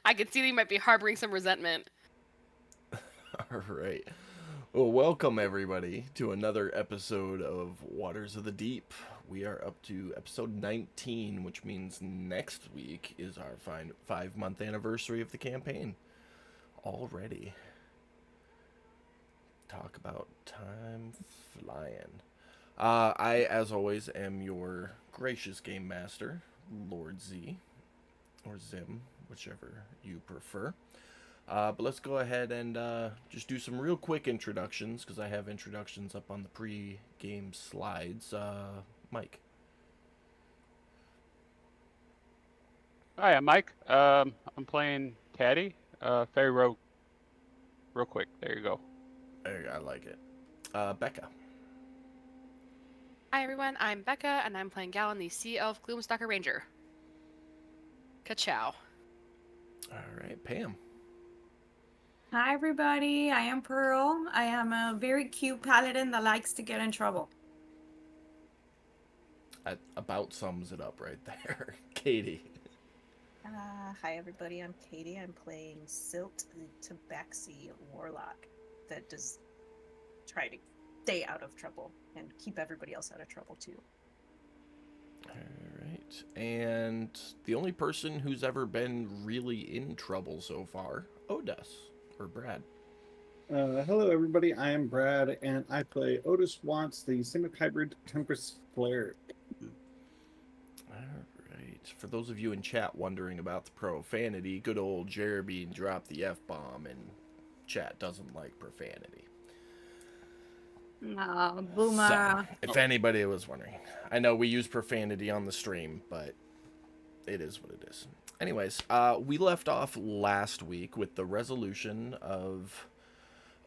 I can see that you might be harboring some resentment. All right. Well, welcome everybody to another episode of Waters of the Deep. We are up to episode 19, which means next week is our 5 month anniversary of the campaign. Already. Talk about time flying. I, as always, am your gracious game master, Lord Z, or Zim, whichever you prefer. But let's go ahead and just do some real quick introductions because I have introductions up on the pre-game slides. Mike. Hi, I'm Mike. I'm playing Caddy. Fairy Rogue. Real quick. There you go. I like it. Becca. Hi everyone, I'm Becca, and I'm playing Gallon, the Sea Elf Gloomstalker Ranger. Ka-chow. All right, Pam. Hi, everybody. I am Pearl. I am a very cute paladin that likes to get in trouble. That about sums it up right there. Katie. Hi everybody, I'm Katie. I'm playing Silt, the Tabaxi warlock that does try to stay out of trouble and keep everybody else out of trouble too. All right, and the only person who's ever been really in trouble so far, Odes or Brad. Hello, everybody. I am Brad, and I play Otis Watts, the Simic Hybrid Tempest Flare. Alright. For those of you in chat wondering about the profanity, good old Jeremy dropped the F bomb, and chat doesn't like profanity. No, So, boomer. if anybody was wondering, I know we use profanity on the stream, but it is what it is. Anyways, we left off last week with the resolution of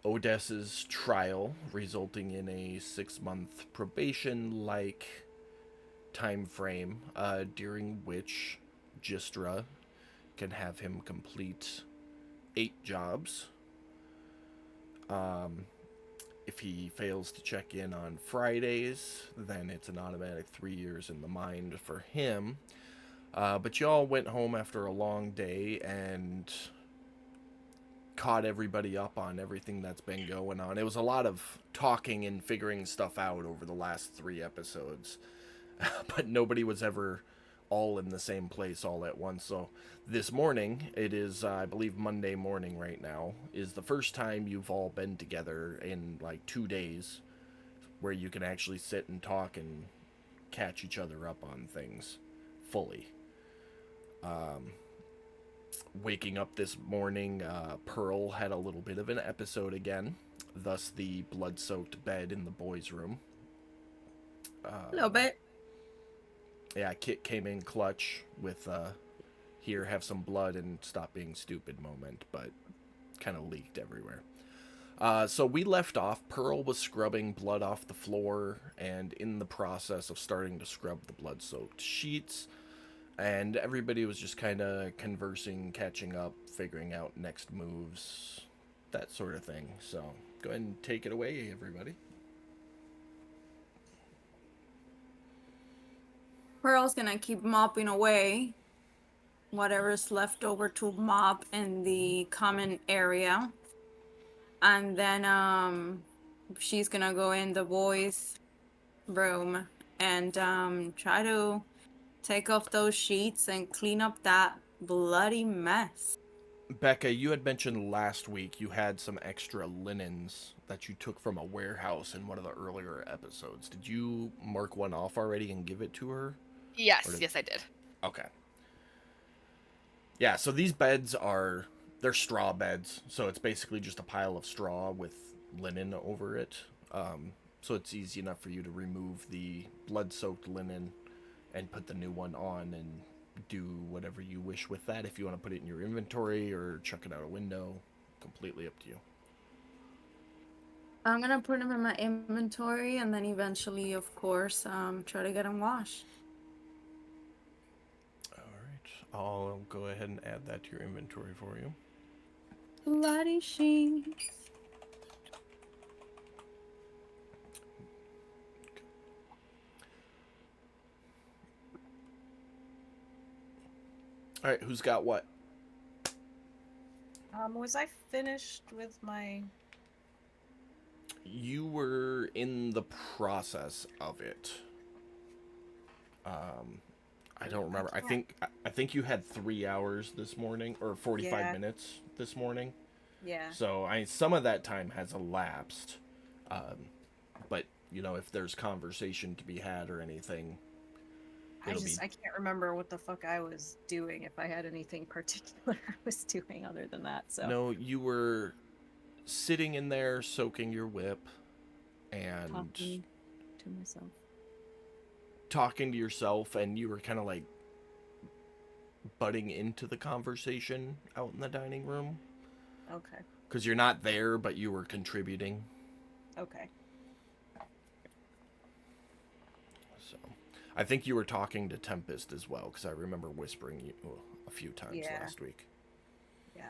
Odessa's trial, resulting in a 6-month probation like time frame during which Gistra can have him complete 8 jobs. If he fails to check in on Fridays, then it's an automatic 3 years in the mind for him. But y'all went home after a long day and caught everybody up on everything that's been going on. It was a lot of talking and figuring stuff out over the last 3 episodes. But nobody was ever all in the same place all at once. So this morning, it is, I believe, Monday morning right now, is the first time you've all been together in like 2 days where you can actually sit and talk and catch each other up on things fully. Waking up this morning, Pearl had a little bit of an episode again, thus the blood soaked bed in the boys' room. A little bit. Yeah, Kit came in clutch with here, have some blood and stop being stupid moment, but kind of leaked everywhere. So we left off. Pearl was scrubbing blood off the floor and in the process of starting to scrub the blood soaked sheets. And everybody was just kind of conversing, catching up, figuring out next moves, that sort of thing. So go ahead and take it away, everybody. Pearl's gonna keep mopping away whatever's left over to mop in the common area. And then she's gonna go in the boys' room and try to take off those sheets and clean up that bloody mess. Becca, you had mentioned last week you had some extra linens that you took from a warehouse in one of the earlier episodes. Did you mark one off already and give it to her? Yes, yes I did. Okay. Yeah, so these beds are they're straw beds, so it's basically just a pile of straw with linen over it. So it's easy enough for you to remove the blood-soaked linen and put the new one on and do whatever you wish with that. If you want to put it in your inventory or chuck it out a window, completely up to you. I'm gonna put them in my inventory and then eventually, of course, try to get them washed. All right, I'll go ahead and add that to your inventory for you. Bloody sheets. All right, who's got what? Was I finished with my? You were in the process of it. I don't remember. I think you had 3 hours this morning, or 45 Yeah. minutes this morning. Yeah. So some of that time has elapsed. But if there's conversation to be had or anything, I can't remember what the fuck I was doing, if I had anything particular I was doing other than that. So no, you were sitting in there soaking your whip and talking to myself. talking to yourself, and you were kind of like butting into the conversation out in the dining room. Okay. Because you're not there, but you were contributing. Okay. So, I think you were talking to Tempest as well, because I remember whispering you a few times Yeah. last week. Yeah.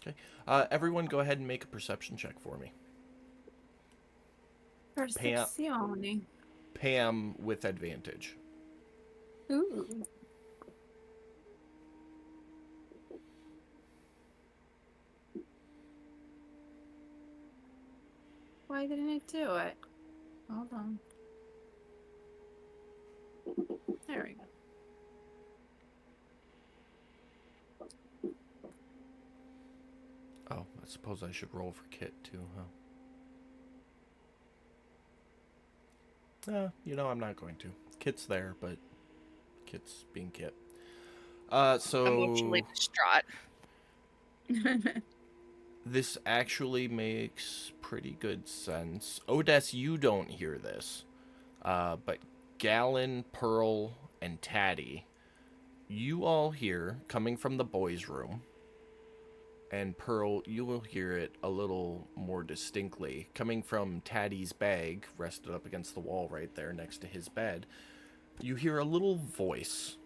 Okay. Everyone go ahead and make a perception check for me. Percezione. Pam with advantage. Ooh. Why didn't it do it? Hold on. There we go. Oh, I suppose I should roll for Kit too, huh? I'm not going to. Kit's there, but Kit's being Kit. Emotionally distraught. This actually makes pretty good sense. Odess, you don't hear this. But Gallon, Pearl, and Taddy, you all hear, coming from the boys' room, and Pearl, you will hear it a little more distinctly, coming from Taddy's bag, rested up against the wall right there next to his bed. You hear a little voice.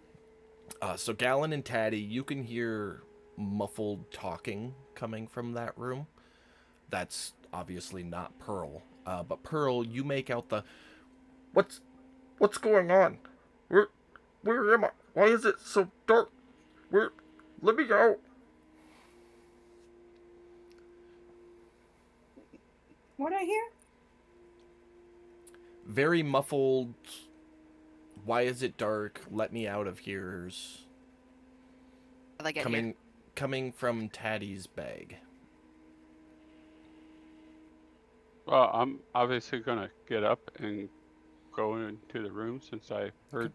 So Gallon and Taddy, you can hear muffled talking coming from that room. That's obviously not Pearl. But Pearl, you make out the... What's going on? Where am I? Why is it so dark? Let me out. What I hear? Very muffled. Why is it dark? Let me out of here's How they get here? coming from Taddy's bag. Well, I'm obviously gonna get up and go into the room since I heard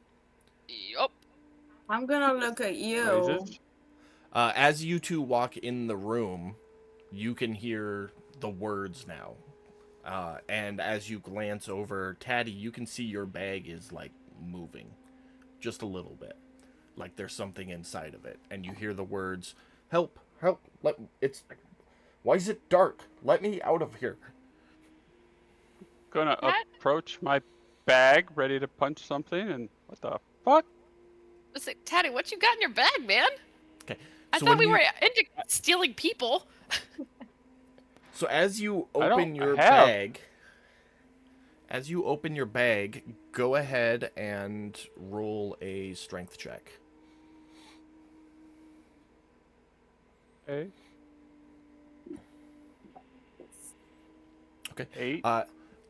Yup. I'm gonna look at you. noises. As you two walk in the room, you can hear the words now. And as you glance over, Taddy, you can see your bag is like moving just a little bit. Like there's something inside of it. And you hear the words, "Help, help, why is it dark? Let me out of here." Gonna What? approach my bag, ready to punch something, and what the fuck? Listen, Taddy, what you got in your bag, man? Okay. I So thought when we were into stealing people. So as you I open don't your have- bag, go ahead and roll a strength check. Okay. Okay. 8.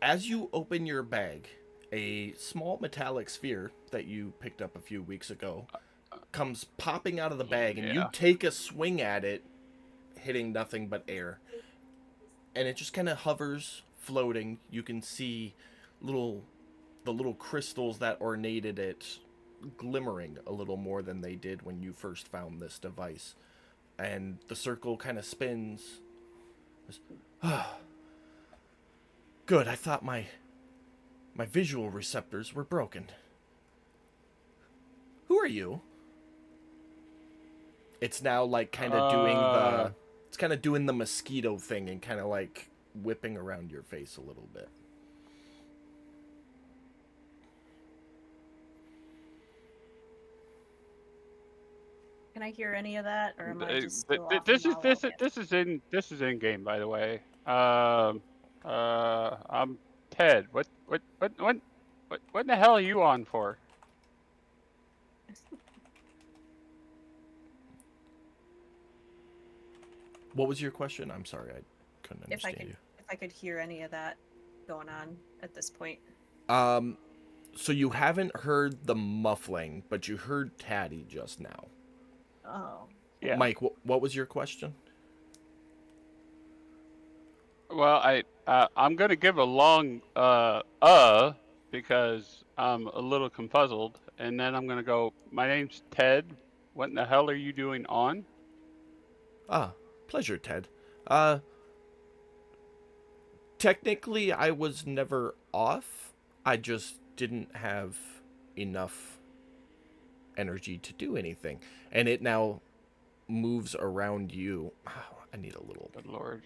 As you open your bag, a small metallic sphere that you picked up a few weeks ago comes popping out of the bag, and you Yeah. take a swing at it, hitting nothing but air. And it just kind of hovers, floating. You can see the little crystals that ornated it glimmering a little more than they did when you first found this device. And the circle kind of spins. Good, I thought my visual receptors were broken. Who are you? It's now like kind of doing the mosquito thing and kind of like whipping around your face a little bit. Can I hear any of that, or am I Th- just th- still th- off this in is my this is wallet? this is in game, by the way. I'm Ted. What in the hell are you on for? What was your question? I'm sorry, I couldn't understand If I could hear any of that going on at this point. you. So you haven't heard the muffling, but you heard Taddy just now. Oh. Yeah. Mike, what was your question? Well, I'm gonna give a long because I'm a little confuzzled, and then I'm gonna go. My name's Ted. What in the hell are you doing on? Ah, pleasure, Ted. Technically, I was never off. I just didn't have enough energy to do anything. And it now moves around you. I need a little Good lord.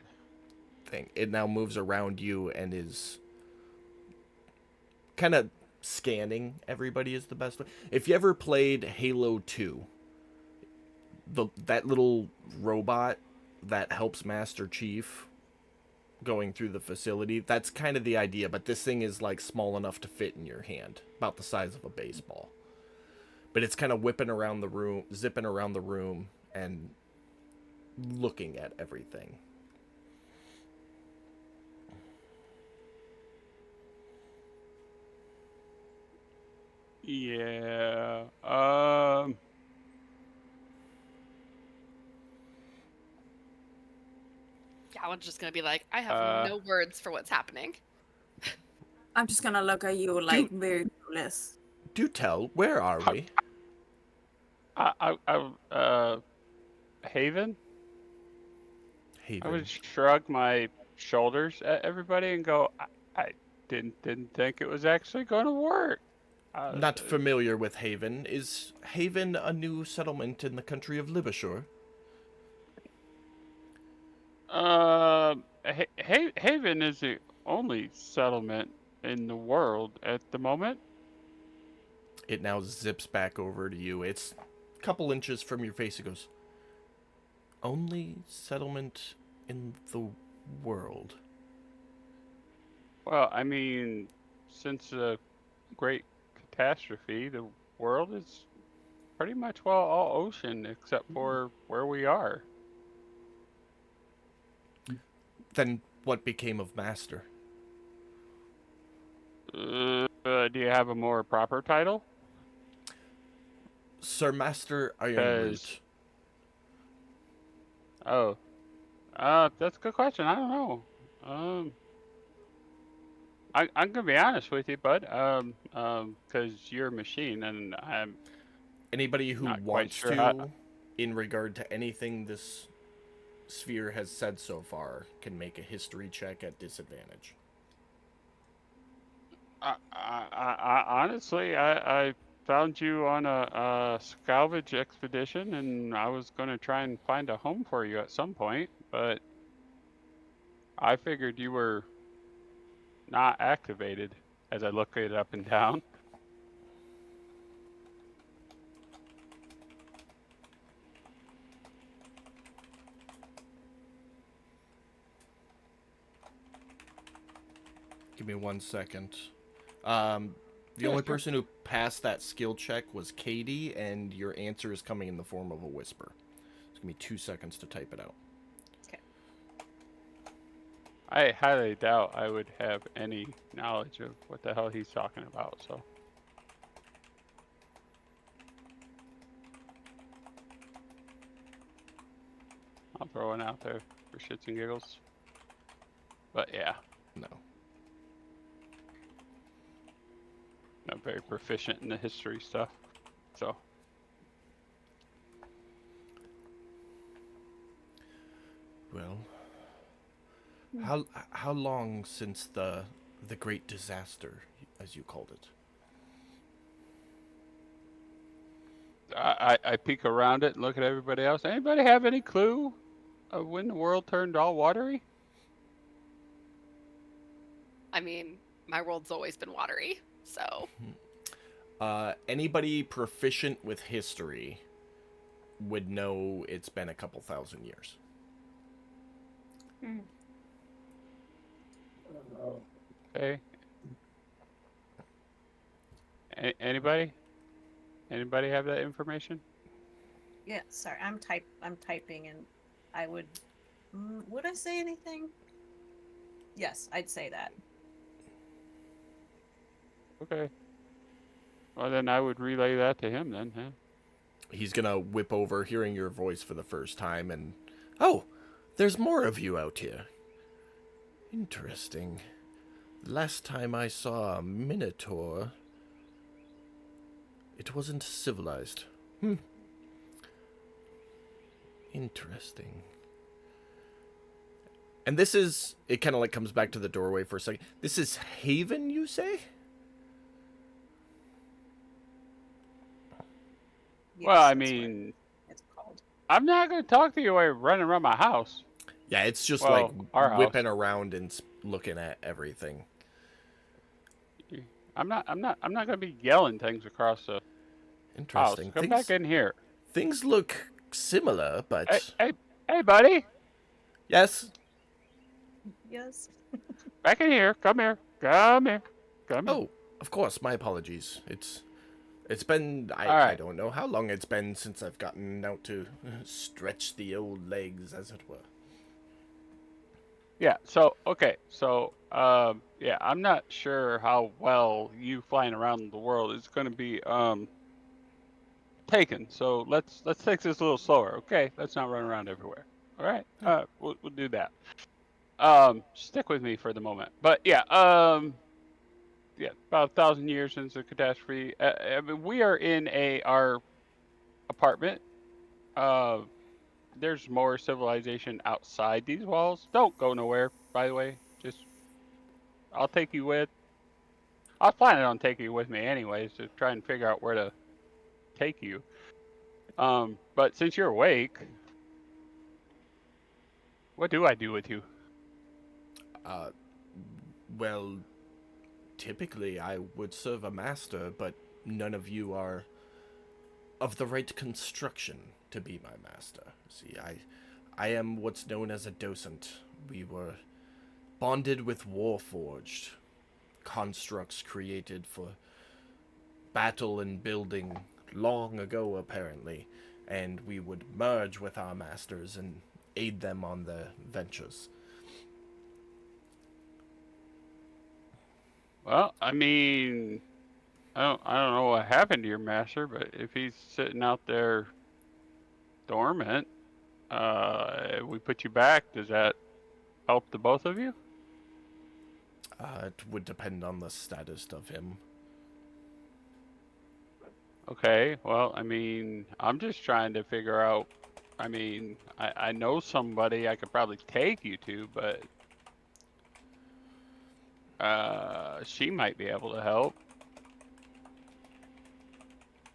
thing. It now moves around you and is kind of scanning everybody is the best way. If you ever played Halo 2, that little robot that helps Master Chief going through the facility, that's kind of the idea, but this thing is like small enough to fit in your hand, about the size of a baseball. But it's kind of whipping around the room, zipping around the room and looking at everything. Yeah. Gowan's just gonna be like, I have Uh, no words for what's happening. I'm just gonna look at you like very clueless. Do tell, where are we? Haven. I Haven. would shrug my shoulders at everybody and go, I didn't think it was actually going to work. Not familiar with Haven. Is Haven a new settlement in the country of Libashore? Haven is the only settlement in the world at the moment. It now zips back over to you. It's a couple inches from your face. It goes, only settlement in the world. Well, I mean, since the Great Catastrophe, the world is pretty much, well, all ocean except for where we are. Then what became of Master? Do you have a more proper title? Sir Master Ironroot. 'Cause- Oh, that's a good question. I don't know. I'm gonna be honest with you, bud. Because you're a machine, and I'm Anybody who not quite wants sure to, how. in regard to anything this sphere has said so far, can make a history check at disadvantage. Honestly, I found you on a salvage expedition, and I was gonna try and find a home for you at some point, but I figured you were not activated as I look it up and down. Give me 1 second. The only person who passed that skill check was Katie, and your answer is coming in the form of a whisper. Just give me 2 seconds to type it out. I highly doubt I would have any knowledge of what the hell he's talking about, so. I'll throw it out there for shits and giggles. But yeah, No. not very proficient in the history stuff, so. Well, how long since the great disaster, as you called it? I peek around it and look at everybody else. Anybody have any clue of when the world turned all watery? I mean, my world's always been watery, so. Anybody proficient with history would know it's been a couple thousand years. Okay. Anybody? Anybody have that information? Yeah, sorry, I'm typing, and I would. Would I say anything? Yes, I'd say that. Okay. Well, then I would relay that to him then. Huh? He's gonna whip over, hearing your voice for the first time, and oh, there's more of you out here. Interesting. Last time I saw a minotaur, it wasn't civilized. Interesting. And this is, it kind of like comes back to the doorway for a second. This is Haven, you say? Well, Yes, I that's what mean, it's called. I'm not going to talk to you while you're running around my house. Yeah, it's just Well, like our whipping house. around and looking at everything. I'm not going to be yelling things across the house. Interesting. Come back in here. Things look similar, but Hey, buddy. yes. Yes. Back in here. Come here. Come here. Come here. Oh, of course. My apologies. It's been I Alright. don't know how long it's been since I've gotten out to stretch the old legs, as it were. Yeah, so, okay, so, yeah, I'm not sure how well you flying around the world is going to be, taken. So let's take this a little slower, okay? Let's not run around everywhere. All right? We'll do that. Stick with me for the moment. But yeah, yeah, about 1,000 years since the catastrophe. I mean, we are in our apartment. There's more civilization outside these walls. Don't go nowhere, by the way. Just, I'll take you with. I was planning on taking you with me anyways to try and figure out where to take you. But since you're awake, what do I do with you? Well, typically I would serve a master, but none of you are of the right construction to be my master. See, I am what's known as a docent. We were bonded with Warforged, constructs created for battle and building long ago, apparently, and we would merge with our masters and aid them on their ventures. Well, I mean, I don't know what happened to your master, but if he's sitting out there dormant, we put you back. Does that help the both of you? It would depend on the status of him. Okay, well, I mean, I'm just trying to figure out. I mean, I know somebody I could probably take you to, but she might be able to help.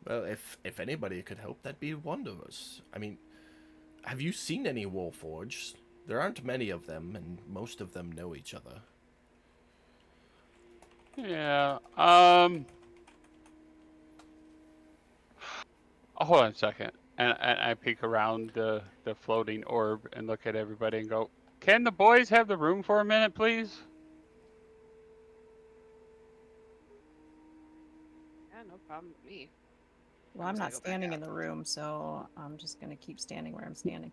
Well, if anybody could help, that'd be wondrous. I mean, have you seen any Warforged? There aren't many of them, and most of them know each other. Yeah. Hold on a second. And I peek around the floating orb and look at everybody and go, "Can the boys have the room for a minute, please?" Yeah, no problem with me. Well, I'm Once I not go back standing out. in the room, so I'm just gonna keep standing where I'm standing.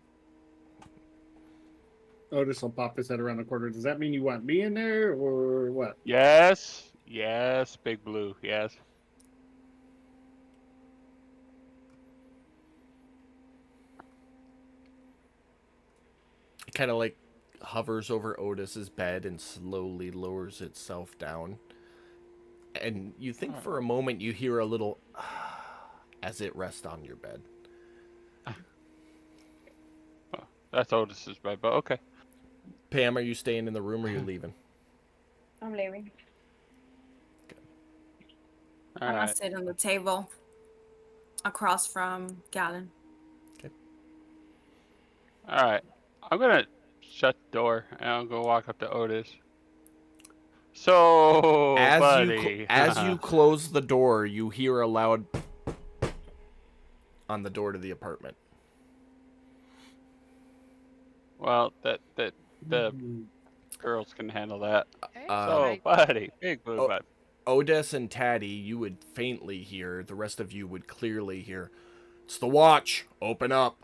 Otis will pop his head around the corner. Does that mean you want me in there or what? Yes. Yes, Big Blue. Yes. It kind of like hovers over Otis's bed and slowly lowers itself down. And you think for a moment you hear a little as it rests on your bed. Well, that's Otis's bed, but okay. Pam, are you staying in the room or are you leaving? I'm leaving. All I'm gonna right. sit on the table across from Galen. All right. I'm gonna shut the door and I'll go walk up to Otis. So, buddy. As you close the door, you hear a loud on the door to the apartment. Well, the girls can handle that. Okay, Uh, So, I- buddy, Big Blue oh. bud. Odess and Taddy, you would faintly hear. The rest of you would clearly hear. It's the watch. Open up.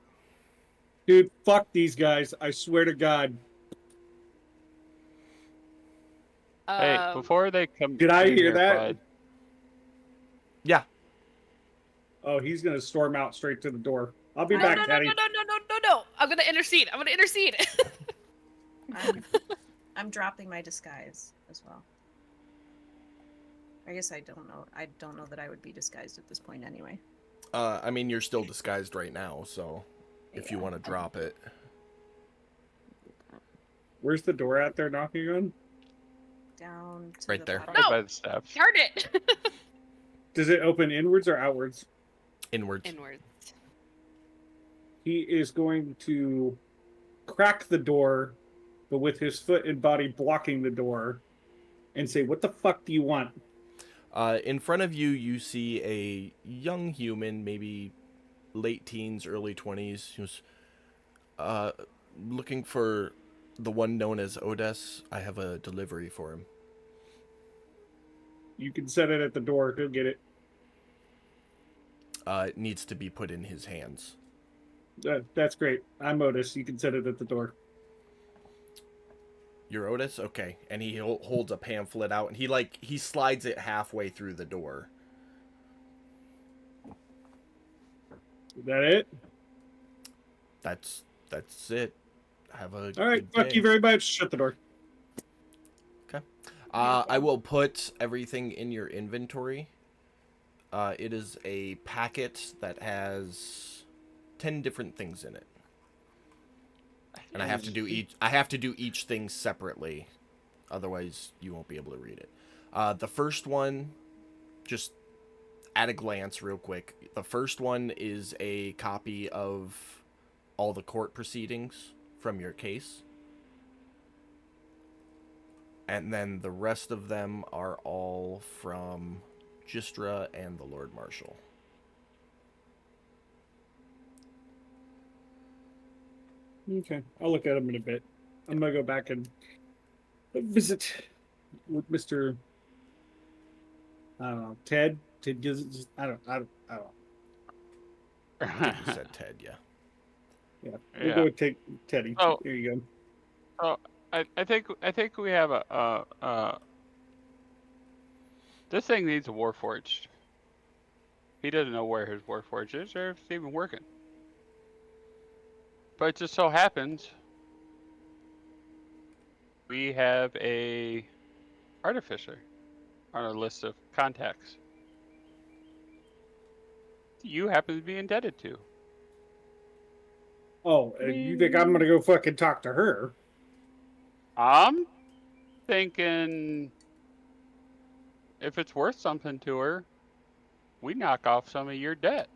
Dude, fuck these guys. I swear to God. Hey, before they come Did I in hear here, that? bud, Yeah. Oh, he's gonna storm out straight to the door. I'll be No, back, no, no, Taddy. no, no, no, no, no, no. I'm gonna intercede. I'm gonna intercede. I'm dropping my disguise as well. I guess I don't know. I don't know that I would be disguised at this point anyway. I mean, you're still disguised right now, so if you Yeah. want to drop it. Where's the door out there knocking on? Down to Right the there. bottom. right No. by the steps. Darn it. Does it open inwards or outwards? Inwards. Inwards. He is going to crack the door, but with his foot and body blocking the door, and say, "What the fuck do you want?" In front of you, you see a young human, maybe late teens, early 20s, who's looking for the one known as Odess. I have a delivery for him. You can set it at the door. He'll get it. It needs to be put in his hands. That's great. I'm Otis. You can set it at the door. You're Otis? Okay. And he holds a pamphlet out, and he slides it halfway through the door. Is that it? That's it. Have a All right. good Fuck day. you very much. Shut the door. I will put everything in your inventory. It is a packet that has 10 different things in it. And I have to do each thing separately. Otherwise, you won't be able to read it. The first one, just at a glance real quick. The first one is a copy of all the court proceedings from your case. And then the rest of them are all from Gistra and the Lord Marshal. Okay. I'll look at him in a bit. I'm gonna go back and visit with Mr. I don't know, Ted. Ted gives. I don't. I think you said Ted, yeah. Yeah. We'll Yeah. go with Teddy. Oh. There you go. So I think we have this thing needs a Warforged. He doesn't know where his Warforged is or if it's even working. But it just so happens we have a artificer on our list of contacts. You happen to be indebted to. Oh, and you think I'm gonna go fucking talk to her? I'm thinking if it's worth something to her, we knock off some of your debt.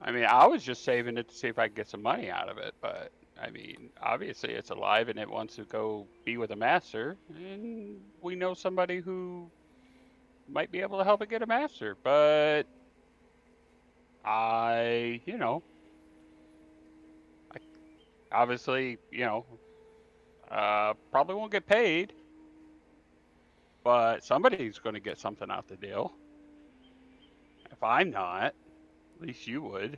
I mean, I was just saving it to see if I could get some money out of it, but I mean, obviously it's alive and it wants to go be with a master, and we know somebody who might be able to help it get a master, but I obviously, probably won't get paid, but somebody's going to get something out the deal. If I'm not, at least you would.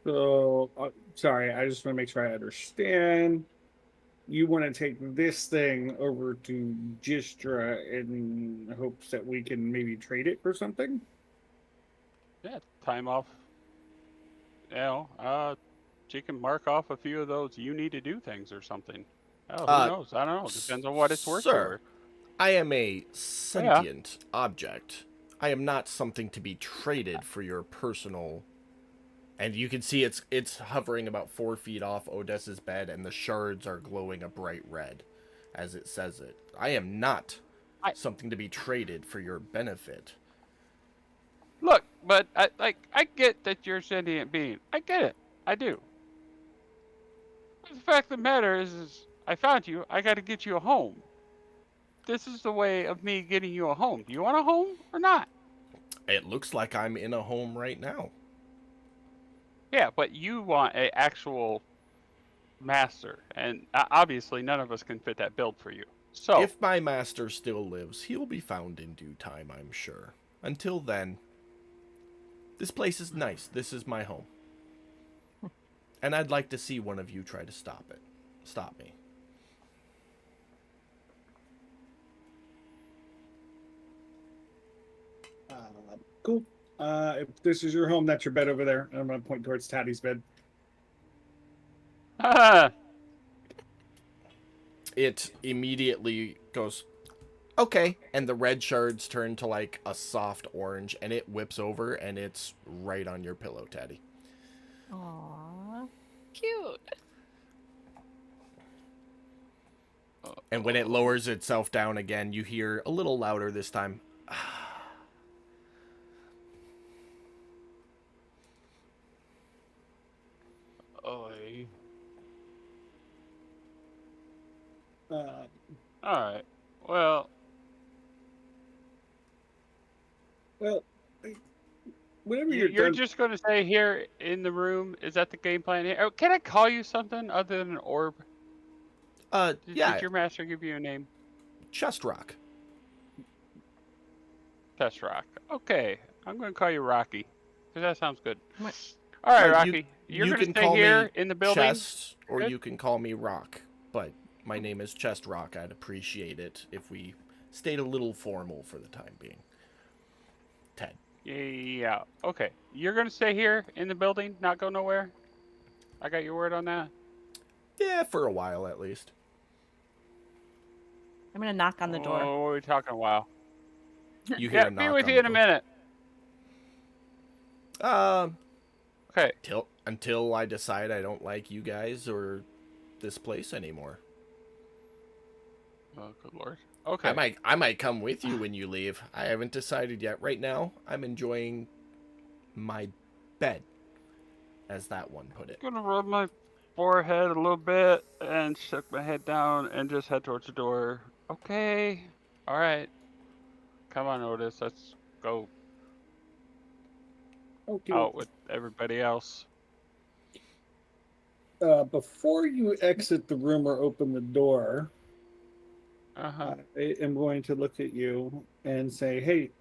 So, sorry, I just want to make sure I understand. You want to take this thing over to Gistra in hopes that we can maybe trade it for something? Yeah, time off. She can mark off a few of those you need to do things or something. Oh, who knows? I don't know. Depends on what it's worth to Sir, her. I am a sentient object. I am not something to be traded for your personal. And you can see it's hovering about 4 feet off Odessa's bed, and the shards are glowing a bright red as it says it. I am not something to be traded for your benefit. Look, but I get that you're a sentient being. I get it. I do. But the fact of the matter is I found you. I got to get you a home. This is the way of me getting you a home. Do you want a home or not? It looks like I'm in a home right now. Yeah, but you want a actual master, and obviously none of us can fit that build for you. So, If my master still lives, he'll be found in due time, I'm sure. Until then, this place is nice. This is my home. And I'd like to see one of you try to stop it. Stop me. Cool. If this is your home, that's your bed over there. I'm going to point towards Taddy's bed. It immediately goes, okay. And the red shards turn to like a soft orange, and it whips over, and it's right on your pillow, Taddy. Aww. Cute. And when it lowers itself down again, you hear a little louder this time. Oy. Uh, All right. Well, whenever you're you're done, just going to stay here in the room. Is that the game plan here? Oh, can I call you something other than an orb? Yeah, Did your master give you a name? Chest Rock. Test Rock. Okay, I'm going to call you Rocky, because that sounds good. What? All right, Right, Rocky. You're you going to can stay call here me in the building. Chest, or Good. you can call me Rock. But my name is Chest Rock. I'd appreciate it if we stayed a little formal for the time being. Ted. Yeah. Okay. You're going to stay here in the building, not go nowhere? I got your word on that? Yeah, for a while at least. I'm gonna knock on the door. Oh, what are we talking a while? You hear Yeah, a be knock with on you the in a door. minute. Okay. Until I decide I don't like you guys or this place anymore. Oh, good lord. Okay. I might come with you when you leave. I haven't decided yet. Right now, I'm enjoying my bed, as that one put it. Gonna rub my forehead a little bit and shook my head down and just head towards the door. Okay. All right. Come on, Otis. Let's go okay. out with everybody else. Before you exit the room or open the door, Uh-huh. I am going to look at you and say, "Hey,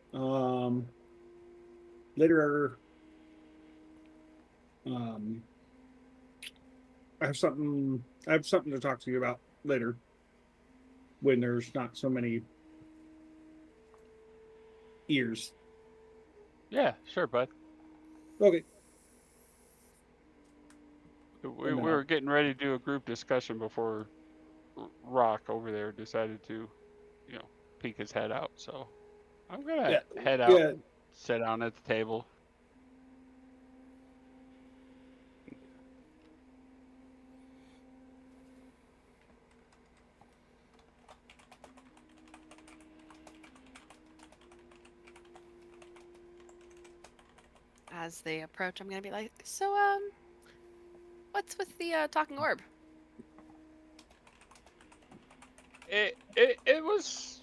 later, I have something to talk to you about later when there's not so many ears." Yeah, sure, bud. Okay. We were getting ready to do a group discussion before Rock over there decided to, peek his head out. So I'm gonna head out, Yeah. sit down at the table. As they approach, I'm gonna be like, so, what's with the talking orb? It was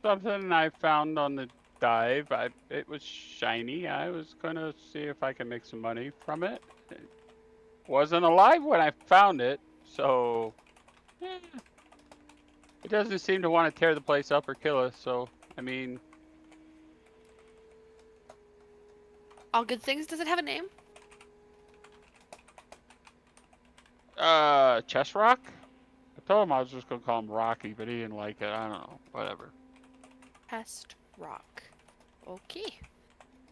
something I found on the dive. It was shiny. I was gonna see if I can make some money from it. It wasn't alive when I found it, so it doesn't seem to want to tear the place up or kill us. So I mean, All good things. Does it have a name? Chest Rock. I told him I was just gonna call him Rocky, but he didn't like it. I don't know. Whatever. Test Rock. Okay.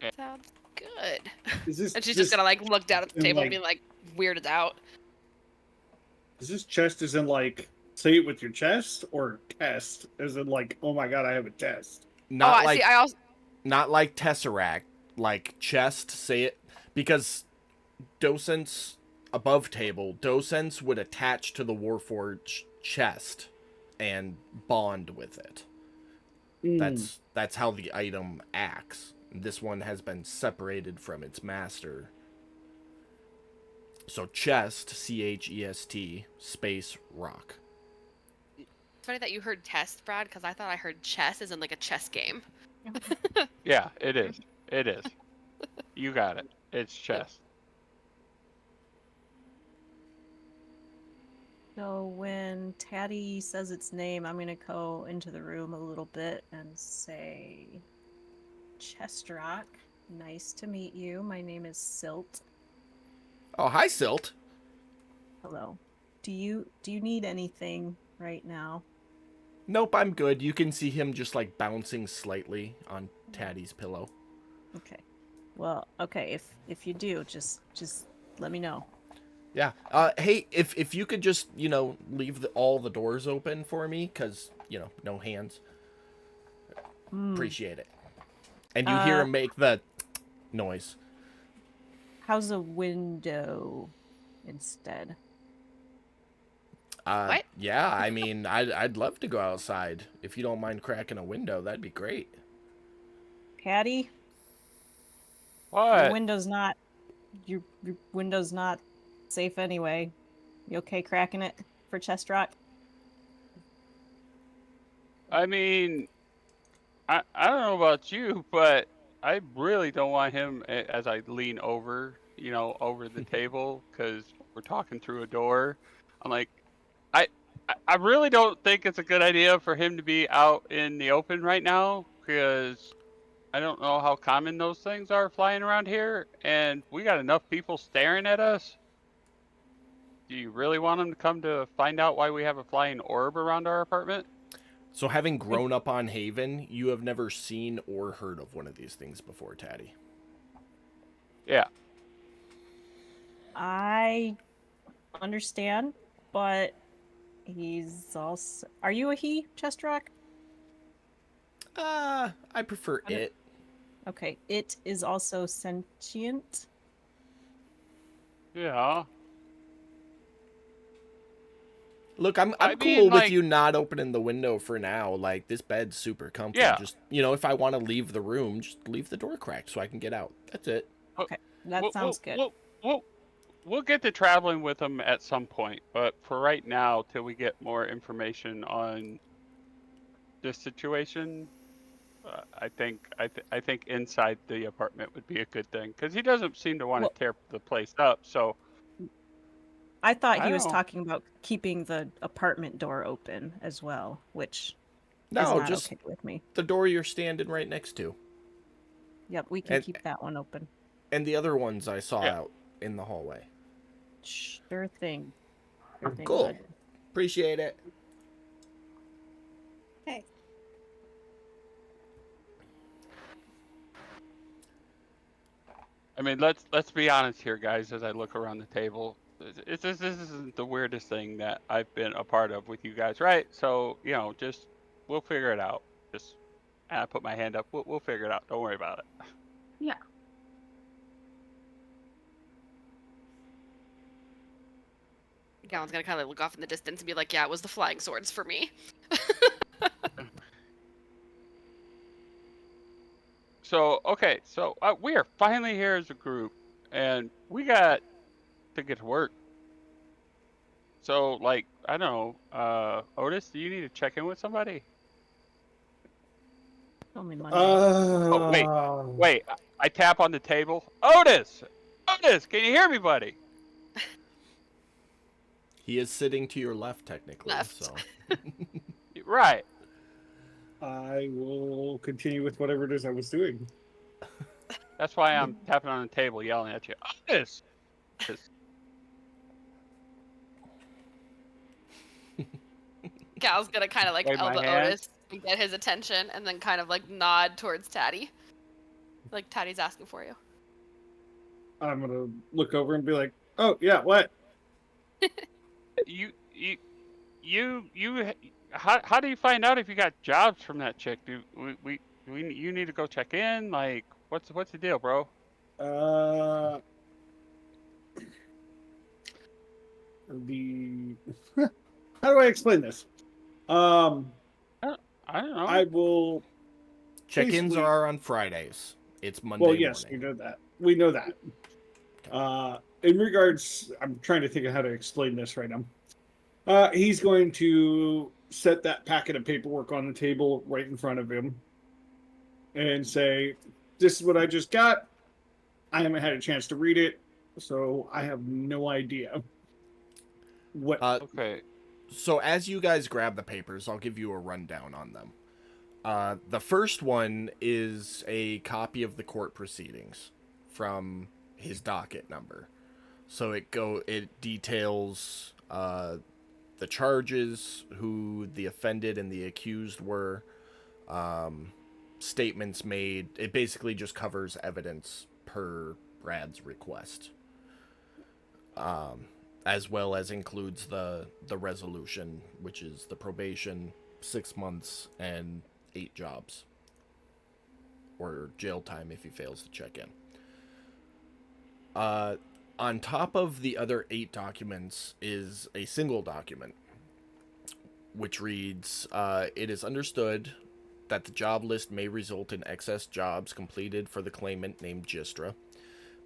Yeah. Sounds good. Is this And she's just gonna like look down at the and, table like- and be like weirded out. Is this chest as in like say it with your chest, or test as in like, oh my god, I have a test? Not I like see. I also not like Tesseract, like chest, say it, because docents above table, docents would attach to the Warforged chest and bond with it. That's how the item acts. This one has been separated from its master. So chest, CHEST, space, rock. it's funny that you heard test, Brad, because I thought I heard chess as in like a chess game. Yeah, it is. It is. You got it. It's chest. So when Taddy says its name, I'm gonna go into the room a little bit and say, Chestrock, nice to meet you. My name is Silt. Oh, hi, Silt. Hello. Do you need anything right now? Nope, I'm good. You can see him just like bouncing slightly on Taddy's pillow. Okay. Well, okay, if you do, just let me know. Yeah. Hey, if you could just, leave all the doors open for me, because, no hands. Appreciate it. And you hear him make the noise. How's a window instead? What? Yeah, I mean, I'd love to go outside. If you don't mind cracking a window, that'd be great. Patty, your What? window's not your window's not safe anyway. You okay cracking it for Chestrock? I mean, I don't know about you, but I really don't want him as I lean over, over the table because we're talking through a door. I'm like, I I really don't think it's a good idea for him to be out in the open right now because I don't know how common those things are flying around here, and we got enough people staring at us. Do you really want him to come to find out why we have a flying orb around our apartment? So having grown up on Haven, you have never seen or heard of one of these things before, Taddy. Yeah. I understand, but he's also. Are you a he, Chestrock? I prefer I don't- it. Okay, it is also sentient. Yeah. Look, I'm I cool mean, with like- you not opening the window for now. Like, this bed's super comfy. Yeah. Just, if I want to leave the room, just leave the door cracked so I can get out. That's it. Okay, that sounds good. We'll get to traveling with him at some point, but for right now, till we get more information on this situation, I think inside the apartment would be a good thing because he doesn't seem to want Well- to tear the place up. So I thought I he was don't- talking about keeping the apartment door open as well, which is No, not just okay with me. the door you're standing right next to. Yep, we can And- keep that one open. And the other ones I saw Yeah. out in the hallway. Sure thing. Sure thing, Cool. bud. Appreciate it. Hey. I mean, let's be honest here, guys. As I look around the table, this isn't the weirdest thing that I've been a part of with you guys, right? So just we'll figure it out. Just I put my hand up. We'll figure it out. Don't worry about it. Yeah. Gallon's gonna kind of look off in the distance and be like, "Yeah, it was the flying swords for me." So okay, so we are finally here as a group, and we got to get to work. So like I don't know, Otis, do you need to check in with somebody? Only Monday. Oh, wait, I tap on the table. Otis, can you hear me, buddy? He is sitting to your left, technically. Left. So Right. I will continue with whatever it is I was doing. That's why I'm tapping on the table, yelling at you. Otis. Gal's gonna kind of like Wave my elbow hand. Otis and get his attention, and then kind of like nod towards Taddy, like Taddy's asking for you. I'm gonna look over and be like, "Oh yeah, what?" You. How do you find out if you got jobs from that chick? Do you need to go check in? Like, what's the deal, bro? The how do I explain this? I don't know. I will. check-ins Basically- are on Fridays. It's Monday Well, yes, morning. we know that. We know that. In regards, I'm trying to think of how to explain this right now. He's going to set that packet of paperwork on the table right in front of him and say, "This is what I just got. I haven't had a chance to read it, so I have no idea." What? Okay. So as you guys grab the papers, I'll give you a rundown on them. The first one is a copy of the court proceedings from his docket number. So it details the charges, who the offended and the accused were, statements made. It basically just covers evidence per Brad's request, as well as includes the resolution, which is the probation, 6 months, and 8 jobs, or jail time if he fails to check in. On top of the other 8 documents is a single document, which reads, it is understood that the job list may result in excess jobs completed for the claimant named Gistra.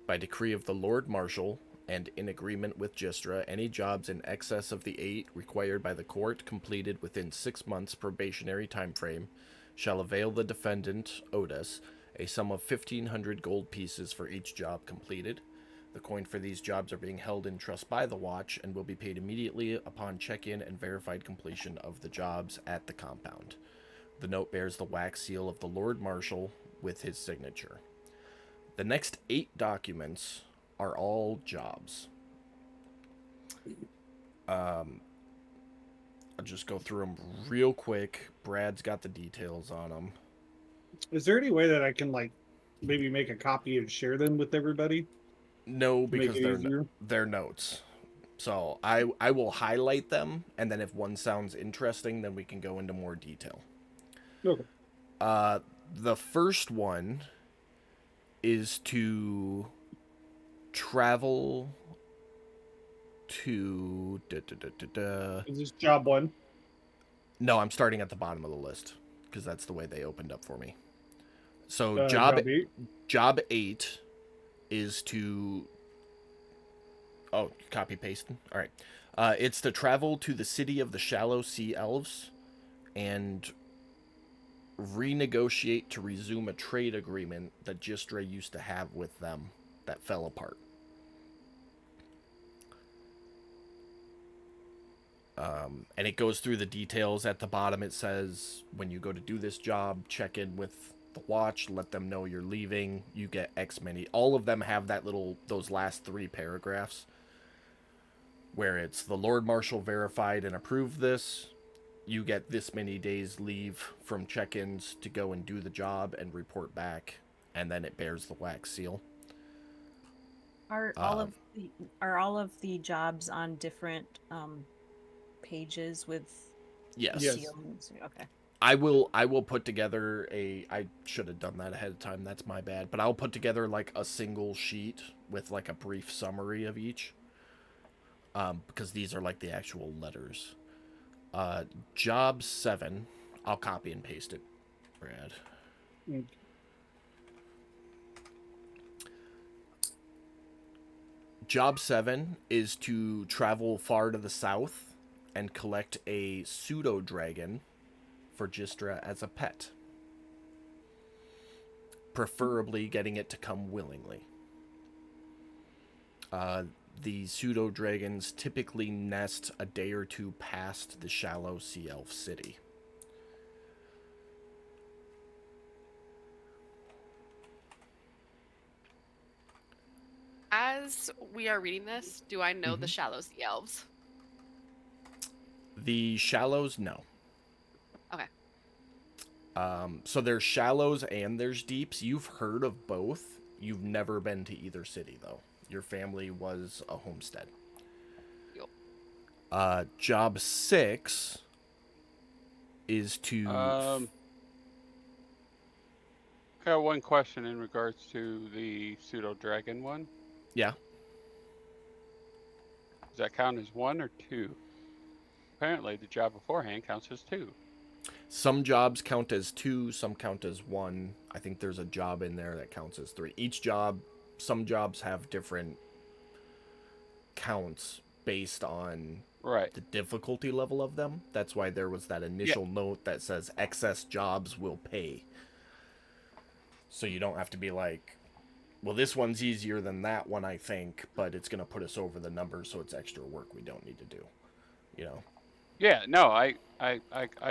By decree of the Lord Marshal, and in agreement with Gistra, any jobs in excess of the 8 required by the court completed within 6 months probationary time frame shall avail the defendant, Otis, a sum of 1,500 gold pieces for each job completed. The coin for these jobs are being held in trust by the watch and will be paid immediately upon check-in and verified completion of the jobs at the compound. The note bears the wax seal of the Lord Marshal with his signature. The next 8 documents are all jobs. I'll just go through them real quick. Brad's got the details on them. Is there any way that I can like maybe make a copy and share them with everybody? No, to make because it easier? they're notes. So I will highlight them, and then if one sounds interesting, then we can go into more detail. Okay. The first one is to travel to... Is this job 1? No, I'm starting at the bottom of the list, because that's the way they opened up for me. So Job 8? job 8 is to... Oh, copy pasting? All right. It's to travel to the city of the Shallow Sea Elves and renegotiate to resume a trade agreement that Gistra used to have with them that fell apart. And it goes through the details. At the bottom it says, when you go to do this job, check in with the watch, let them know you're leaving, you get X many. All of them have those last 3 paragraphs where it's the Lord Marshal verified and approved this, you get this many days leave from check-ins to go and do the job and report back, and then it bears the wax seal. Are all of the jobs on different pages with Yes. Yes. seals? Okay. I will put together I should have done that ahead of time, that's my bad, but I'll put together like a single sheet with like a brief summary of each, because these are like the actual letters. Job 7, I'll copy and paste it, Brad. Mm. Job 7 is to travel far to the south and collect a pseudo dragon for Gistra as a pet. Preferably getting it to come willingly. The pseudo dragons typically nest a day or 2 past the Shallow Sea Elf city. As we are reading this, do I know the Mhm. Shallow Sea Elves? The shallows, no. Okay. So there's shallows and there's deeps. You've heard of both. You've never been to either city, though. Your family was a homestead. Yup. Job 6 is to... I got one question in regards to the pseudo dragon one. Yeah. Does that count as 1 or 2? Apparently, the job beforehand counts as 2. Some jobs count as 2, some count as 1. I think there's a job in there that counts as 3. Each job, some jobs have different counts based on Right. the difficulty level of them. That's why there was that initial note that says excess jobs will pay. So you don't have to be like, well, this one's easier than that one, I think, but it's going to put us over the number, so it's extra work we don't need to do. You know? Yeah, no, I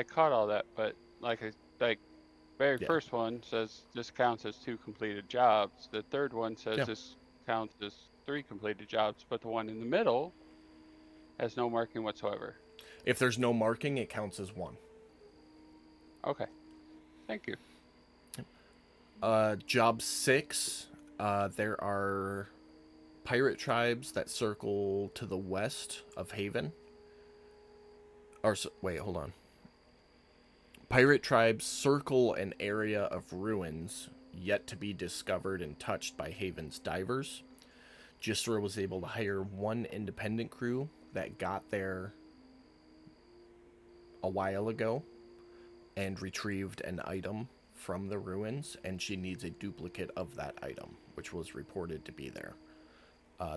caught all that, but like very Yeah. first one says this counts as 2 completed jobs. The third one says Yeah. this counts as 3 completed jobs, but the one in the middle has no marking whatsoever. If there's no marking, it counts as 1. Okay. Thank you. Job 6, there are pirate tribes that circle to the west of Haven. Wait, hold on. Pirate tribes circle an area of ruins yet to be discovered and touched by Haven's divers. Gistra was able to hire 1 independent crew that got there a while ago and retrieved an item from the ruins, and she needs a duplicate of that item, which was reported to be there.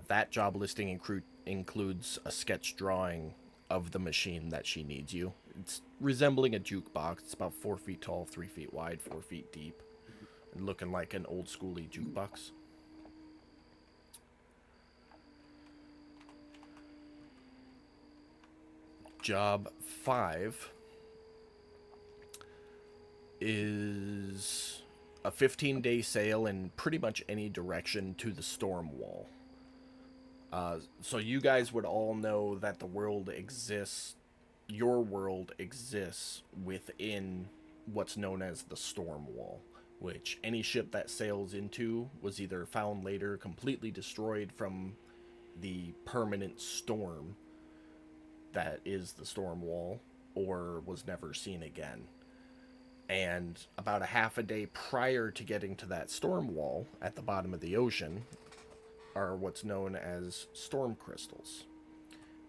That job listing includes a sketch drawing of the machine that she needs you. It's resembling a jukebox. It's about 4 feet tall, 3 feet wide, 4 feet deep, and looking like an old schooly jukebox. Job 5 is a 15-day sail in pretty much any direction to the storm wall. So you guys would all know that the world exists, your world exists within what's known as the storm wall, which any ship that sails into was either found later completely destroyed from the permanent storm that is the storm wall, or was never seen again. And about a half a day prior to getting to that storm wall at the bottom of the ocean are what's known as storm crystals.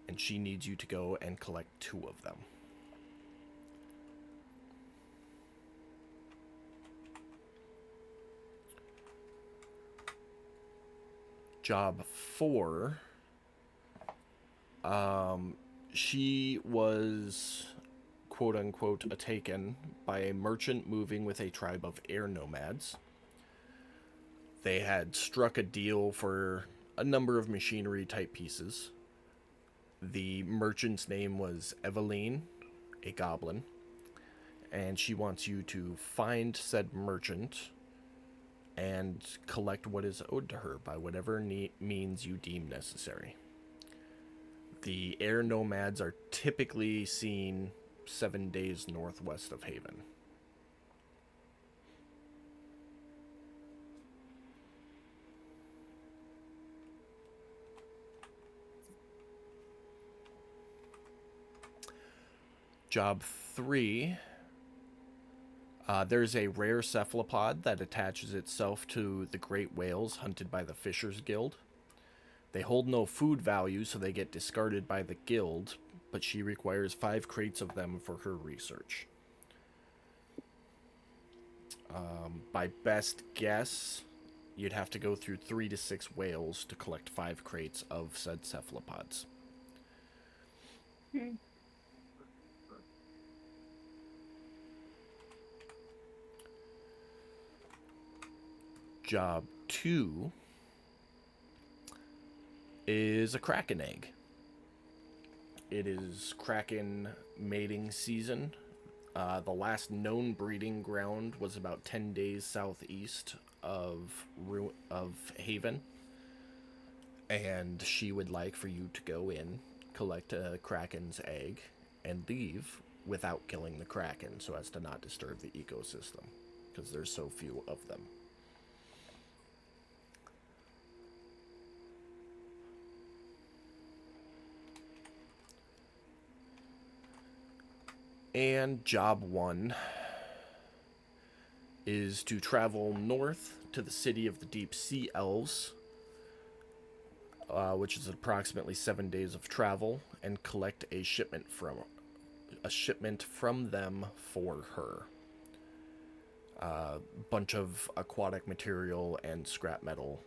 And she needs you to go and collect 2 of them. Job 4. She was quote-unquote taken by a merchant moving with a tribe of air nomads. They had struck a deal for a number of machinery-type pieces. The merchant's name was Eveline, a goblin, and she wants you to find said merchant and collect what is owed to her by whatever means you deem necessary. The air nomads are typically seen 7 days northwest of Haven. Job 3. There's a rare cephalopod that attaches itself to the great whales hunted by the Fishers Guild. They hold no food value, so they get discarded by the guild, but she requires 5 crates of them for her research. By best guess, you'd have to go through 3 to 6 whales to collect 5 crates of said cephalopods. Job 2 is a kraken egg. It is kraken mating season. The last known breeding ground was about 10 days southeast of Haven. And she would like for you to go in, collect a kraken's egg, and leave without killing the kraken so as to not disturb the ecosystem, because there's so few of them. And job 1 is to travel north to the city of the Deep Sea Elves, which is approximately 7 days of travel, and collect a shipment from them for her. Bunch of aquatic material and scrap metal.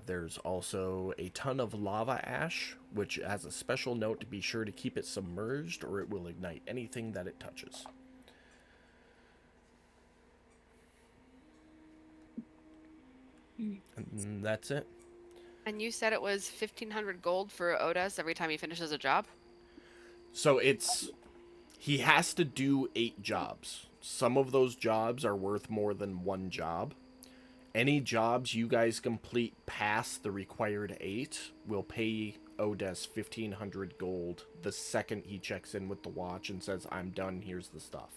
There's also a ton of lava ash, which has a special note to be sure to keep it submerged or it will ignite anything that it touches. And that's it. And you said it was 1,500 gold for Otis every time he finishes a job? So he has to do 8 jobs. Some of those jobs are worth more than one job. Any jobs you guys complete past the required 8 will pay Odes 1,500 gold the second he checks in with the watch and says, "I'm done, here's the stuff."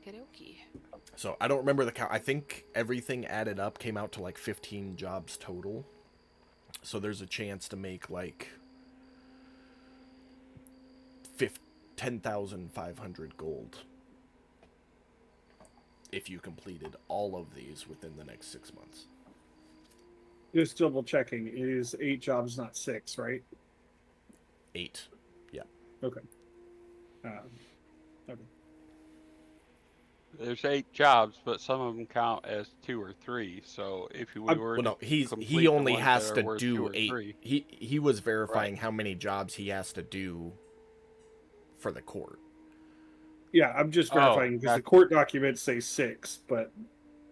Okie. So I don't remember the count. I think everything added up came out to like 15 jobs total. So there's a chance to make like 10,500 gold if you completed all of these within the next 6 months. Just double checking. It is 8 jobs, not 6, right? 8. Yeah. Okay. Okay. There's 8 jobs, but some of them count as 2 or 3. So if we were Well, no, to he complete the only ones has that are to worth 2 do or 8. 3, He was verifying how many jobs he has to do for the court. Yeah, I'm just verifying because the gotcha. court documents say 6, but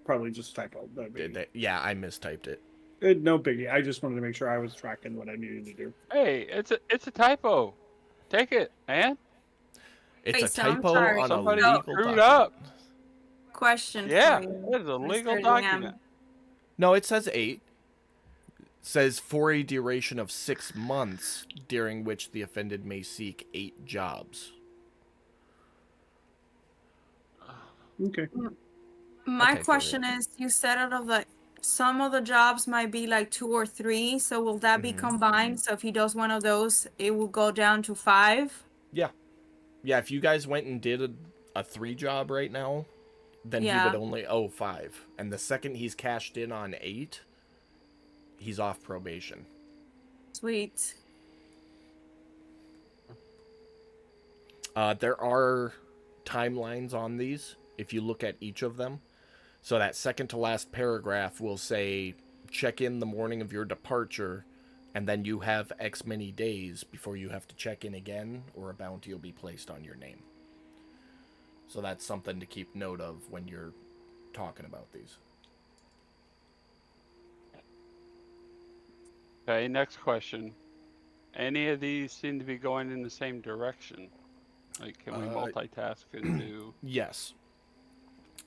probably just typo. No biggie. Yeah, I mistyped it. No biggie. I just wanted to make sure I was tracking what I needed to do. Hey, it's a typo. Take it, man. It's Wait, a so I'm typo sorry. on Somebody a legal screwed document. up. Question Yeah, for you, it is a legal Mr. document. DM. No, it says 8. It says for a duration of 6 months, during which the offended may seek 8 jobs. Okay. My Okay, question is, you said out of the some of the jobs might be like 2 or 3, so will that be Mhm. combined? So if he does one of those, it will go down to 5? Yeah. Yeah, if you guys went and did a 3 job right now, then he would Yeah. only owe 5. And the second he's cashed in on 8, he's off probation. Sweet. There are timelines on these if you look at each of them. So that second to last paragraph will say, check in the morning of your departure, and then you have X many days before you have to check in again, or a bounty will be placed on your name. So that's something to keep note of when you're talking about these. Okay, next question. Any of these seem to be going in the same direction? Like, can we multitask and do? Yes.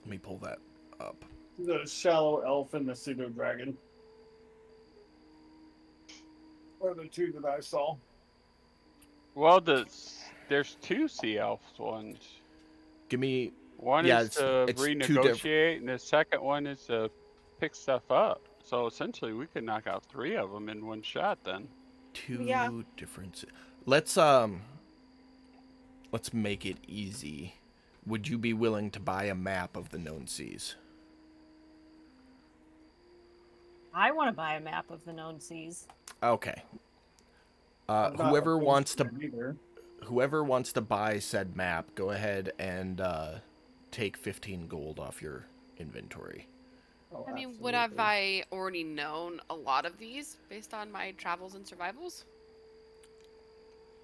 Let me pull that up. The shallow elf and the pseudo dragon are the 2 that I saw. Well, there's 2 sea elf ones. Give me... One Yeah, is to it's 2 renegotiate, and the second one is to pick stuff up. So essentially, we could knock out 3 of them in one shot. Then 2 different... Let's make it easy. Would you be willing to buy a map of the known seas? I want to buy a map of the known seas. Okay. I'm not Whoever opposed wants to that either. whoever wants to buy said map, go ahead and take 15 gold off your inventory. Oh, I mean, would have I already known a lot of these based on my travels and survivals?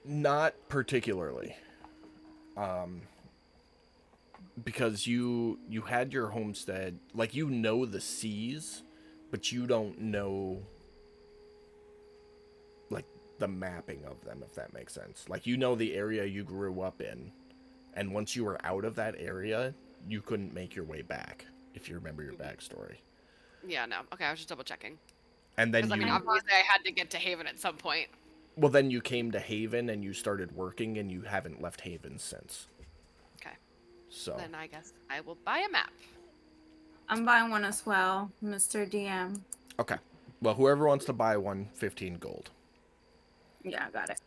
Not particularly. Because you had your homestead, like, you know the seas, but you don't know, like, the mapping of them, if that makes sense. Like, you know the area you grew up in, and once you were out of that area, you couldn't make your way back, if you remember your backstory. Yeah, no. Okay, I was just double checking. And then Because, I mean, obviously I had to get to Haven at some point. well, then you came to Haven and you started working, and you haven't left Haven since. Okay. So Then I guess I will buy a map. I'm buying one as well, Mr. DM. okay. Well, whoever wants to buy one, 15 gold. Yeah, I got it.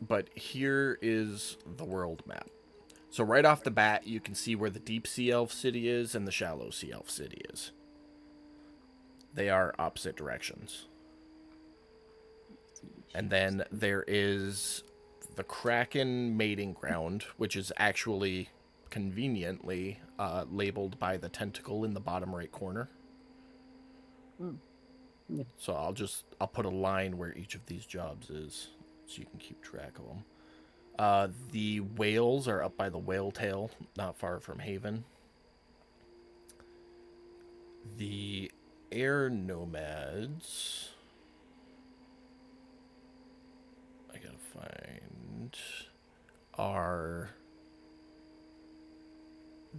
But here is the world map. So right off the bat, you can see where the Deep Sea Elf City is and the Shallow Sea Elf City is. They are opposite directions. And then there is the Kraken Mating Ground, which is actually conveniently labeled by the tentacle in the bottom right corner. So I'll put a line where each of these jobs is, so you can keep track of them. The whales are up by the whale tail, not far from Haven. The air nomads, I gotta find, are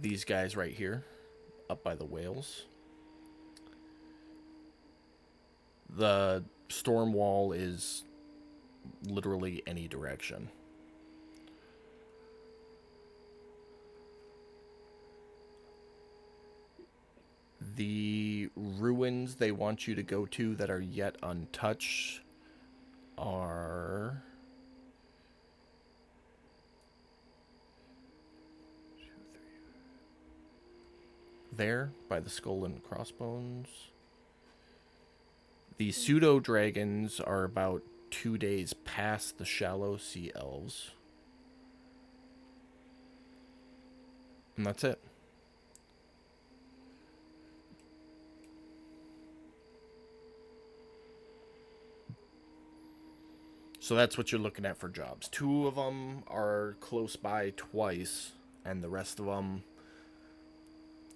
these guys right here, up by the whales. The storm wall is literally any direction. The ruins they want you to go to that are yet untouched are there by the skull and crossbones. The pseudo dragons are about 2 days past the shallow sea elves. And that's it. So that's what you're looking at for jobs. 2 of them are close by twice, and the rest of them,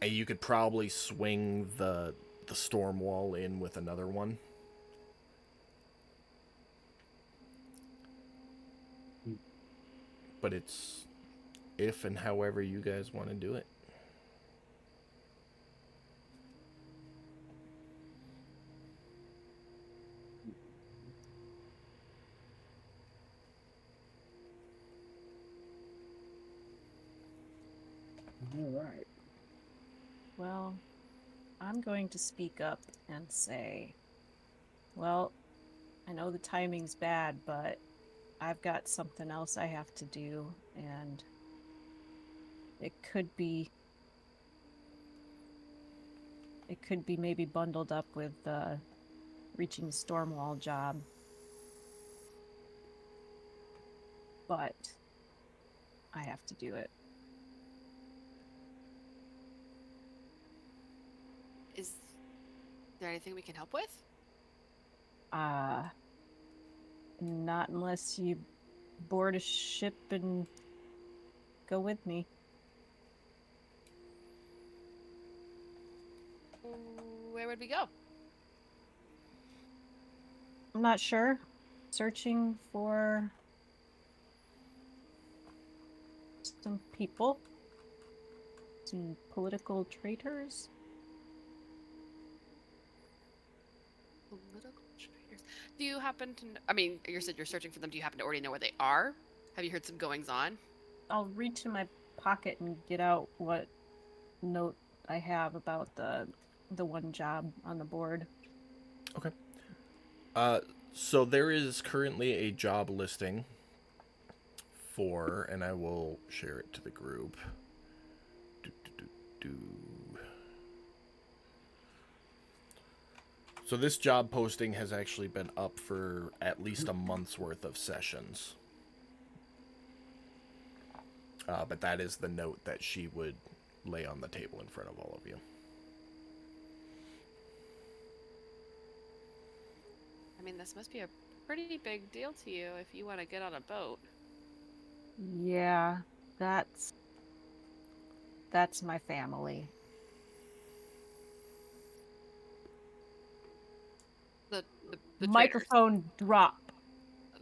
and you could probably swing the storm wall in with another one. But it's if and however you guys want to do it. All right. Well, I'm going to speak up and say, well, I know the timing's bad, but I've got something else I have to do, and it could be maybe bundled up with reaching the Stormwall job. But I have to do it. Is there anything we can help with? Not unless you board a ship and go with me. Where would we go? I'm not sure. Searching for some people. Some political traitors. Political traitors. Do you happen to I mean, you said you're searching for them. Do you happen to already know where they are? Have you heard some goings on? I'll reach in my pocket and get out what note I have about the one job on the board. Okay. So there is currently a job listing for, and I will share it to the group. So this job posting has actually been up for at least a month's worth of sessions. But that is the note that she would lay on the table in front of all of you. I mean, this must be a pretty big deal to you if you want to get on a boat. Yeah, that's my family. The Microphone drop.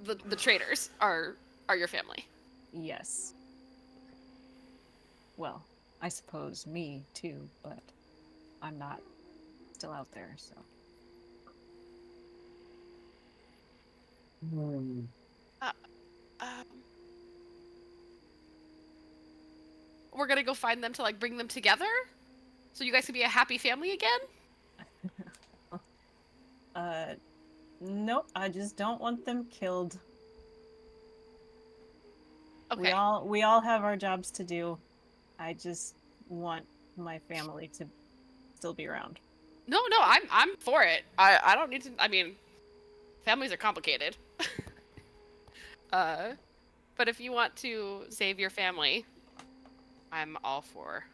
The traders are your family. Yes. Well, I suppose me too, but I'm not still out there, so. We're gonna go find them to like bring them together, so you guys can be a happy family again. Nope. I just don't want them killed. Okay. We all have our jobs to do. I just want my family to still be around. No, I'm for it. I don't need to. I mean, families are complicated. But if you want to save your family, I'm all for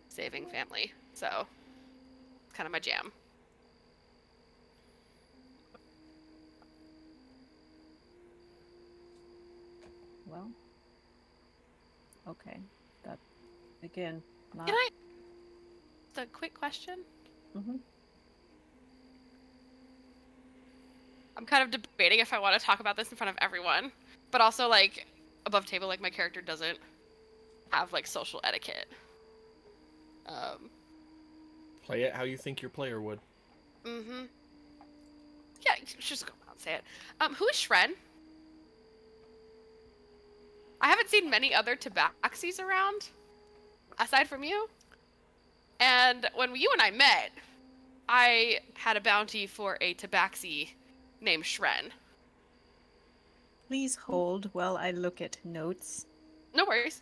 saving family. So, it's kind of my jam. Well. Okay. That again. Not. Can I? The quick question. Mhm. I'm kind of debating if I want to talk about this in front of everyone, but also like above table, like my character doesn't have like social etiquette. Play it how you think your player would. Mm-hmm. Yeah, you should just go out and say it. Who is Shren? I haven't seen many other tabaxis around, aside from you. And when you and I met, I had a bounty for a tabaxi named Shren. Please hold while I look at notes. No worries.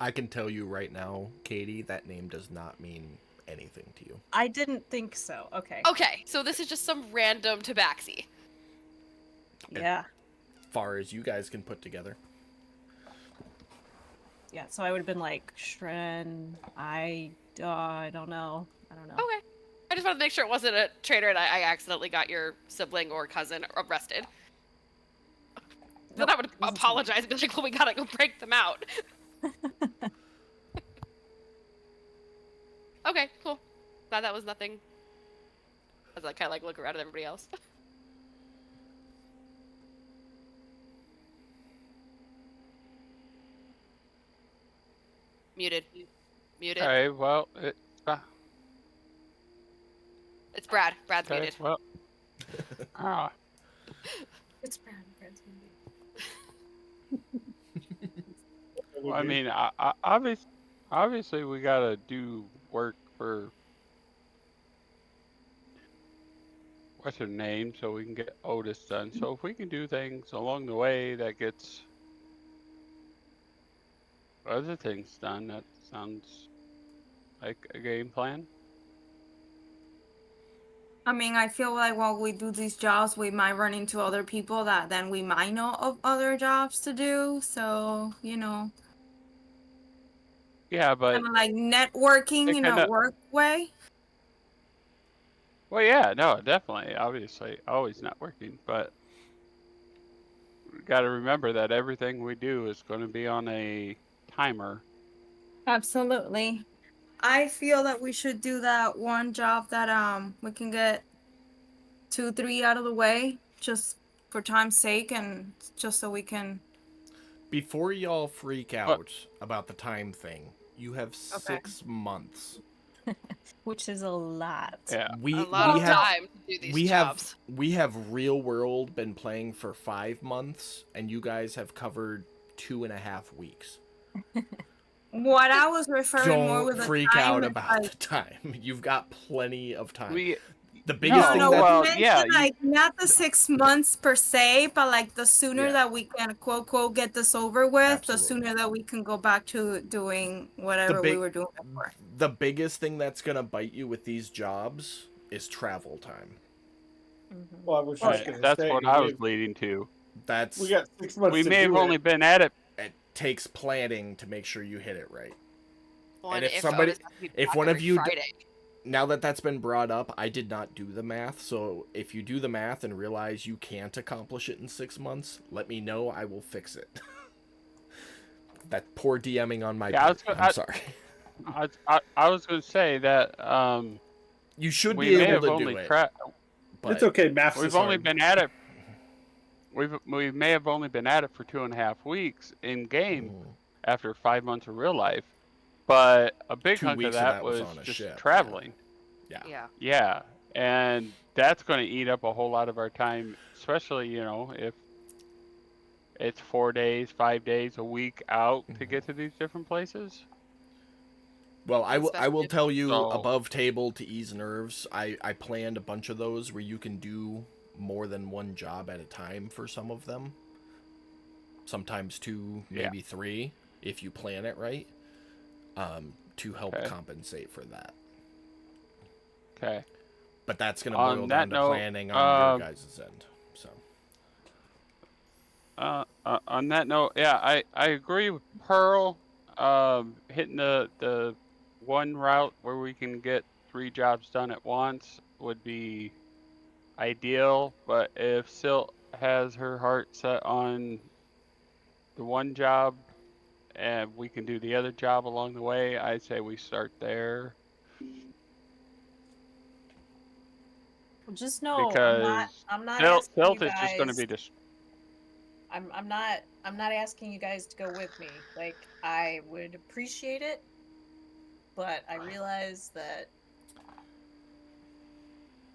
I can tell you right now, Katie, that name does not mean anything to you. I didn't think so. Okay. Okay, so this is just some random tabaxi. Yeah. Far as you guys can put together. Yeah. So I would have been like Shren. I don't know. I don't know. Okay. I just wanted to make sure it wasn't a traitor and I accidentally got your sibling or cousin arrested. Then Nope, I would it wasn't apologize and be like, well, we gotta go break them out. Okay, cool. Glad that was nothing. As I kind of like look around at everybody else. Muted. Muted. Okay, well, It's Brad. Brad's okay, muted. well. Ah, It's Brad. Brad's movie. well, I mean, obviously we gotta do work for what's her name so we can get Otis done. So if we can do things along the way that gets other things done, that sounds like a game plan. I mean, I feel like while we do these jobs, we might run into other people that then we might know of other jobs to do. So, Yeah, but kind of like networking it in a kinda- work way. well, yeah, no, definitely, obviously, always not working, but we got to remember that everything we do is going to be on a timer. Absolutely. I feel that we should do that one job that we can get 2, 3 out of the way just for time's sake and just so we can. Before y'all freak out about the time thing, you have 6 months. Which is a lot. Yeah, We A lot we of have time to do these jobs. we have real world been playing for 5 months, and you guys have covered 2.5 weeks. What I was referring more with Don't the freak time out is about like, the time. You've got plenty of time. we The biggest thing no, that well, we mentioned yeah, you- like not the 6 months per se, but like the sooner Yeah. that we can quote quote get this over with, the Absolutely. sooner that we can go back to doing whatever we were doing before. The biggest thing that's gonna bite you with these jobs is travel time. Well, I was just right, gonna that's say, what I was leading to. That's we got 6 months. We to may have do only it. been at it. it takes planning to make sure you hit it right. Well, And if Otis somebody- has to be if back one of every you d- Friday. Now that that's been brought up, I did not do the math, so if you do the math and realize you can't accomplish it in 6 months, let me know. I will fix it. That poor DMing on my Yeah, part. I'm sorry. I was going to say that You should we be may able have to do only it. It's But okay. Math's we've is only hard. been at it. We may have only been at it for 2.5 weeks in game after 5 months of real life, but a big 2 hunk of weeks of that that was was on a just ship, yeah. traveling. yeah. Yeah. Yeah, and that's going to eat up a whole lot of our time, especially if it's 4 days, 5 days, a week out to get to these different places. Well, I will Especially if- tell you So- above table to ease nerves. I planned a bunch of those where you can do more than one job at a time for some of them. Sometimes 2, Yeah. maybe 3 if you plan it right. To help Okay. compensate for that. Okay. But that's going to On boil that down to note, planning on your guys' end. So On that note, yeah, I agree with Pearl. Hitting the one route where we can get 3 jobs done at once would be ideal. But if Silt has her heart set on the one job and we can do the other job along the way, I'd say we start there Well, just know because I'm not asking you Silt is just going to guys. be just. I'm not asking you guys to go with me. Like, I would appreciate it, but I realize that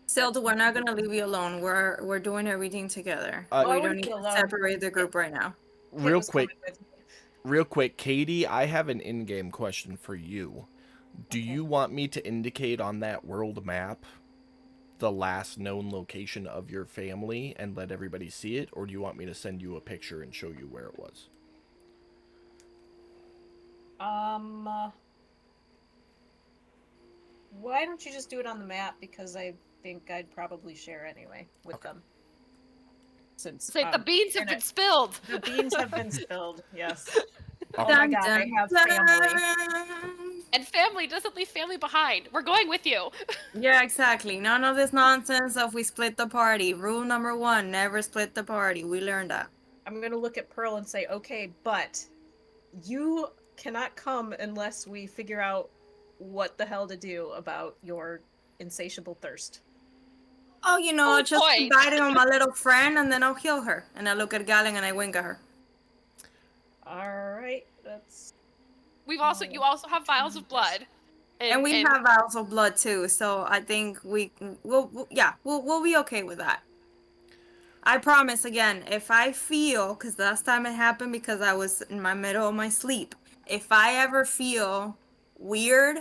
Silda, we're not gonna leave you alone. We're doing everything together. Uh, I We don't wouldn't need be to alone. separate the group right now. Kit real was quick, coming with me. real quick, Katie, I have an in-game question for you. Do Okay. you want me to indicate on that world map the last known location of your family and let everybody see it, or do you want me to send you a picture and show you where it was? Why don't you just do it on the map? Because I think I'd probably share anyway with them. Since It's like the beans have been spilled. the beans have been spilled. Yes. Oh Oh my god, I have family. dun. And family doesn't leave family behind. We're going with you. Yeah, exactly. None of this nonsense of we split the party. Rule number 1, never split the party. We learned that. I'm gonna look at Pearl and say, okay, but you cannot come unless we figure out what the hell to do about your insatiable thirst. Oh, you know, Good just point. inviting on my little friend and then I'll heal her. And I look at Galen and I wink at her. Alright, that's You also have vials of blood. And we have vials of blood too, so I think we'll be okay with that. I promise again, if I feel, because last time it happened because I was in my middle of my sleep, if I ever feel weird,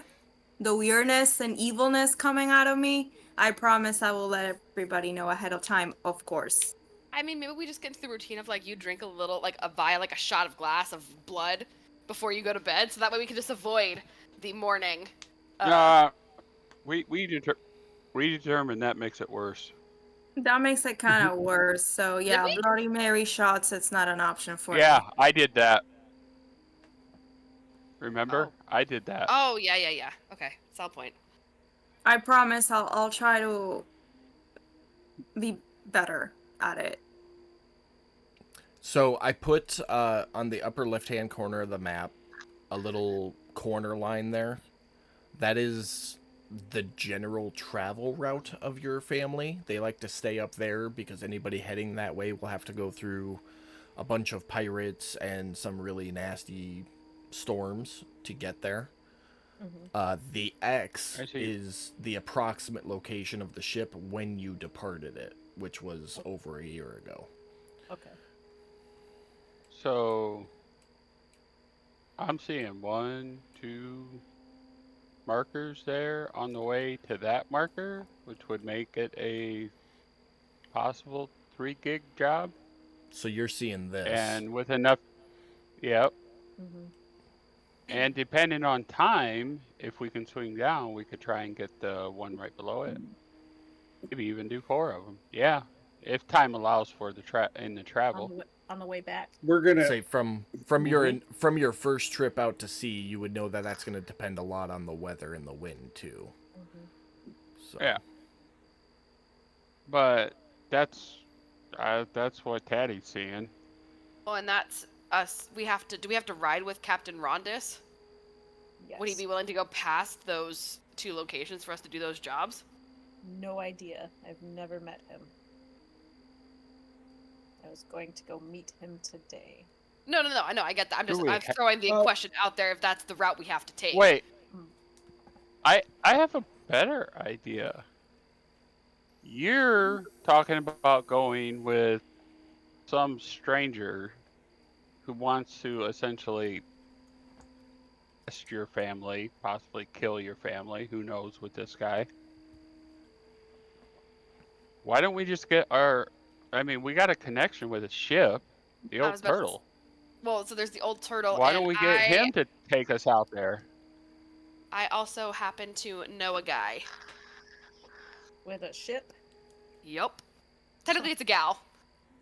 the weirdness and evilness coming out of me, I promise I will let everybody know ahead of time, of course. I mean, maybe we just get into the routine of like you drink a little, like a vial, like a shot of glass of blood before you go to bed, so that way we can just avoid the morning. We determined that makes it worse. That makes it kind of worse. So yeah, we? Bloody Mary shots, it's not an option for me. Yeah, I did that. Remember? I did that. Oh yeah. Okay, solid point. I promise I'll try to be better at it. So I put on the upper left-hand corner of the map a little corner line there. That is the general travel route of your family. They like to stay up there because anybody heading that way will have to go through a bunch of pirates and some really nasty storms to get there. The X I see. is the approximate location of the ship when you departed it, which was over a year ago. okay. So I'm seeing 1, 2 markers there on the way to that marker, which would make it a possible 3 gig job. So you're seeing this. And with enough, yep. And depending on time, if we can swing down, we could try and get the one right below it. Maybe even do 4 of them. Yeah, if time allows for the travel. On the way back. We're gonna Say from your first trip out to sea, you would know that that's going to depend a lot on the weather and the wind too. So. Yeah. But that's what Taddy's seeing. Oh, and that's us. Do we have to ride with Captain Rondis? Yes. Would he be willing to go past those 2 locations for us to do those jobs? No idea. I've never met him. I was going to go meet him today. No. I know. I get that. Do we I'm throwing the Well- question out there if that's the route we have to take. Wait. I have a better idea. You're talking about going with some stranger who wants to essentially test your family, possibly kill your family. Who knows with this guy? Why don't we just get we got a connection with a ship, the I old was about to turtle. Well, so there's the old turtle. Why and don't we get him to take us out there? I also happen to know a guy. With a ship? Yup. Technically, it's a gal.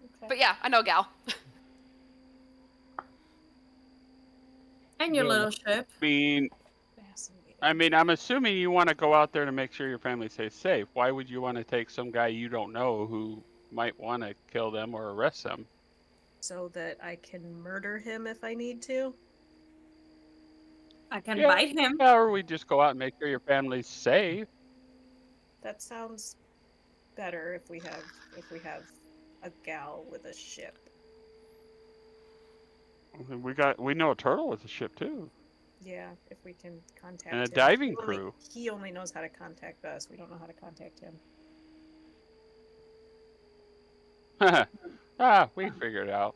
Okay. But yeah, I know a gal. And your Yeah. little ship. Fascinating. I'm assuming you want to go out there to make sure your family stays safe. Why would you want to take some guy you don't know who might want to kill them or arrest them? so that I can murder him if I need to. I can Yeah. bite him. Yeah, or we just go out and make sure your family's safe. That sounds better if we have a gal with a ship. We know a turtle with a ship too, Yeah, if we can contact and a him. diving He only- crew. He only knows how to contact us. We don't know how to contact him. We figured it out.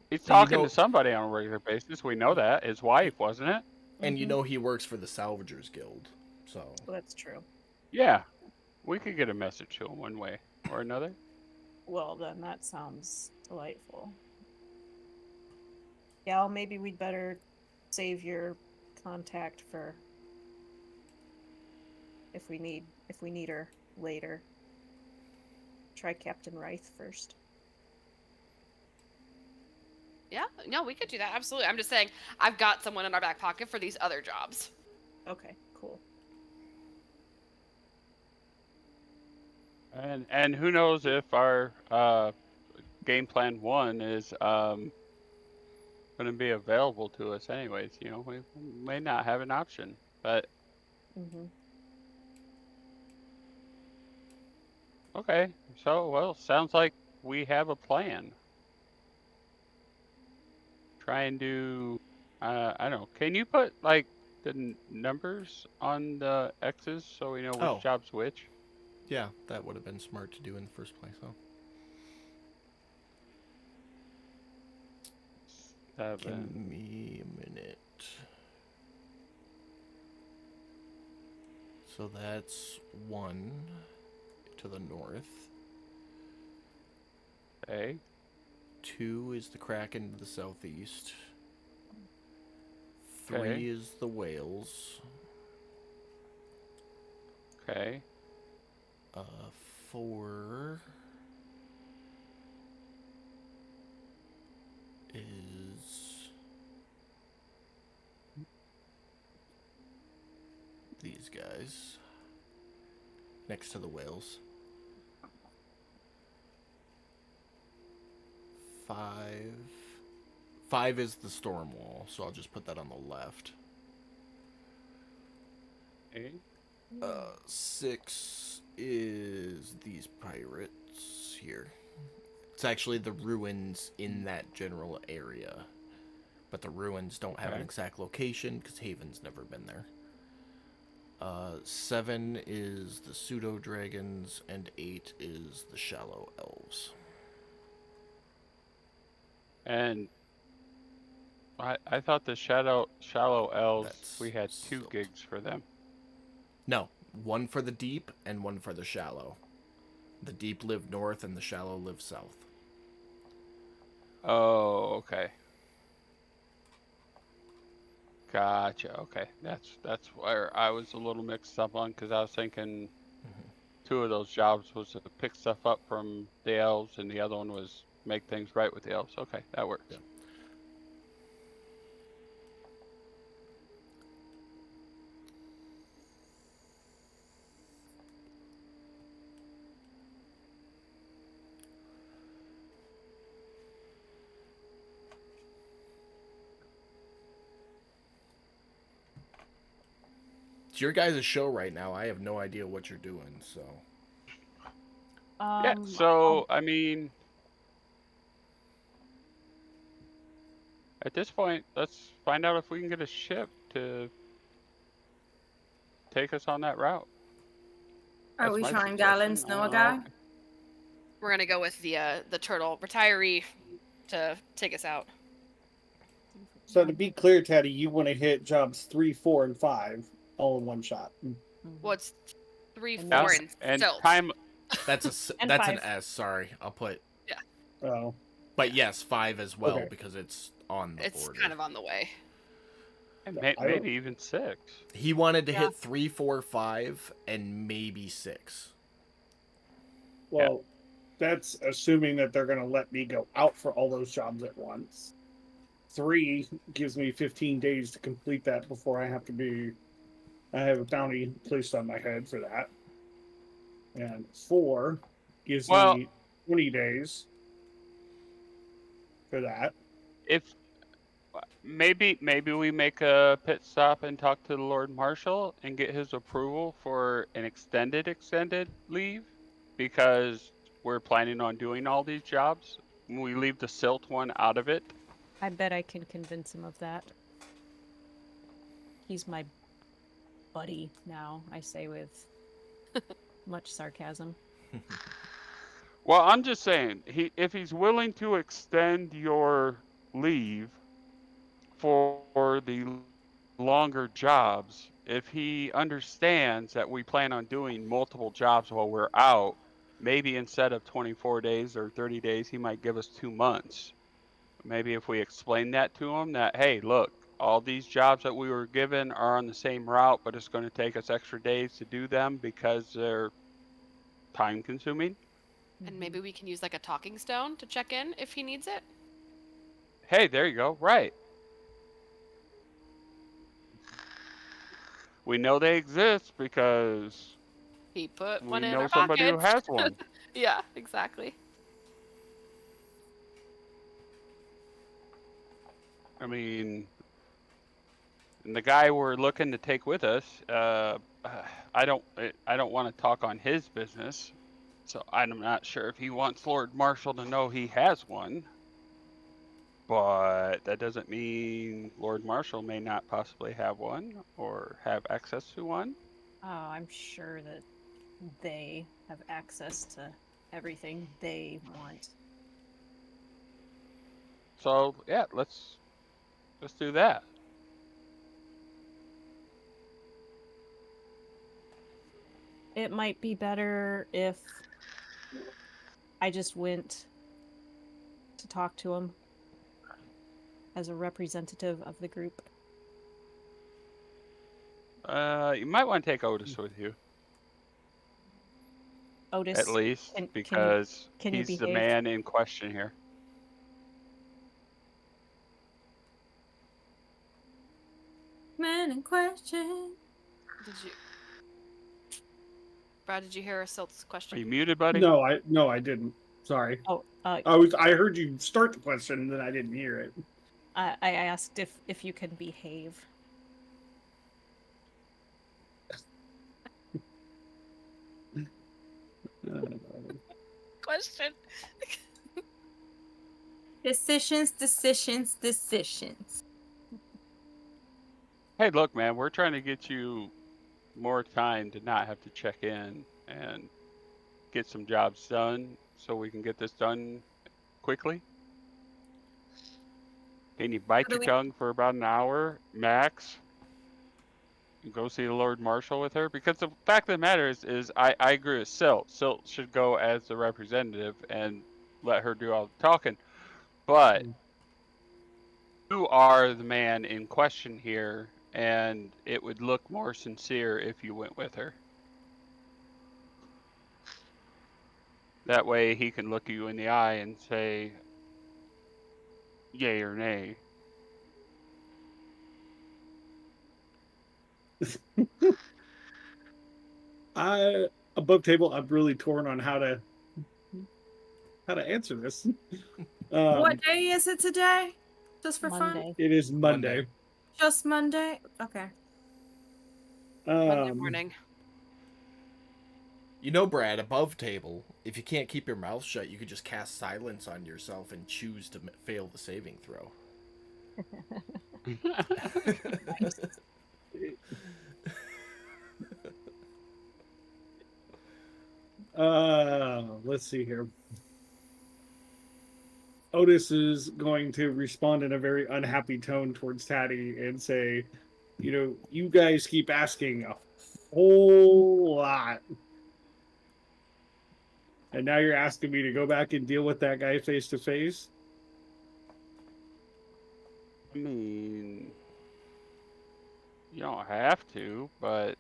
He's And talking to somebody on a regular basis. We know that. His wife, wasn't it? And you Mhm. know he works for the Salvagers Guild, so Well, that's true. Yeah. We could get a message to him one way or another. Well, then that sounds delightful. Gal, maybe we'd better save your contact for if we need her later. Try Captain Reith first. Yeah, no, we could do that. Absolutely. I'm just saying, I've got someone in our back pocket for these other jobs. Okay, cool. And who knows if our game plan 1 is going to be available to us anyways. You know, we may not have an option, but Mm-hmm. okay. So, well, sounds like we have a plan. Try and do, I don't know. Can you put like the numbers on the X's so we know which Oh. job's which? yeah, that would have been smart to do in the first place, huh? Give 7. me a minute. So that's 1 to the north. Okay. 2 is the Kraken to the southeast. 3 Okay. is the whales. Okay. 4 is these guys next to the whales. 5 is the storm wall, so I'll just put that on the left. Okay. 6 is these pirates here. It's actually the ruins in that general area, but the ruins don't have an Okay. exact location because Haven's never been there. 7 is the pseudo dragons, and 8 is the shallow elves. And I thought the shallow elves, That's we had 2 silt. gigs for them. No, 1 for the deep and 1 for the shallow. The deep live north and the shallow live south. Oh, okay. Gotcha. Okay, that's where I was a little mixed up on because I was thinking 2 of those jobs was to pick stuff up from the elves, and the other one was make things right with the elves. Okay, that works. Yeah. It's your guys' show right now. I have no idea what you're doing, so. Yeah. So I mean, at this point, let's find out if we can get a ship to take us on that route. Are That's we my trying Gallons, suggestion. Noah guy? We're gonna go with the turtle retiree to take us out. So to be clear, Teddy, you want to hit jobs 3, 4, and 5 all in one shot. Well, it's 3, And 4, that's- and stealth. time. That's a And that's an 5. S. Sorry, I'll put. Oh, But yes, 5 as well Okay. because it's on the It's border. kind of on the way. And I don't- maybe even 6. He wanted to Yeah. hit 3, 4, 5, and maybe 6. well, that's assuming that they're going to let me go out for all those jobs at once. 3 gives me 15 days to complete that before I have a bounty placed on my head for that. And 4 gives Well- me 20 days. for that. If maybe we make a pit stop and talk to the Lord Marshal and get his approval for an extended leave, because we're planning on doing all these jobs. We leave the silt one out of it. I bet I can convince him of that. He's my buddy now, I say with much sarcasm. Well, I'm just saying, if he's willing to extend your leave for the longer jobs, if he understands that we plan on doing multiple jobs while we're out, maybe instead of 24 days or 30 days, he might give us 2 months. Maybe if we explain that to him, that, hey, look, all these jobs that we were given are on the same route, but it's going to take us extra days to do them because they're time consuming. And maybe we can use like a talking stone to check in if he needs it. Hey, there you go. Right. We know they exist because He put we one in know our somebody who pockets. has one. Yeah, exactly. I mean, and the guy we're looking to take with us, I don't want to talk on his business, so I'm not sure if he wants Lord Marshal to know he has one. But that doesn't mean Lord Marshal may not possibly have one or have access to one. Oh, I'm sure that they have access to everything they want. So yeah, let's do that. It might be better if I just went to talk to him as a representative of the group. You might want to take Otis with you, Otis, at least, can you because can you he's the behave? man in question here. Man in question. Did you, Brad? Did you hear Silt's Are question? you muted, buddy? No, I didn't. Sorry. Oh, I heard you start the question, and then I didn't hear it. I asked if you can behave. Question. Decisions. Hey, look, man, we're trying to get you more time to not have to check in and get some jobs done so we can get this done quickly. Can you bite do your we- tongue for about an hour max? And go see the Lord Marshal with her? Because the fact of the matter is I agree with Silt. Silt should go as the representative and let her do all the talking. But you are the man in question here, and it would look more sincere if you went with her. That way he can look you in the eye and say yay or nay. Above table, I'm really torn on how to answer this. What day is it today? Just for fun? Monday. It is Monday. Just Monday? Okay. Monday morning. You know, Brad, above table, if you can't keep your mouth shut, you could just cast silence on yourself and choose to fail the saving throw. Let's see here. Otis is going to respond in a very unhappy tone towards Tatty and say, you know, you guys keep asking a whole lot. And now you're asking me to go back and deal with that guy face to face? I mean, you don't have to, but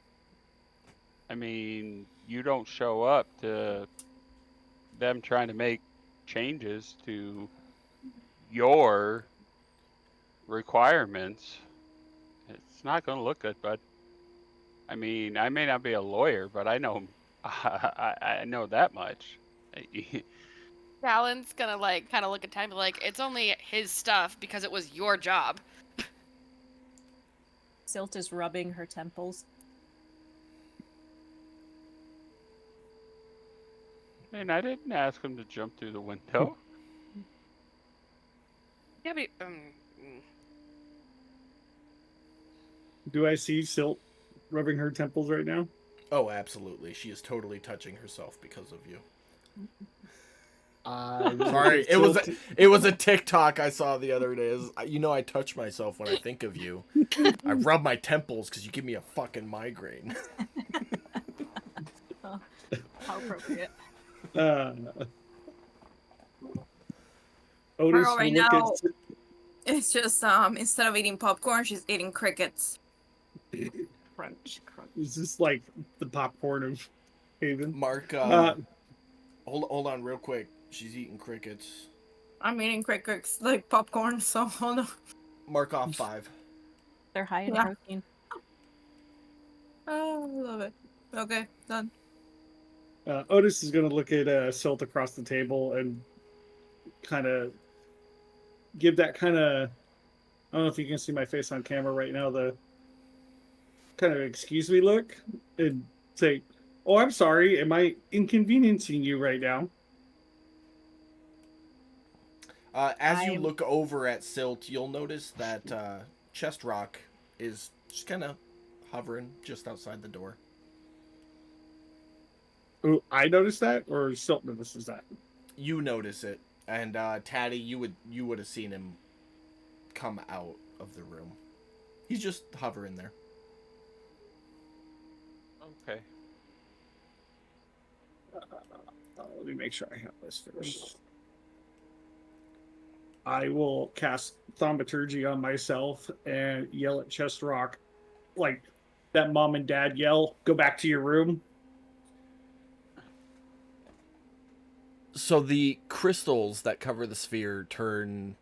I mean, you don't show up to them trying to make changes to your requirements. It's not going to look good, bud. I mean, I may not be a lawyer, but I know I know that much. Talon's gonna like kind of look at Tally and be like, it's only his stuff because it was your job. Silt is rubbing her temples. And I didn't ask him to jump through the window. Yeah, but Do I see Silt rubbing her temples right now? Oh, absolutely. She is totally touching herself because of you. Sorry, Sorry, it was a TikTok I saw the other day. I touch myself when I think of you. I rub my temples because you give me a fucking migraine. Oh, how appropriate. Otis Girl, right will look now- at It's just instead of eating popcorn, she's eating crickets. Crunch, crunch. Is this like the popcorn of Haven? Mark, Uh, hold on real quick. She's eating crickets. I'm eating crickets like popcorn, so hold on. Mark off 5. They're high in Yeah. protein. Oh, I love it. Okay, done. Otis is going to look at Silt across the table and kind of give that kind of, I don't know if you can see my face on camera right now, the kind of excuse me look, and say, oh, I'm sorry, am I inconveniencing you right now? As you I'm- look over at Silt, you'll notice that Chest Rock is just kind of hovering just outside the door. Oh, I noticed that, or Silt notices that? You notice it, and Taddy, you would have seen him come out of the room. He's just hovering there. Okay. Let me make sure I have this first. I will cast Thaumaturgy on myself and yell at Chest Rock, like that mom and dad yell, go back to your room. So the crystals that cover the sphere turn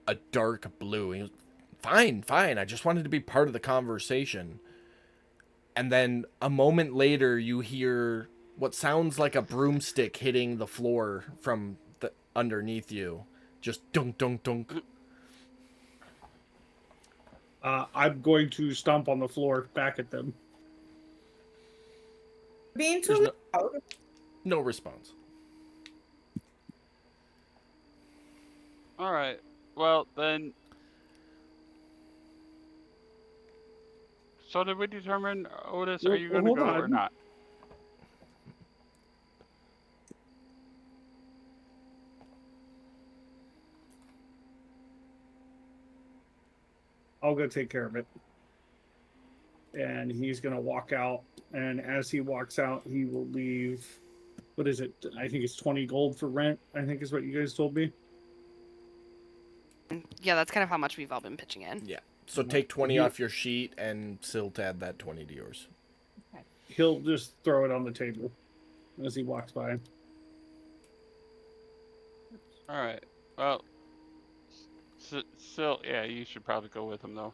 a dark blue. He goes, fine. I just wanted to be part of the conversation. And then a moment later, you hear what sounds like a broomstick hitting the floor from the underneath you. Just dunk, dunk, dunk. I'm going to stomp on the floor back at them. Being There's too no, loud. no response. All right. Well, then. So did we determine, Otis, are Well, you going to hold go or on. not? I'll go take care of it. And he's going to walk out. And as he walks out, he will leave. What is it? I think it's 20 gold for rent, I think is what you guys told me. yeah, that's kind of how much we've all been pitching in. Yeah. So take 20 You- off your sheet and Silt add that 20 to yours. He'll just throw it on the table as he walks by. All right. Well, still, yeah, you should probably go with him, though.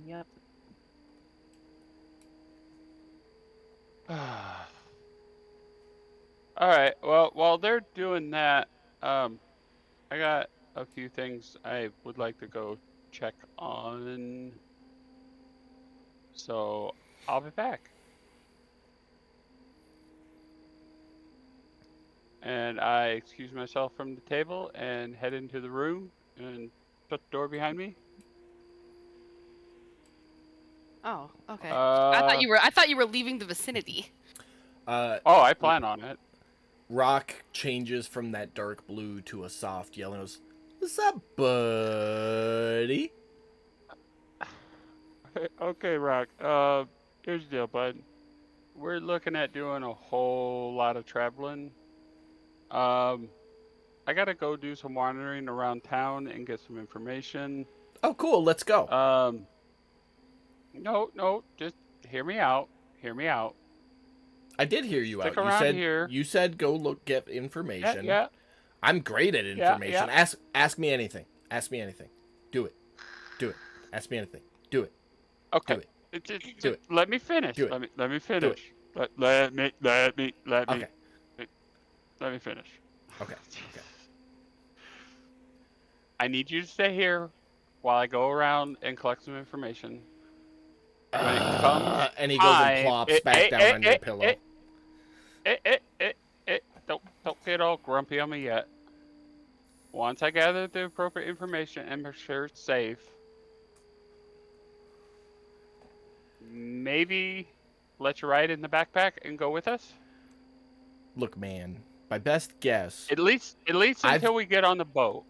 Yep. All right. Well, while they're doing that, I got a few things I would like to go check on. So I'll be back. And I excuse myself from the table and head into the room and shut the door behind me. Oh, okay. I Uh, thought you were leaving the vicinity. Uh, Oh, I plan on it. Rock changes from that dark blue to a soft yellow. Goes, what's up, buddy? Okay, Rock. Here's the deal, bud. We're looking at doing a whole lot of traveling. I gotta go do some wandering around town and get some information. Oh, cool. Let's go. No, just hear me out. Hear me out. I did hear you stick out. You around said here. you said go get information. Yeah. I'm great at information. yeah. Ask me anything. Ask me anything. Do it. Ask me anything. Do it. Okay. Do it. Do it. Let me finish. Do it. Let me finish. Let me. Okay. Let me finish. Okay. Okay. I need you to stay here while I go around and collect some information. When it comes And he goes and time, plops back down on your pillow. don't get all grumpy on me yet. Once I gather the appropriate information and make sure it's safe, maybe let you ride in the backpack and go with us. Look, man, my best guess, At least I've until we get on the boat.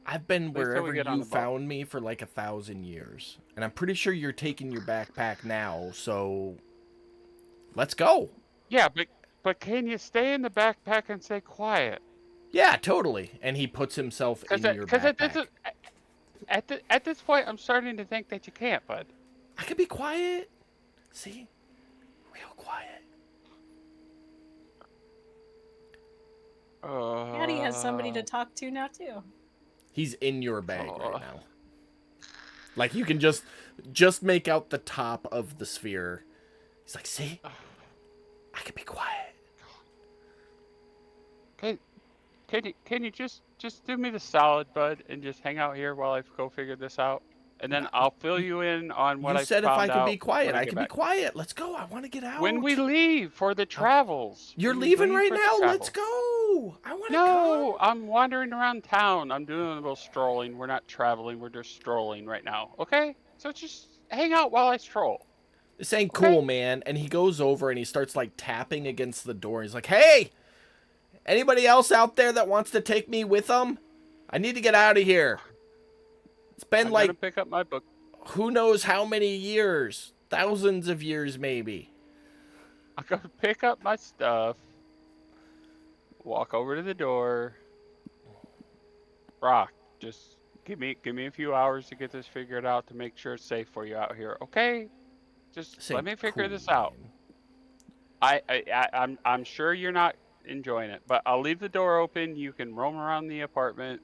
I've been At least till we wherever get on you the boat. found me for like 1,000 years. And I'm pretty sure you're taking your backpack now, so let's go. Yeah, but can you stay in the backpack and stay quiet? Yeah, totally. And he puts himself in your backpack. At this point, I'm starting to think that you can't, bud. I can be quiet. See? Real quiet. Daddy has somebody to talk to now too. He's in your bag right now. Like, you can just make out the top of the sphere. He's like, see? I can be quiet. Can you just do me the solid, bud, and just hang out here while I go figure this out? And then I'll fill you in on what You I said if found I could out be quiet, when I get can be back. quiet. Let's go. I want to get out. When we leave for the travels. You're When we leaving leave right for the now. Let's travels. go. I want to No, come. I'm wandering around town. I'm doing a little strolling. We're not traveling. We're just strolling right now. Okay? So just hang out while I stroll. This ain't Okay. cool, man. And he goes over and he starts like tapping against the door. He's like, hey, anybody else out there that wants to take me with them? I need to get out of here. It's been I'm like, gonna pick up my book. who knows how many years? Thousands of years, maybe. I'm gonna pick up my stuff. Walk over to the door. Rock, just give me a few hours to get this figured out to make sure it's safe for you out here. Okay? Just This let ain't me figure cool, this out. man. I'm sure you're not enjoying it, but I'll leave the door open. You can roam around the apartment.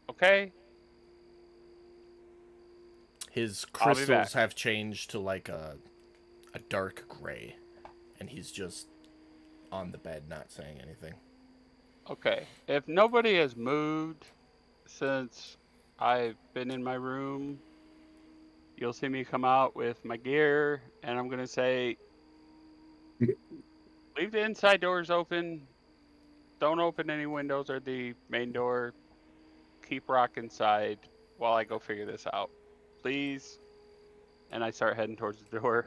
Okay? His I'll be back. crystals have changed to like a dark gray. And he's just on the bed not saying anything. Okay. If nobody has moved since I've been in my room, you'll see me come out with my gear, and I'm gonna say, leave the inside doors open. Don't open any windows or the main door. Keep Rock inside while I go figure this out. Please. And I start heading towards the door.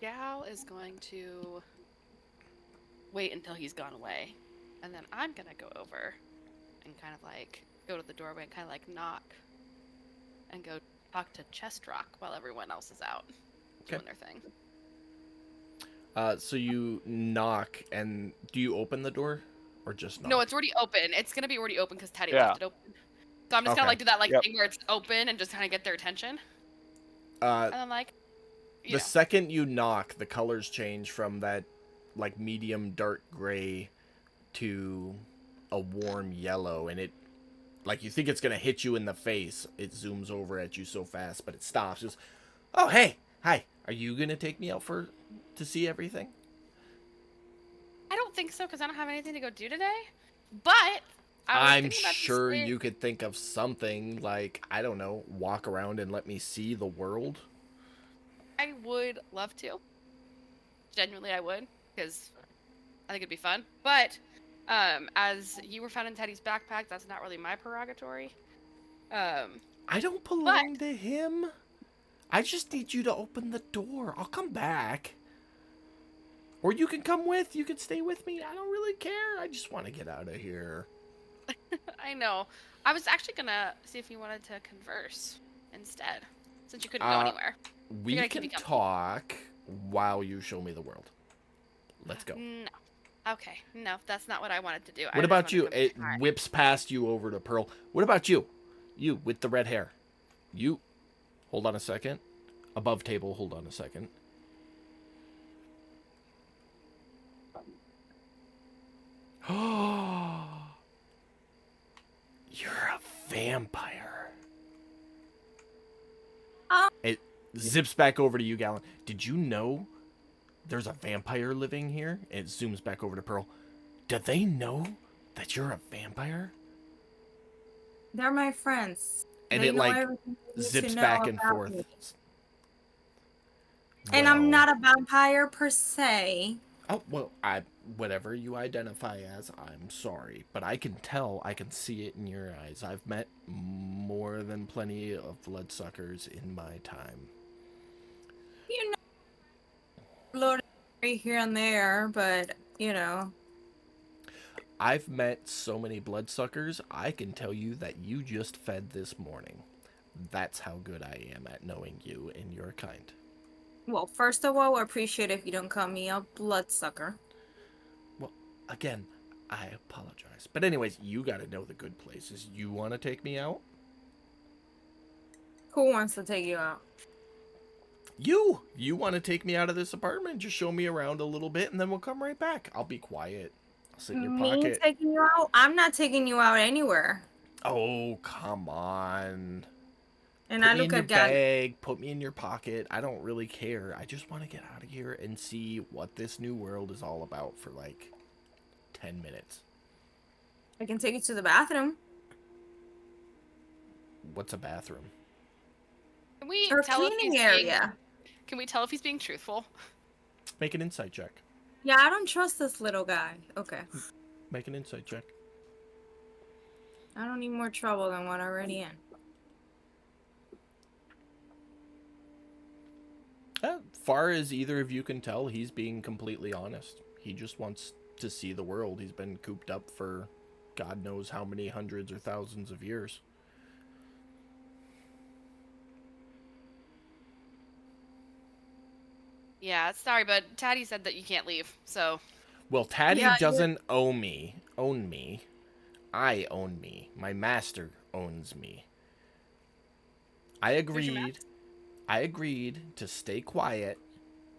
Gal is going to wait until he's gone away. And then I'm going to go over and kind of like go to the doorway and kind of like knock and go talk to Chest Rock while everyone else is out doing their thing. So you knock, and do you open the door or just knock? No, it's already open. It's going to be already open because Teddy Yeah. left it open. So I'm just going to Okay. like do that like Yep. thing where it's open and just kind of get their attention. Uh, And then like, you the know. second you knock, the colors change from that like medium dark gray to a warm yellow, and it, like, you think it's gonna hit you in the face. It zooms over at you so fast, but it stops. Just, oh hey, hi, are you gonna take me out to see everything? I don't think so because I don't have anything to go do today. But I'm thinking about just sure staying- you could think of something like, I don't know, walk around and let me see the world. I would love to. Genuinely, I would, because I think it'd be fun. But as you were found in Teddy's backpack, that's not really my prerogative. I don't belong to him. I just need you to open the door. I'll come back. Or you can come with. You can stay with me. I don't really care. I just want to get out of here. I know. I was actually gonna see if you wanted to converse instead, since you couldn't go Uh, anywhere. We gotta keep can me company. talk while you show me the world. Let's go. No. Okay. No, that's not what I wanted to do. What about you? It whips past you over to Pearl. What about you? You with the red hair. You. Hold on a second. Above table, hold on a second. You're a vampire. Oh. It zips back over to you, Gallon. Did you know there's a vampire living here? It zooms back over to Pearl. Do they know that you're a vampire? They're my friends. And They it know like everything you need to zips know back and about forth. me. And I'm Well- not a vampire per se. Oh, well, whatever you identify as, I'm sorry. But I can tell, I can see it in your eyes. I've met more than plenty of bloodsuckers in my time. You know, Lord here and there, but you know. I've met so many bloodsuckers, I can tell you that you just fed this morning. That's how good I am at knowing you and your kind. Well, first of all, I appreciate if you don't call me a bloodsucker. Well, again, I apologize. But anyways, you gotta know the good places. You wanna take me out? Who wants to take you out? You! You wanna take me out of this apartment? Just show me around a little bit and then we'll come right back. I'll be quiet. I'll sit in your Me pocket. taking you out? I'm not taking you out anywhere. Oh, come on. And Put I me in look your at Dad. bag, put me in your pocket. I don't really care. I just want to get out of here and see what this new world is all about for like 10 minutes. I can take you to the bathroom. What's a bathroom? Can we Or tell if cleaning he's area. Can we tell if he's being truthful? Make an insight check. Yeah, I don't trust this little guy. Okay. Make an insight check. I don't need more trouble than what I'm already in. Far as either of you can tell, he's being completely honest. He just wants to see the world. He's been cooped up for God knows how many hundreds or thousands of years. Yeah, sorry, but Taddy said that you can't leave, so Well, Taddy Yeah, doesn't own me. I own me. My master owns me. I agreed to stay quiet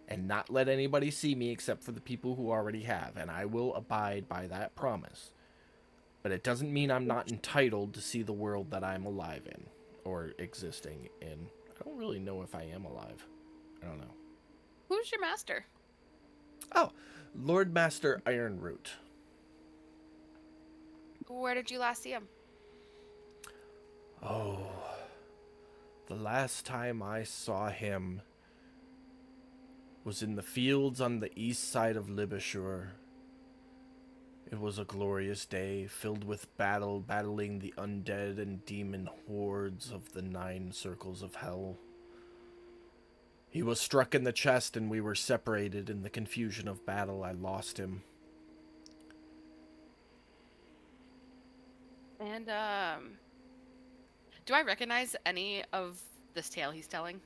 and not let anybody see me except for the people who already have, and I will abide by that promise. But it doesn't mean I'm not entitled to see the world that I'm alive in or existing in. I don't really know if I am alive. I don't know. who's your master? Oh, Lord Master Ironroot. Where did you last see him? Oh, the last time I saw him was in the fields on the east side of Libashur. It was a glorious day, filled with battling the undead and demon hordes of the 9 circles of hell. He was struck in the chest and we were separated in the confusion of battle. I lost him. And do I recognize any of this tale he's telling?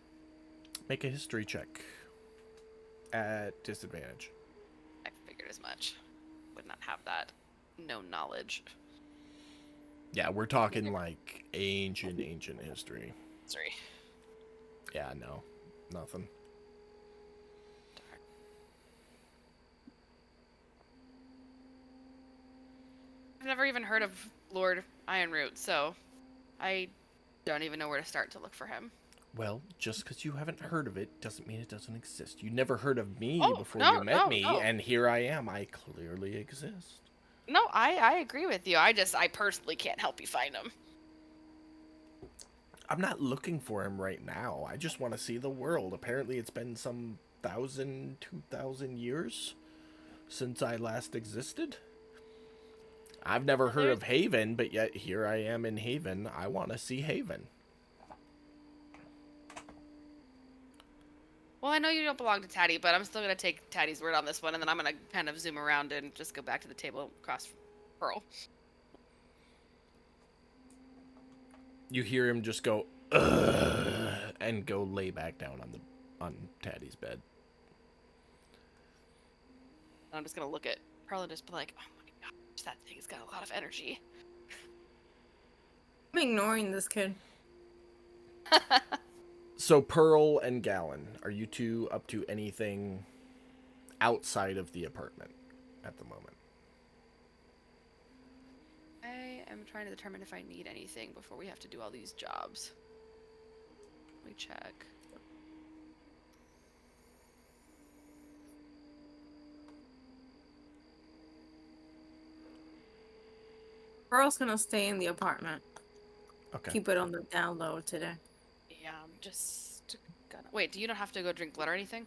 Make a history check at disadvantage. I figured as much. Would not have that. No knowledge. Yeah, we're talking like ancient history. Sorry. Yeah, no, nothing. Darn. I've never even heard of Lord Ironroot, so I don't even know where to start to look for him. Well, just because you haven't heard of it doesn't mean it doesn't exist. You never heard of me Oh, before no, you met no, me, no. and here I am. I clearly exist. No, I agree with you. I personally can't help you find him. I'm not looking for him right now. I just want to see the world. Apparently, it's been some 1,000, 2,000 years since I last existed. I've never heard of Haven, but yet here I am in Haven. I want to see Haven. Well, I know you don't belong to Taddy, but I'm still going to take Taddy's word on this one, and then I'm going to kind of zoom around and just go back to the table across from Pearl. You hear him just go, "Ugh," and go lay back down on Taddy's bed. And I'm just going to look at Pearl and just be like, oh my gosh, that thing's got a lot of energy. I'm ignoring this kid. So Pearl and Gallon, are you two up to anything outside of the apartment at the moment? I am trying to determine if I need anything before we have to do all these jobs. Let me check. Pearl's gonna stay in the apartment. Okay. Keep it on the down low today. Yeah, I'm just gonna. Wait, do you not have to go drink blood or anything?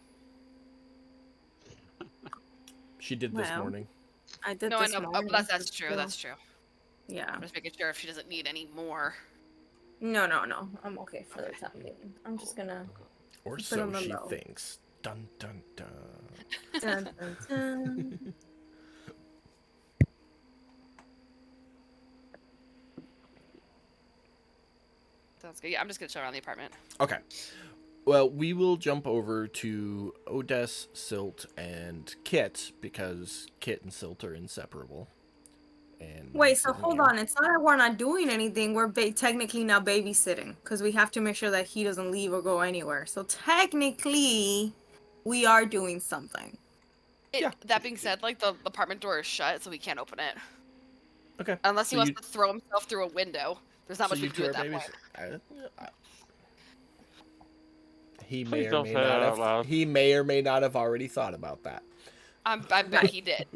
She did this Well, morning. I did No, I this know. morning. That's but true. still- That's true. Yeah. I'm just making sure if she doesn't need any more. No. I'm okay for the time being. I'm just gonna Or keep it so on the she low. thinks. Dun dun dun. Dun, dun, dun. Sounds good. Yeah, I'm just gonna show around the apartment. Okay. Well, we will jump over to Odess, Silt, and Kit because Kit and Silt are inseparable. And Wait, so sitting hold here. on. It's not that we're not doing anything. We're technically now babysitting because we have to make sure that he doesn't leave or go anywhere. So technically, we are doing something. Yeah. That being said, like the apartment door is shut, so we can't open it Okay. unless he So wants you- to throw himself through a window. There's not So much we you can do two at are that babies. point. He may Please or don't may say that not out have. loud. He may or may not have already thought about that. I bet he did.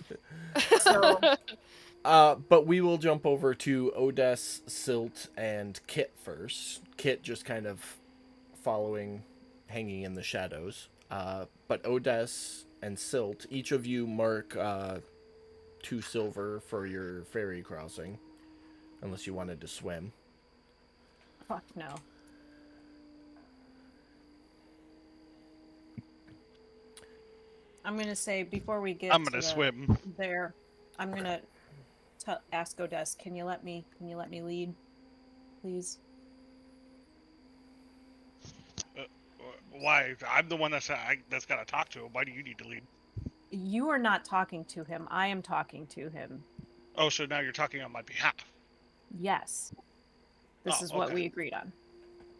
So But we will jump over to Odess, Silt, and Kit first. Kit just kind of following, hanging in the shadows. But Odess and Silt, each of you mark 2 silver for your ferry crossing, unless you wanted to swim. Fuck no. I'm gonna say before we get I'm gonna swim. there, I'm gonna ask Odess, can you let me lead, please? Why? I'm the one that's got to talk to him. Why do you need to lead? You are not talking to him. I am talking to him. Oh, so now you're talking on my behalf. Yes. This Oh, is what okay. we agreed on.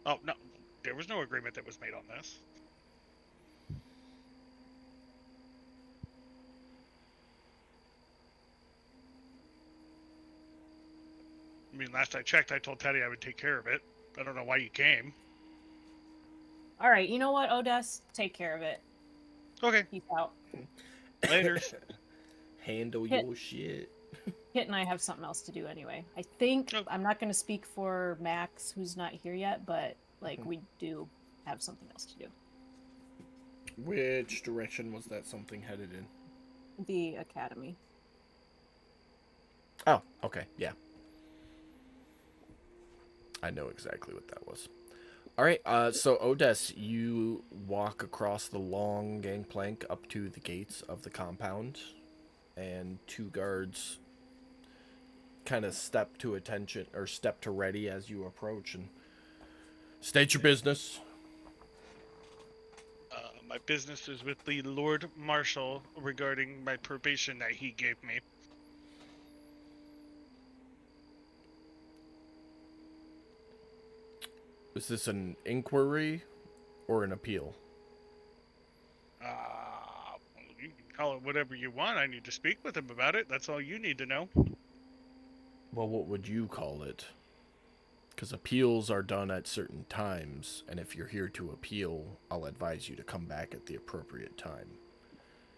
Oh no, there was no agreement that was made on this. I mean, last I checked, I told Teddy I would take care of it. I don't know why you came. All right, you know what, Odess? Take care of it. Okay, Peace out. later. Handle Kit. your shit. Kit and I have something else to do anyway. I think Oh. I'm not going to speak for Max, who's not here yet, but like we do have something else to do. Which direction was that something headed in? The academy. Oh, okay, yeah. I know exactly what that was. All right, so Odess, you walk across the long gangplank up to the gates of the compound, and 2 guards kind of step to attention or step to ready as you approach and state your business. My business is with the Lord Marshal regarding my probation that he gave me. Is this an inquiry or an appeal? You can call it whatever you want. I need to speak with him about it. That's all you need to know. Well, what would you call it? Because appeals are done at certain times, and if you're here to appeal, I'll advise you to come back at the appropriate time.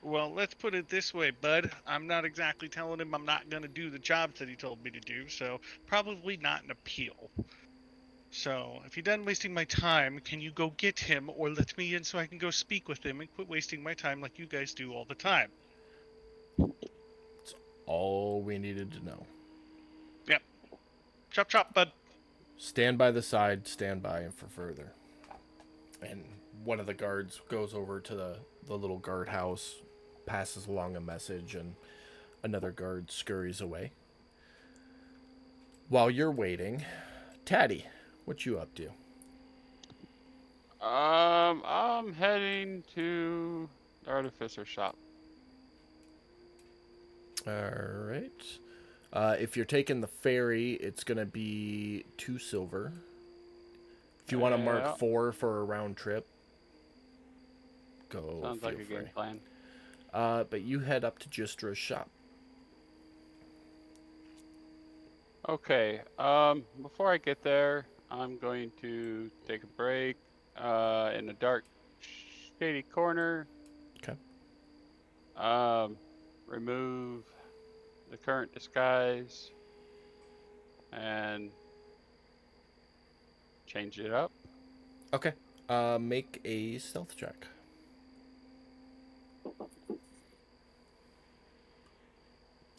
Well, let's put it this way, bud. I'm not exactly telling him I'm not going to do the jobs that he told me to do, so probably not an appeal. So, if you're done wasting my time, can you go get him or let me in so I can go speak with him and quit wasting my time like you guys do all the time? That's all we needed to know. Yep. Chop chop, bud. Stand by the side, stand by for further. And one of the guards goes over to the little guardhouse, passes along a message, and another guard scurries away. While you're waiting, Taddy, what you up to? I'm heading to the artificer shop. Alright. If you're taking the ferry, it's going to be 2 silver. If you want to Yeah. mark 4 for a round trip, go Sounds feel like a free. game plan. But you head up to Gistra's shop. Okay. Before I get there, I'm going to take a break in a dark, shady corner. Okay. Remove the current disguise and change it up. Okay. Make a stealth check.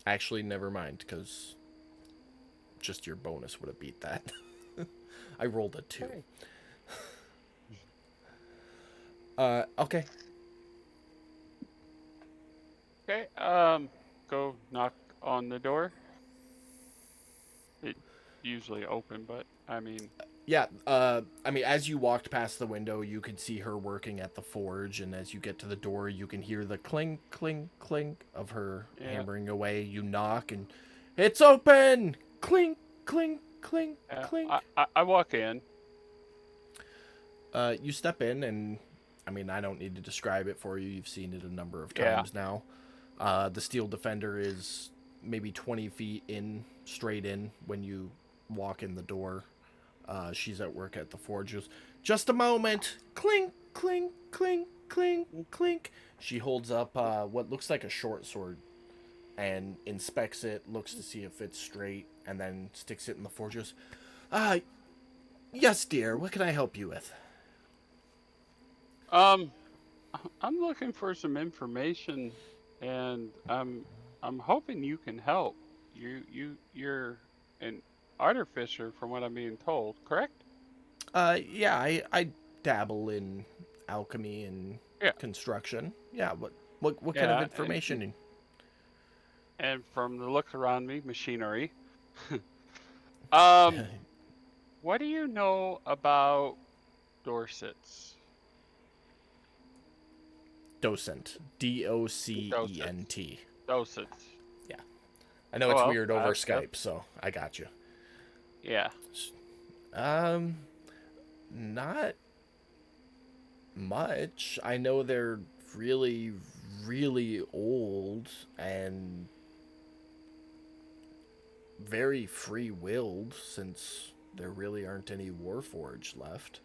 Actually, never mind, because just your bonus would have beat that. I rolled a 2. Okay. Okay. Go knock on the door. It's usually open, but I mean, Yeah, I mean, as you walked past the window, you could see her working at the forge, and as you get to the door, you can hear the clink, clink, clink of her yeah. hammering away. You knock, and it's open! Clink, clink, clink, Yeah, clink. I walk in. You step in, and I mean, I don't need to describe it for you. You've seen it a number of Yeah. times now. The steel defender is maybe 20 feet in, straight in, when you walk in the door. She's at work at the forge. Just a moment. Clink, clink, clink, clink, clink. She holds up what looks like a short sword and inspects it, looks to see if it's straight, and then sticks it in the forge. Goes, yes, dear. What can I help you with? I'm looking for some information, and I'm hoping you can help. You're an artificer, from what I'm being told, correct? Yeah, I dabble in alchemy and Yeah. construction. Yeah, what kind of Yeah, information? and from the looks around me, machinery. Um, what do you know about Dorsets? Docent. Docent. Docets. Yeah. I know Oh, it's well, weird over that's Skype, so I got you. Yeah. Not much. I know they're really, really old and very free-willed, since there really aren't any Warforged left.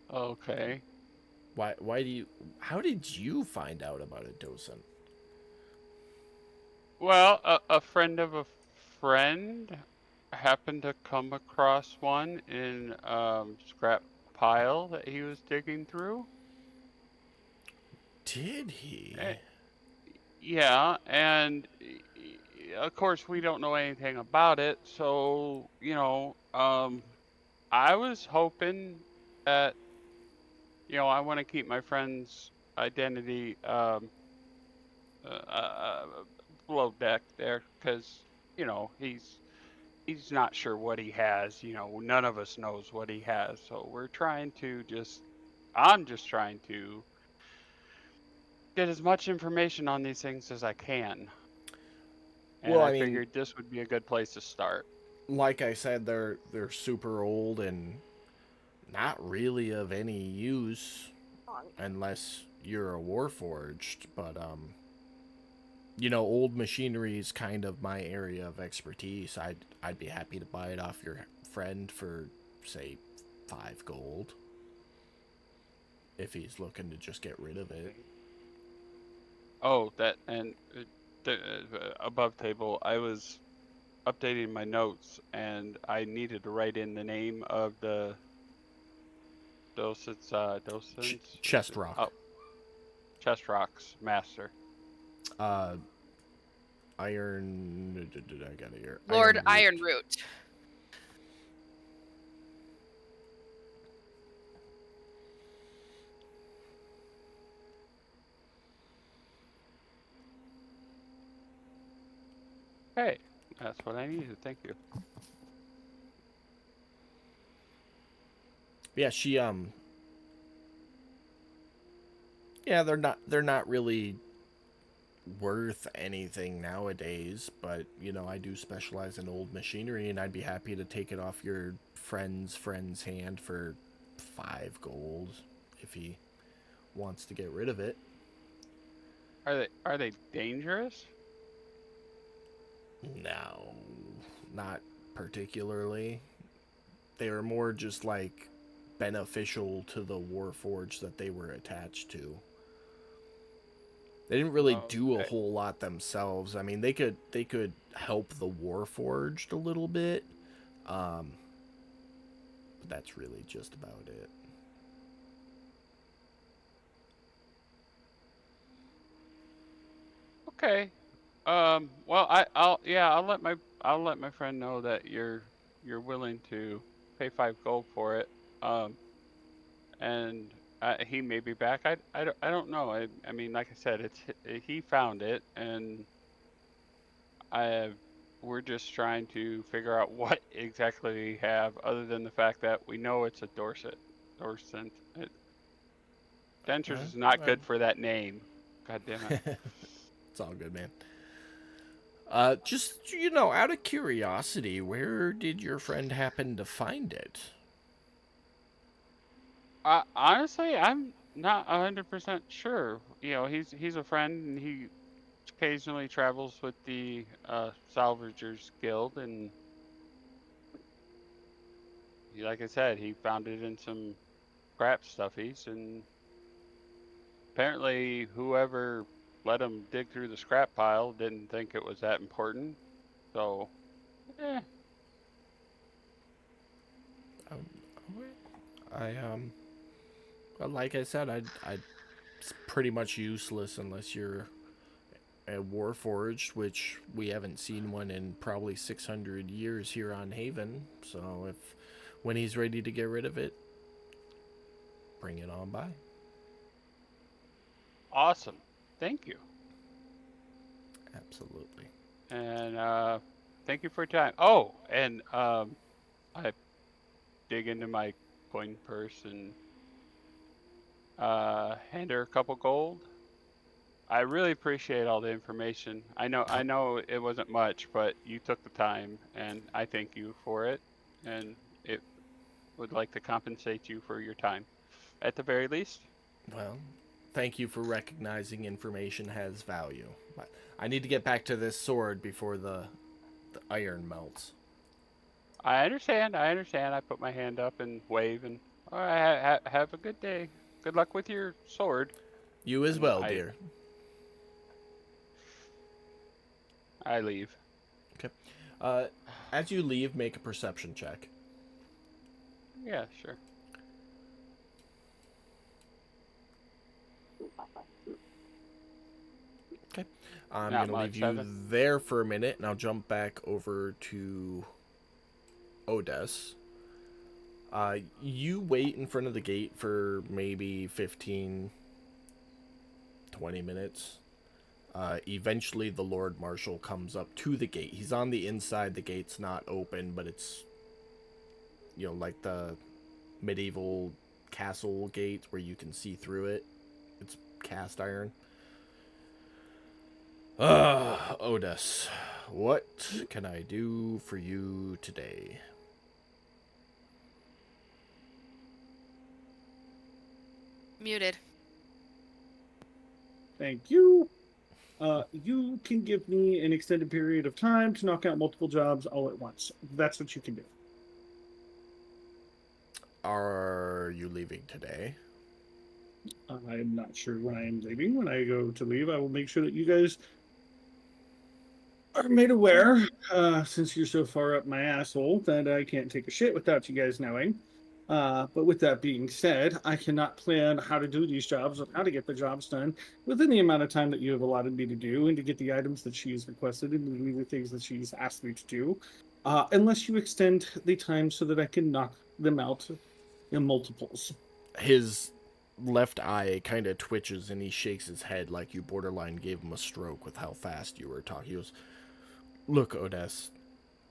Okay. Why do you... How did you find out about a docent? Well, a friend of a friend happened to come across one in scrap pile that he was digging through. Did he? Yeah, and of course we don't know anything about it, so I was hoping that I want to keep my friend's identity uh, uh, below deck there because he's not sure what he has. None of us knows what he has, so I'm just trying to get as much information on these things as I can. And Well, I I mean, figured this would be a good place to start. like I said, they're super old and not really of any use unless you're a Warforged. But old machinery is kind of my area of expertise. I'd be happy to buy it off your friend for, say, 5 gold if he's looking to just get rid of it. Oh, that and the above table, I was updating my notes and I needed to write in the name of the docents. Chest rock. Oh, Chest Rock's master. Iron. I got it here. Lord Iron Ironroot. Hey, that's what I needed. Thank you. Yeah, she yeah, they're not really worth anything nowadays, but I do specialize in old machinery, and I'd be happy to take it off your friend's hand for 5 gold if he wants to get rid of it. Are they dangerous? No, not particularly. They were more just like beneficial to the Warforged that they were attached to. They didn't really do a Okay. whole lot themselves. I mean, they could help the Warforged a little bit, but that's really just about it. Okay. Well, I'll let my friend know that you're willing to pay 5 gold for it. And he may be back. I don't know. I mean, like I said, he found it, and I we're just trying to figure out what exactly we have, other than the fact that we know it's a Dorset. Dentures is not good for that name. God damn it. It's all good, man. Just, out of curiosity, where did your friend happen to find it? Honestly, I'm not 100% sure. He's a friend, and he occasionally travels with the Salvagers Guild, and like I said, he found it in some scrap stuffies, and apparently whoever let him dig through the scrap pile didn't think it was that important. So, eh. Well, like I said, it's pretty much useless unless you're a Warforged, which we haven't seen one in probably 600 years here on Haven. So when he's ready to get rid of it, bring it on by. Awesome. Thank you. Absolutely. And thank you for your time. Oh, and I dig into my coin purse and hand her a couple gold. I really appreciate all the information. I know it wasn't much, but you took the time, and I thank you for it. And it would like to compensate you for your time, at the very least. Well, thank you for recognizing information has value. But I need to get back to this sword before the iron melts. I understand. I put my hand up and wave, and all right, have a good day. Good luck with your sword. You as And well, dear. I leave. Okay. As you leave, make a perception check. Yeah, sure. Okay. I'm Not going to leave much, you 7. there for a minute, and I'll jump back over to Odess. You wait in front of the gate for maybe 15, 20 minutes. Eventually, the Lord Marshal comes up to the gate. He's on the inside. The gate's not open, but it's, like the medieval castle gate where you can see through it. It's cast iron. Odess, what can I do for you today? Muted. Thank you. You can give me an extended period of time to knock out multiple jobs all at once. That's what you can do. Are you leaving today? I'm not sure when I am leaving. When I go to leave, I will make sure that you guys are made aware, since you're so far up my asshole that I can't take a shit without you guys knowing. But with that being said, I cannot plan how to do these jobs or how to get the jobs done within the amount of time that you have allotted me to do and to get the items that she's requested and to do the things that she's asked me to do, unless you extend the time so that I can knock them out in multiples. His left eye kind of twitches and he shakes his head like you borderline gave him a stroke with how fast you were talking. He goes, "Look, Odess,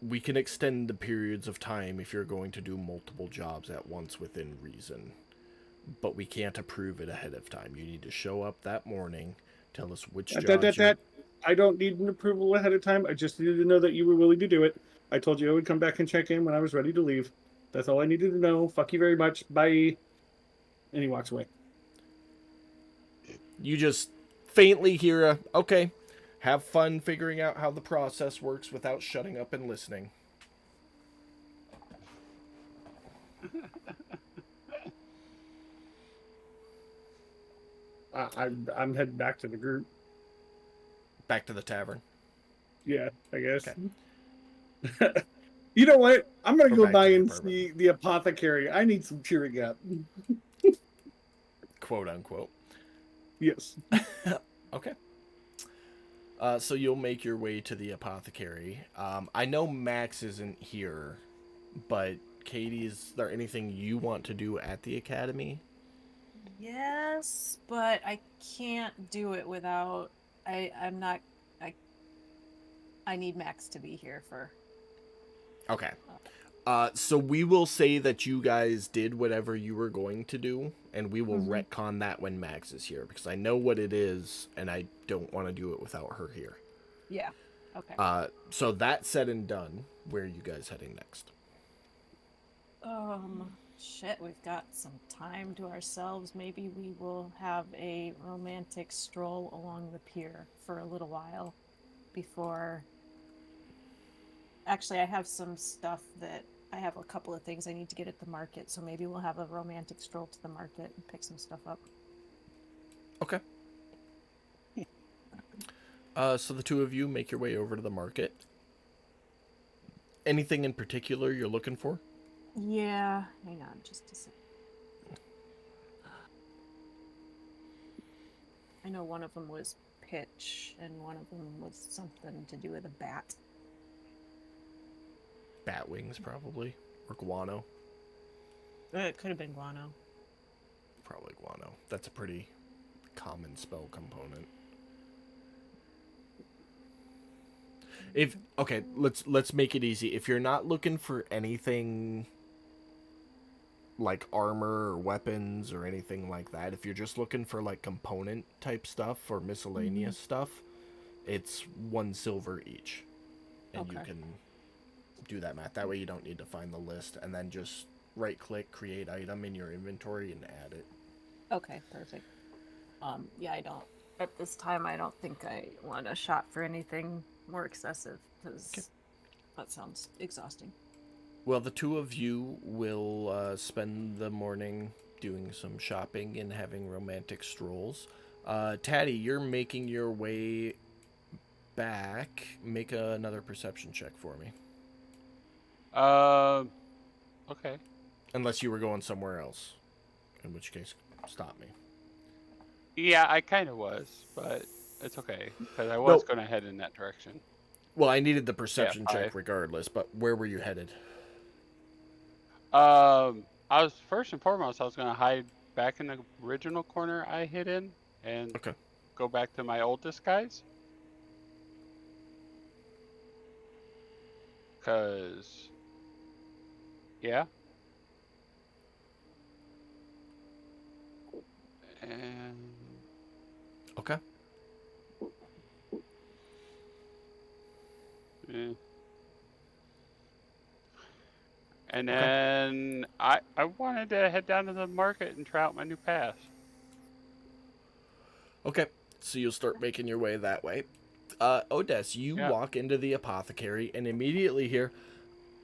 we can extend the periods of time if you're going to do multiple jobs at once within reason. But we can't approve it ahead of time. You need to show up that morning, tell us which jobs I don't need an approval ahead of time. I just needed to know that you were willing to do it. I told you I would come back and check in when I was ready to leave. That's all I needed to know. Fuck you very much. Bye." And he walks away. You just faintly hear a, "Okay, Have fun figuring out how the process works without shutting up and listening. I'm heading back to the group. Back to the tavern. Yeah, I guess. Okay. You know what? I'm gonna Go go back by to the and apartment. see the apothecary. I need some cheering up. Quote unquote. Yes. Okay. So you'll make your way to the apothecary. I know Max isn't here, but Katie, is there anything you want to do at the academy? Yes, but I can't do it without. I'm not. I need Max to be here for. Okay. So we will say that you guys did whatever you were going to do, and we will retcon that when Max is here, because I know what it is, and I don't want to do it without her here. Yeah. Okay. So that said and done, where are you guys heading next? Shit, we've got some time to ourselves. Maybe we will have a romantic stroll along the pier for a little while before. Actually, I have some stuff that I have a couple of things I need to get at the market, so maybe we'll have a romantic stroll to the market and pick some stuff up. Okay. So the two of you make your way over to the market. Anything in particular you're looking for? Yeah, hang on just a sec. I know one of them was pitch, and one of them was something to do with a bat. Bat wings, probably. Or guano. It could have been guano. Probably guano. That's a pretty common spell component. If okay, let's make it easy. If you're not looking for anything like armor or weapons or anything like that, if you're just looking for like component type stuff or miscellaneous stuff, it's 1 silver each. And you Okay. can do that math. That way you don't need to find the list, and then just right click create item in your inventory and add it. Okay, perfect. Yeah, I don't. At this time, I don't think I want to shop for anything more excessive because that sounds exhausting. Well, the two of you will spend the morning doing some shopping and having romantic strolls. Taddy, you're making your way back. Make another perception check for me. Okay. Unless you were going somewhere else. In which case, stop me. Yeah, I kind of was, but it's okay because I was going to head in that direction. Well, I needed the perception check 5. regardless, but where were you headed? I was first and foremost, I was going to hide back in the original corner I hid in and Okay. go back to my old disguise. Cause, yeah. And Okay. yeah. And then I wanted to head down to the market and try out my new pass. Okay. So you'll start making your way that way. Odess, you walk into the apothecary and immediately hear,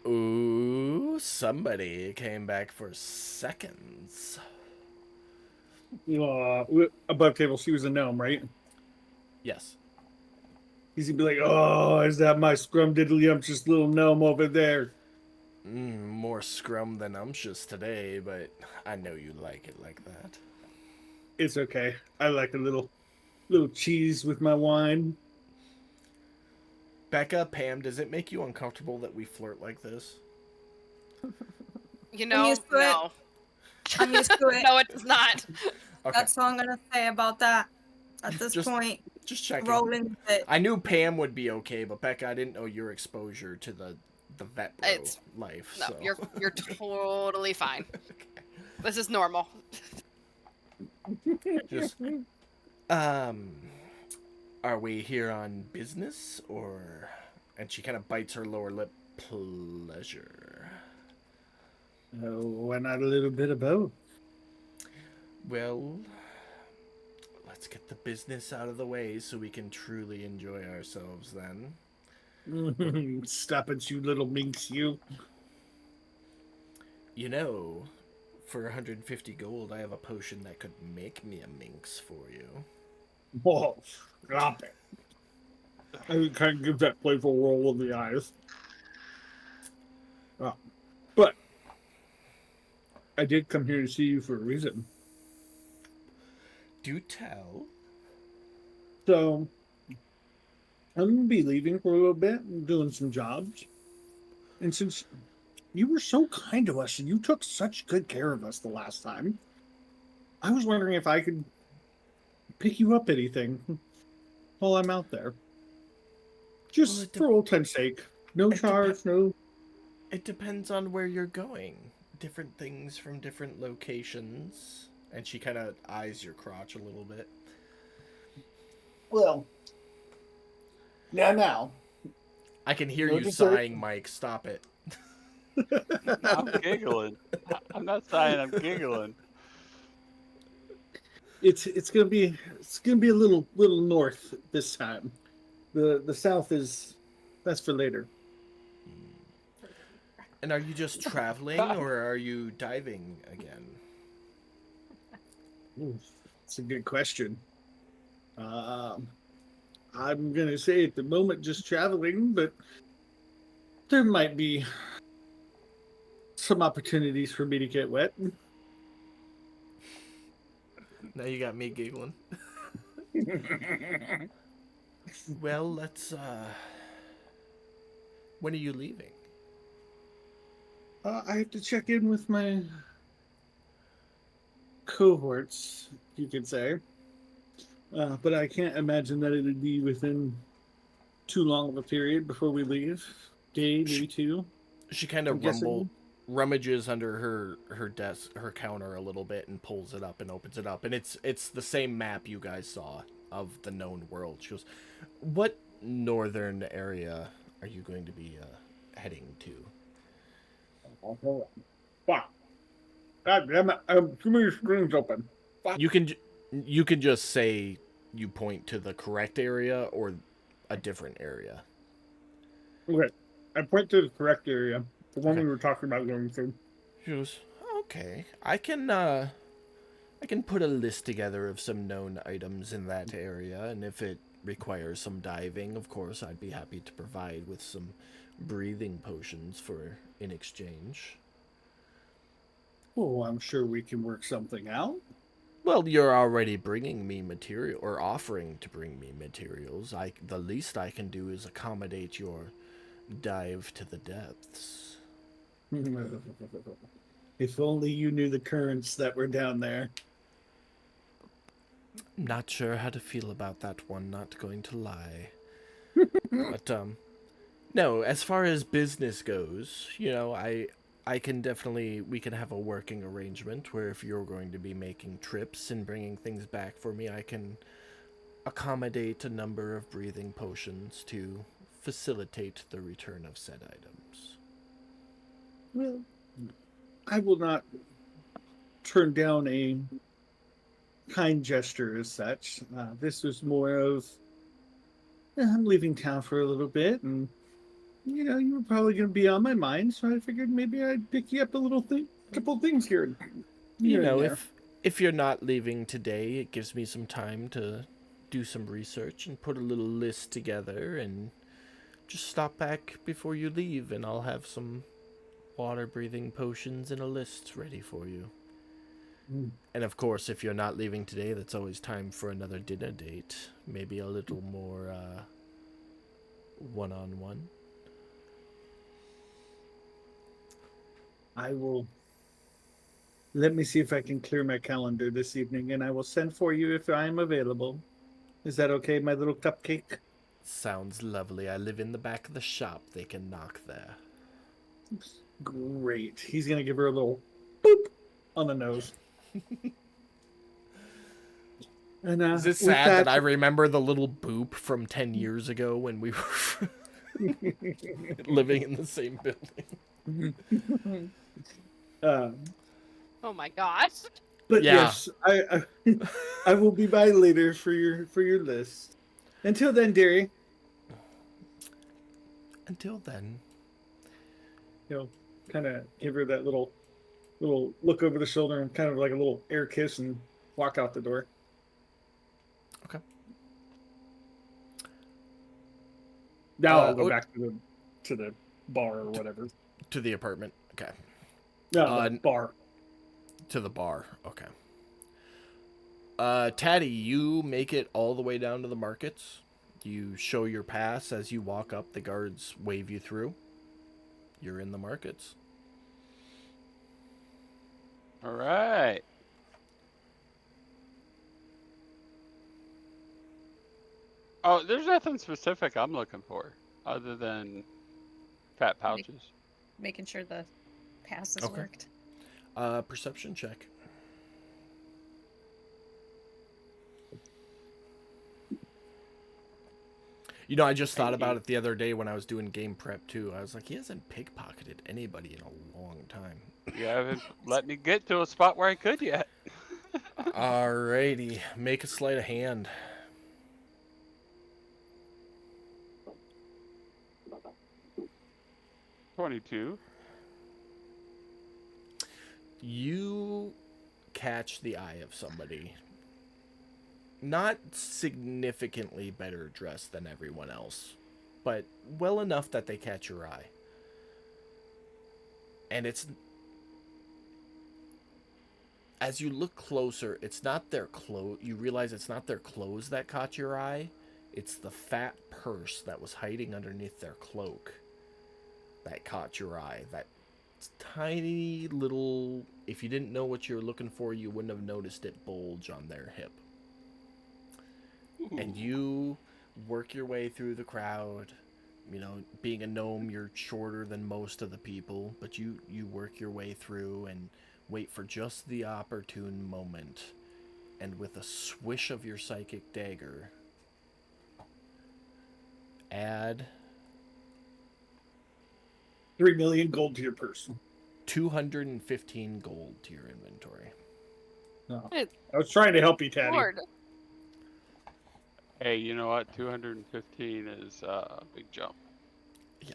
ooh, somebody came back for seconds. Above table, she was a gnome, right? Yes. He's gonna be like, "Oh, is that my scrumdiddlyumptious little gnome over there?" More scrum than umptious today, but I know you like it like that. It's okay. I like a little cheese with my wine. Becca, Pam, does it make you uncomfortable that we flirt like this? You know, used to it. no. I'm used to it. No, it does not. Okay. That's all I'm gonna say about that. At this Just point, Just checking. rolling with it. I knew Pam would be okay, but Becca, I didn't know your exposure to the vet bro life. No, so. you're totally fine. This is normal. Just, are we here on business or? And she kind of bites her lower lip. Pleasure. Why not a little bit of both? Well, let's let's get the business out of the way so we can truly enjoy ourselves then. Stop it, you little minx, you. You know, for 150 gold, I have a potion that could make me a minx for you. Oh, stop it. I kind of give that playful roll of the eyes. But I did come here to see you for a reason. Do tell. So I'm going to be leaving for a little bit and doing some jobs. And since you were so kind to us and you took such good care of us the last time, I was wondering if I could pick you up anything while I'm out there. Just for old time's sake. No charge, no... It depends on where you're going. Different things from different locations. And she kind of eyes your crotch a little bit. Well, now. I can hear No you dessert. sighing, Mike. Stop it. I'm giggling. I'm not sighing. I'm giggling. It's gonna be a little north this time. The south that's for later. And are you just traveling, or are you diving again? That's a good question. I'm gonna say at the moment just traveling, but there might be some opportunities for me to get wet. Now you got me giggling. Well, let's, when are you leaving? I have to check in with my cohorts, you could say. But I can't imagine that it would be within too long of a period before we leave. Day, maybe two. She kind I'm of guessing- rummages under her desk, her counter a little bit, and pulls it up and opens it up. And it's the same map you guys saw of the known world. She goes, "What northern area are you going to be heading to?" Fuck. God damn it. Too many screens open. You can just say you point to the correct area or a different area. Okay. I point to the correct area. The one Okay. we were talking about going through. She goes, "Okay, I can put a list together of some known items in that area, and if it requires some diving, of course, I'd be happy to provide with some breathing potions in exchange." Oh, I'm sure we can work something out. Well, you're already bringing me material, or offering to bring me materials. The least I can do is accommodate your dive to the depths. If only you knew the currents that were down there. Not sure how to feel about that one, not going to lie. But, no, as far as business goes, you know, we can have a working arrangement where if you're going to be making trips and bringing things back for me, I can accommodate a number of breathing potions to facilitate the return of said items. Well, I will not turn down a kind gesture as such. This was more of, I'm leaving town for a little bit, and you were probably going to be on my mind, so I figured maybe I'd pick you up a couple things here. You know, there. if you're not leaving today, it gives me some time to do some research and put a little list together, and just stop back before you leave, and I'll have some water-breathing potions and a list ready for you. And of course, if you're not leaving today, that's always time for another dinner date. Maybe a little more, one-on-one. I will. Let me see if I can clear my calendar this evening, and I will send for you if I am available. Is that okay, my little cupcake? Sounds lovely. I live in the back of the shop. They can knock there. Great. He's gonna give her a little boop on the nose. And Is it with sad that I remember the little boop from 10 years ago when we were living in the same building? Oh my gosh. But Yeah. yes, I will be by later for your list. Until then, dearie, Until then, kind of give her that little look over the shoulder and kind of like a little air kiss and walk out the door. okay. Now I'll go Oh, back to the bar or whatever. to the apartment. Okay. No, the bar. To the bar. Okay. Taddy, you make it all the way down to the markets. You show your pass as you walk up. The guards wave you through. You're in the markets. All right. Oh, there's nothing specific I'm looking for other than fat pouches. Making sure the pass has Okay. worked. Perception check. You know, I just thought about it the other day when I was doing game prep too. I was like, he hasn't pickpocketed anybody in a long time. You haven't let me get to a spot where I could yet. Alrighty, make a sleight of hand. $22. You catch the eye of somebody not significantly better dressed than everyone else, but well enough that they catch your eye. And it's, as you look closer, it's not their clothes. You realize it's not their clothes that caught your eye. It's the fat purse that was hiding underneath their cloak that caught your eye. That tiny little, if you didn't know what you were looking for, you wouldn't have noticed it bulge on their hip. And you work your way through the crowd. You know, being a gnome, you're shorter than most of the people, but you work your way through and wait for just the opportune moment. And with a swish of your psychic dagger, add 3 million gold to your purse. 215 gold to your inventory. No. I was trying to help you, Taddy. Lord. Hey, you know what? 215 is a big jump. Yeah.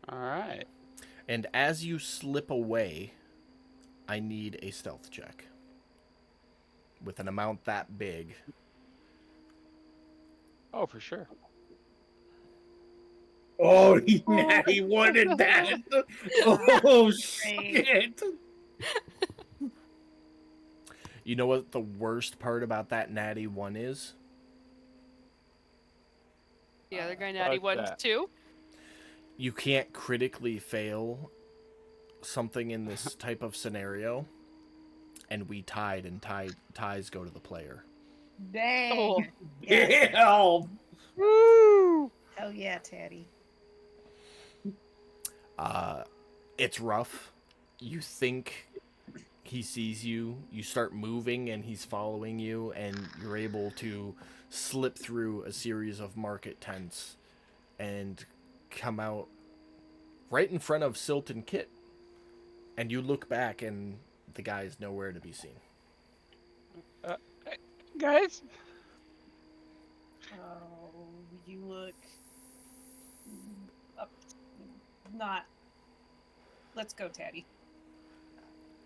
All right. And as you slip away, I need a stealth check. With an amount that big. Oh, for sure. Oh, he wanted that. Oh, shit. You know what the worst part about that natty one is? The other guy natty What's one that? too. You can't critically fail something in this type of scenario. And we tied, and ties go to the player. Dang. Oh. Yes. Yeah. Woo! Hell yeah, Taddy. It's rough. You think he sees you, you start moving and he's following you, and you're able to slip through a series of market tents and come out right in front of Silt and Kit. And you look back and the guy is nowhere to be seen. Guys? Oh, you look up. Not. Let's go, Taddy.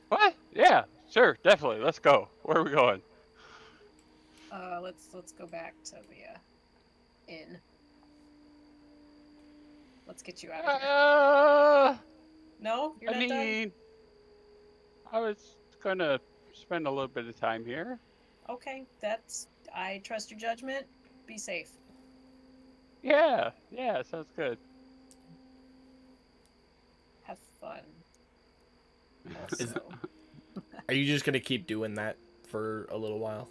What? Yeah, sure, definitely. Let's go. Where are we going? Let's go back to the inn. Let's get you out of here. No, you're I not done. mean, I was gonna spend a little bit of time here. Okay, I trust your judgment. Be safe. Yeah, sounds good. Have fun. Is- Also, Are you just going to keep doing that for a little while?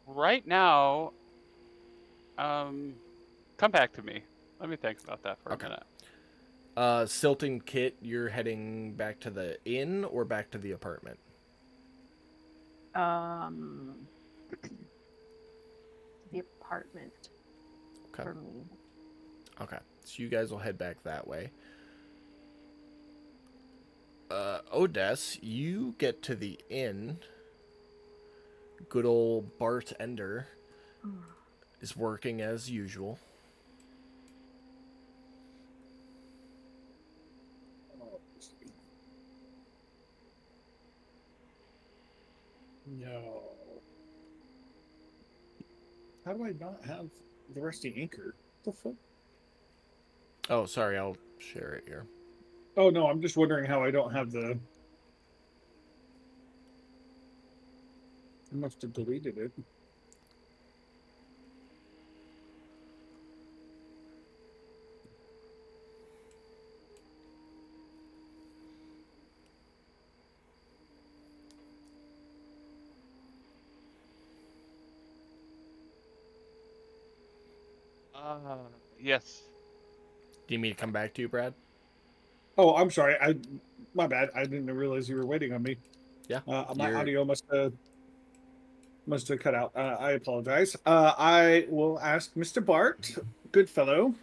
Right now, come back to me. Let me think about that for Okay. a minute. Silt and Kit, you're heading back to the inn or back to the apartment? The apartment. Okay. for me. Okay, so you guys will head back that way. Odess, you get to the inn. Good old Bart Ender is working as usual. No. How do I not have the rusty anchor? What the fuck? Oh, sorry, I'll share it here. Oh no, I'm just wondering how I don't have the. I must have deleted it. Yes. Do you need me to come back to you, Brad? Oh, I'm sorry. My bad. I didn't realize you were waiting on me. Yeah. My you're- audio must have cut out. I apologize. I will ask Mr. Bart, good fellow.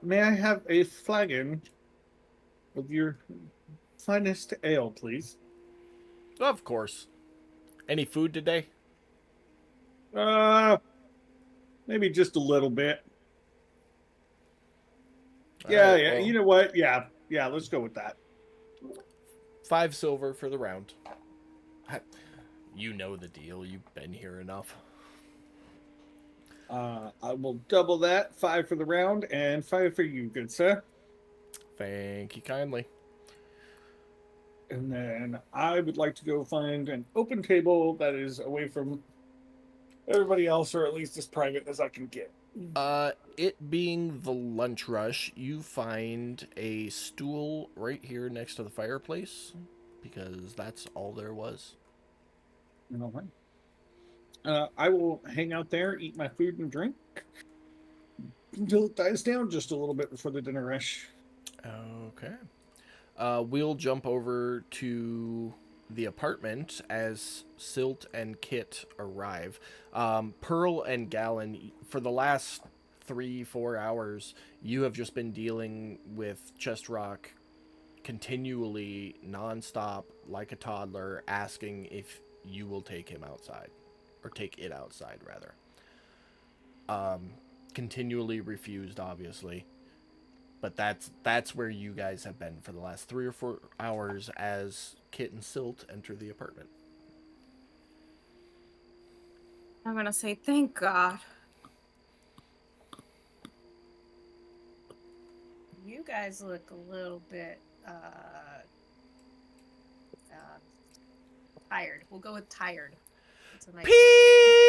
May I have a flagon of your finest ale, please? Of course. Any food today? Maybe just a little bit. All Yeah, right, yeah. well, You know what? Yeah. Let's go with that. 5 silver for the round. You know the deal. You've been here enough. I will double that. 5 for the round and 5 for you, good sir. Thank you kindly. And then I would like to go find an open table that is away from everybody else, or at least as private as I can get. It being the lunch rush, you find a stool right here next to the fireplace, because that's all there was. All right. I will hang out there, eat my food and drink until it dies down just a little bit before the dinner rush. Okay. We'll jump over to the apartment as Silt and Kit arrive. Pearl and Gallon, for the last 3-4 hours, you have just been dealing with Chest Rock continually, nonstop, like a toddler, asking if you will take him outside. Or take it outside, rather. Continually refused, obviously. But that's where you guys have been for the last 3 or 4 hours as Kit and Silt enter the apartment. I'm gonna say thank God. You guys look a little bit tired. We'll go with tired. It's a nice word.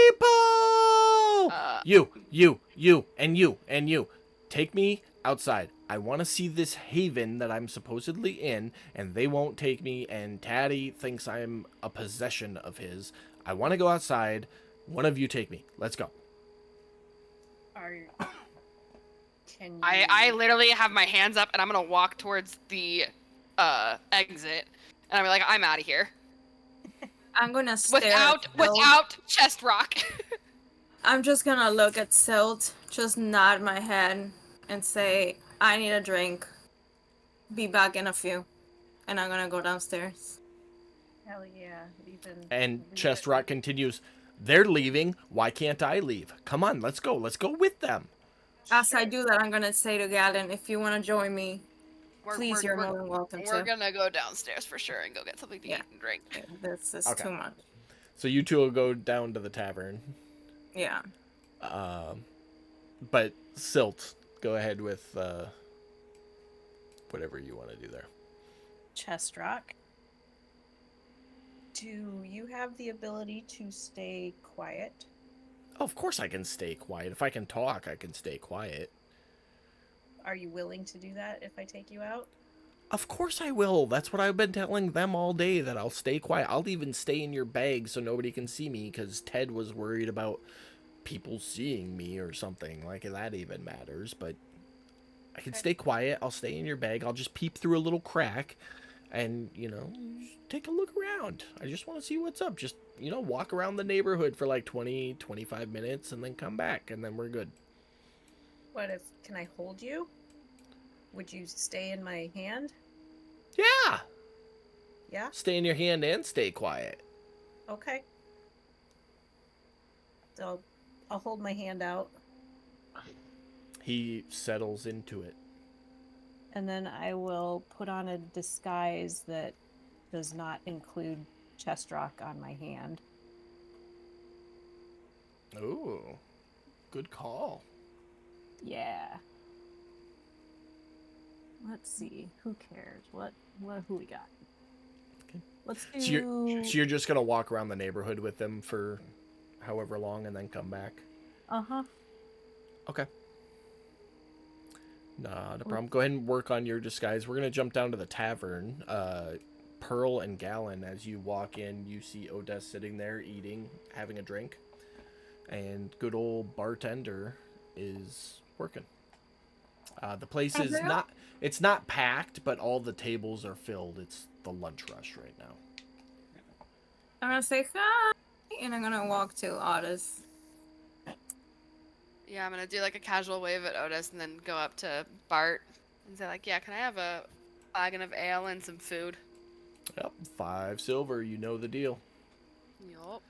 People! You, and you. Take me outside. I want to see this haven that I'm supposedly in, and they won't take me, and Taddy thinks I'm a possession of his. I want to go outside. One of you take me. Let's go. Can you... I literally have my hands up and I'm gonna walk towards the exit, and I'm like, I'm out of here I'm gonna stare at Silt. without Chest Rock. I'm just gonna look at Silt, just nod my head, and say, I need a drink. Be back in a few. And I'm gonna go downstairs. Hell yeah. And Chest Rock continues, they're leaving. Why can't I leave? Come on, let's go. Let's go with them. As I do that, I'm gonna say to Galen, if you wanna join me, please, you're more than welcome We're to. gonna go downstairs for sure and go get something to eat and drink. This is Okay. too much. So you two will go down to the tavern. Yeah. But Silt, go ahead with whatever you want to do there. Chest Rock. Do you have the ability to stay quiet? Oh, of course I can stay quiet. If I can talk, I can stay quiet. Are you willing to do that if I take you out? Of course I will. That's what I've been telling them all day, that I'll stay quiet. I'll even stay in your bag so nobody can see me, because Ted was worried about people seeing me or something. Like, that even matters. But I can stay quiet. I'll stay in your bag. I'll just peep through a little crack, and just take a look around. I just want to see what's up. Just walk around the neighborhood for like 20-25 minutes and then come back, and then we're good. What if? Can I hold you? Would you stay in my hand? Yeah, Yeah. stay in your hand and stay quiet. Okay. So I'll hold my hand out. He settles into it. And then I will put on a disguise that does not include chest rock on my hand. Ooh, good call. Yeah. Let's see. Who cares? Who we got? Okay. Let's do. So you're just gonna walk around the neighborhood with them for however long and then come back? Uh-huh. Okay. Not a problem. Go ahead and work on your disguise. We're gonna jump down to the tavern. Pearl and Gallon, as you walk in, you see Odessa sitting there eating, having a drink, and good old bartender is working. The place is it's not packed, but all the tables are filled. It's the lunch rush right now. I'm gonna say hi, and I'm gonna walk to Otis. Yeah, I'm gonna do like a casual wave at Otis and then go up to Bart and say like, yeah, can I have a flagon of ale and some food? Yep, 5 silver. You know the deal. Yup.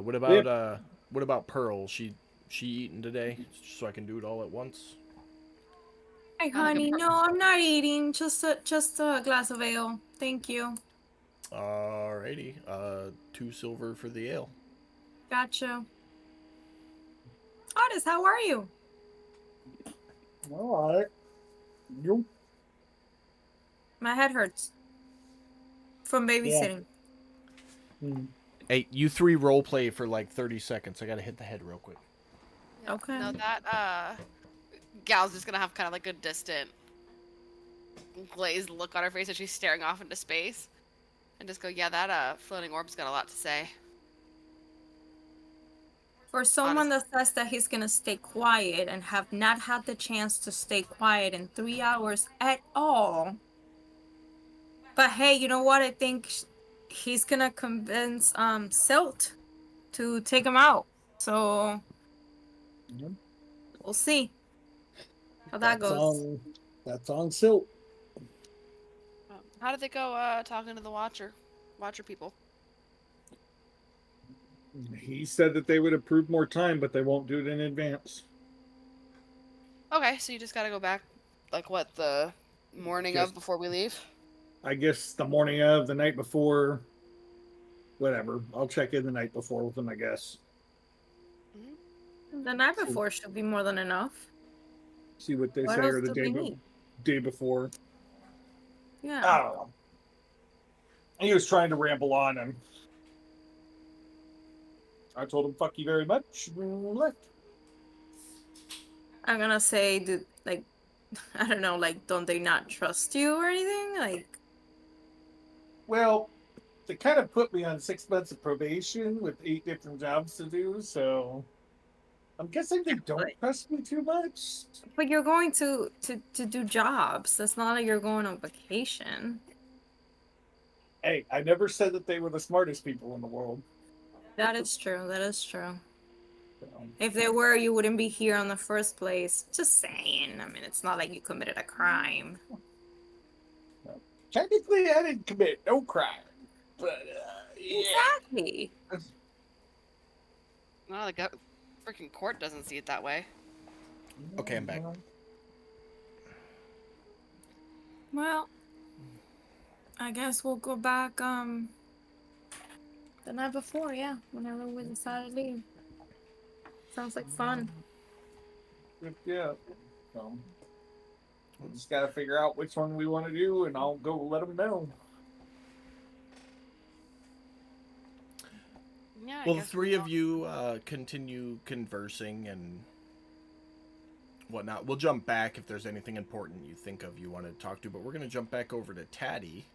What about Pearl? She eating today, so I can do it all at once. Hi, honey. No, I'm not eating. Just a glass of ale. Thank you. Alrighty. 2 silver for the ale. Gotcha. Otis, how are you? All right. You? My head hurts from babysitting. Hey, you 3 role play for like 30 seconds. I gotta hit the head real quick. Yeah. Okay. No, that gal's just gonna have kind of like a distant, glazed look on her face as she's staring off into space, and just go, yeah, that floating orb's got a lot to say. For someone that says that he's gonna stay quiet and have not had the chance to stay quiet in 3 hours at all. But hey, you know what? I think he's gonna convince Silt to take him out. So we'll see how that goes. That's on Silt. How did they go talking to the Watcher people? He said that they would approve more time, but they won't do it in advance. Okay, so you just gotta go back, like what, the morning of before we leave? I guess the morning of, the night before, whatever. I'll check in the night before with them, I guess. The night before should be more than enough. See what they What say, else or the do we need? day before. Yeah. I don't know. He was trying to ramble on, and I told him, "Fuck you very much," and left. I'm gonna say, I don't know, like, don't they not trust you or anything? Like, Well, they kind of put me on 6 months of probation with 8 different jobs to do, so I'm guessing they don't trust me too much. but you're going to do jobs. That's not like you're going on vacation. Hey, I never said that they were the smartest people in the world. That is true. That is true. So, If they were, you wouldn't be here in the first place. Just saying. I mean, it's not like you committed a crime. technically, I didn't commit no crime, but yeah. Exactly. No, the freaking court doesn't see it that way. Okay, I'm back. Well, I guess we'll go back the night before, yeah, whenever we decide to leave. Sounds like fun. Yeah. So, we just gotta figure out which one we want to do, and I'll go let them know. Yeah. Well, the 3 of you continue conversing and whatnot. We'll jump back if there's anything important you think of you want to talk to, but we're going to jump back over to Taddy,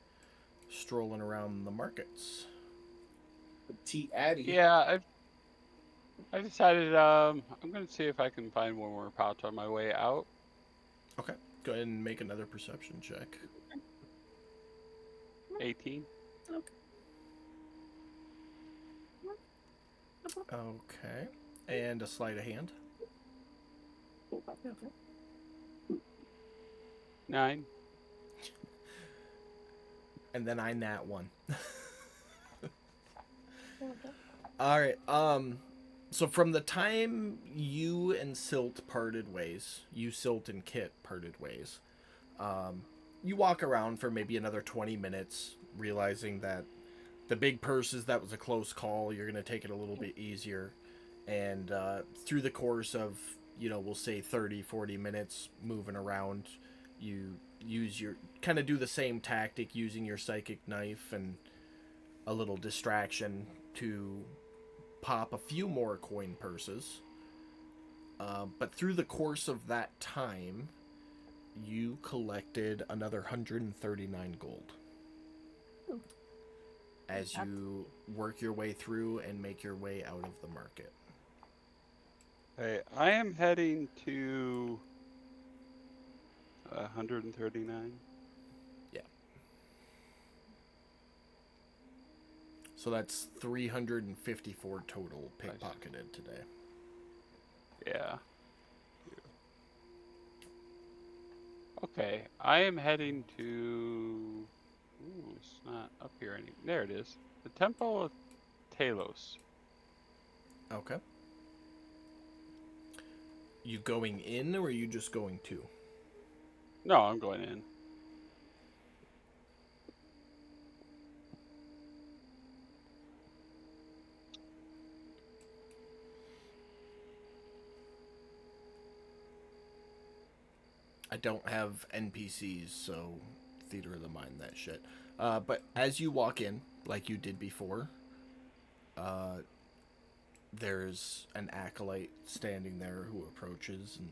strolling around the markets. T-Addy. Yeah, I decided I'm gonna see if I can find one more pouch on my way out. Okay, go ahead and make another perception check. 18. Okay. And a sleight of hand. 9. And then I nat 1. Alright, so from the time you and Silt parted ways, you, Silt, and Kit parted ways, you walk around for maybe another 20 minutes, realizing that the big purses, that was a close call, you're going to take it a little bit easier, and through the course of, we'll say 30, 40 minutes moving around, you kind of do the same tactic, using your psychic knife and a little distraction to pop a few more coin purses. But through the course of that time, you collected another 139 gold. As you work your way through and make your way out of the market. Hey, I am heading to 139. Yeah. So that's 354 total pickpocketed today. Yeah. Okay, I am heading to... Ooh, it's not up here anymore. There it is. The Temple of Talos. Okay. You going in, or are you just going to? No, I'm going in. I don't have NPCs, so theater of the mind, that shit. But as you walk in, like you did before, there's an acolyte standing there who approaches and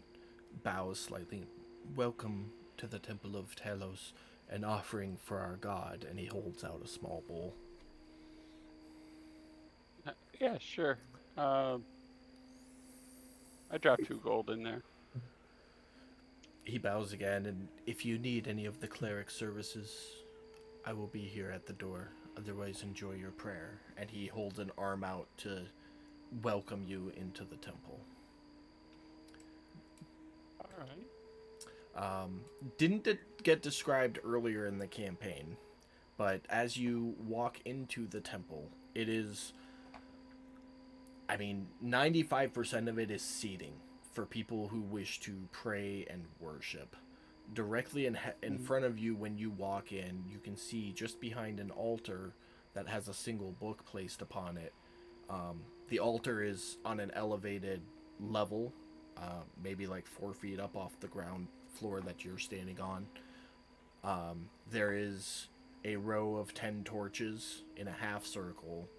bows slightly. Welcome to the Temple of Talos, an offering for our god, and he holds out a small bowl. Yeah, sure. I dropped 2 gold in there. He bows again, and if you need any of the cleric services, I will be here at the door. Otherwise, enjoy your prayer. And he holds an arm out to welcome you into the temple. Alright. Didn't it get described earlier in the campaign, but as you walk into the temple, it is, 95% of it is seating for people who wish to pray and worship. Directly in front of you when you walk in, you can see just behind an altar that has a single book placed upon it. The altar is on an elevated level, maybe like 4 feet up off the ground floor that you're standing on. There is a row of 10 torches in a half circle,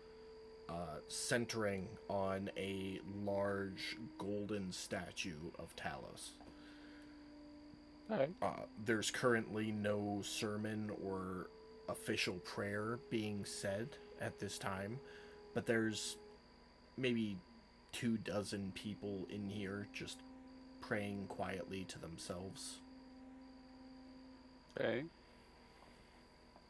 centering on a large golden statue of Talos. Okay. There's currently no sermon or official prayer being said at this time, but there's maybe 24 people in here just praying quietly to themselves. Okay.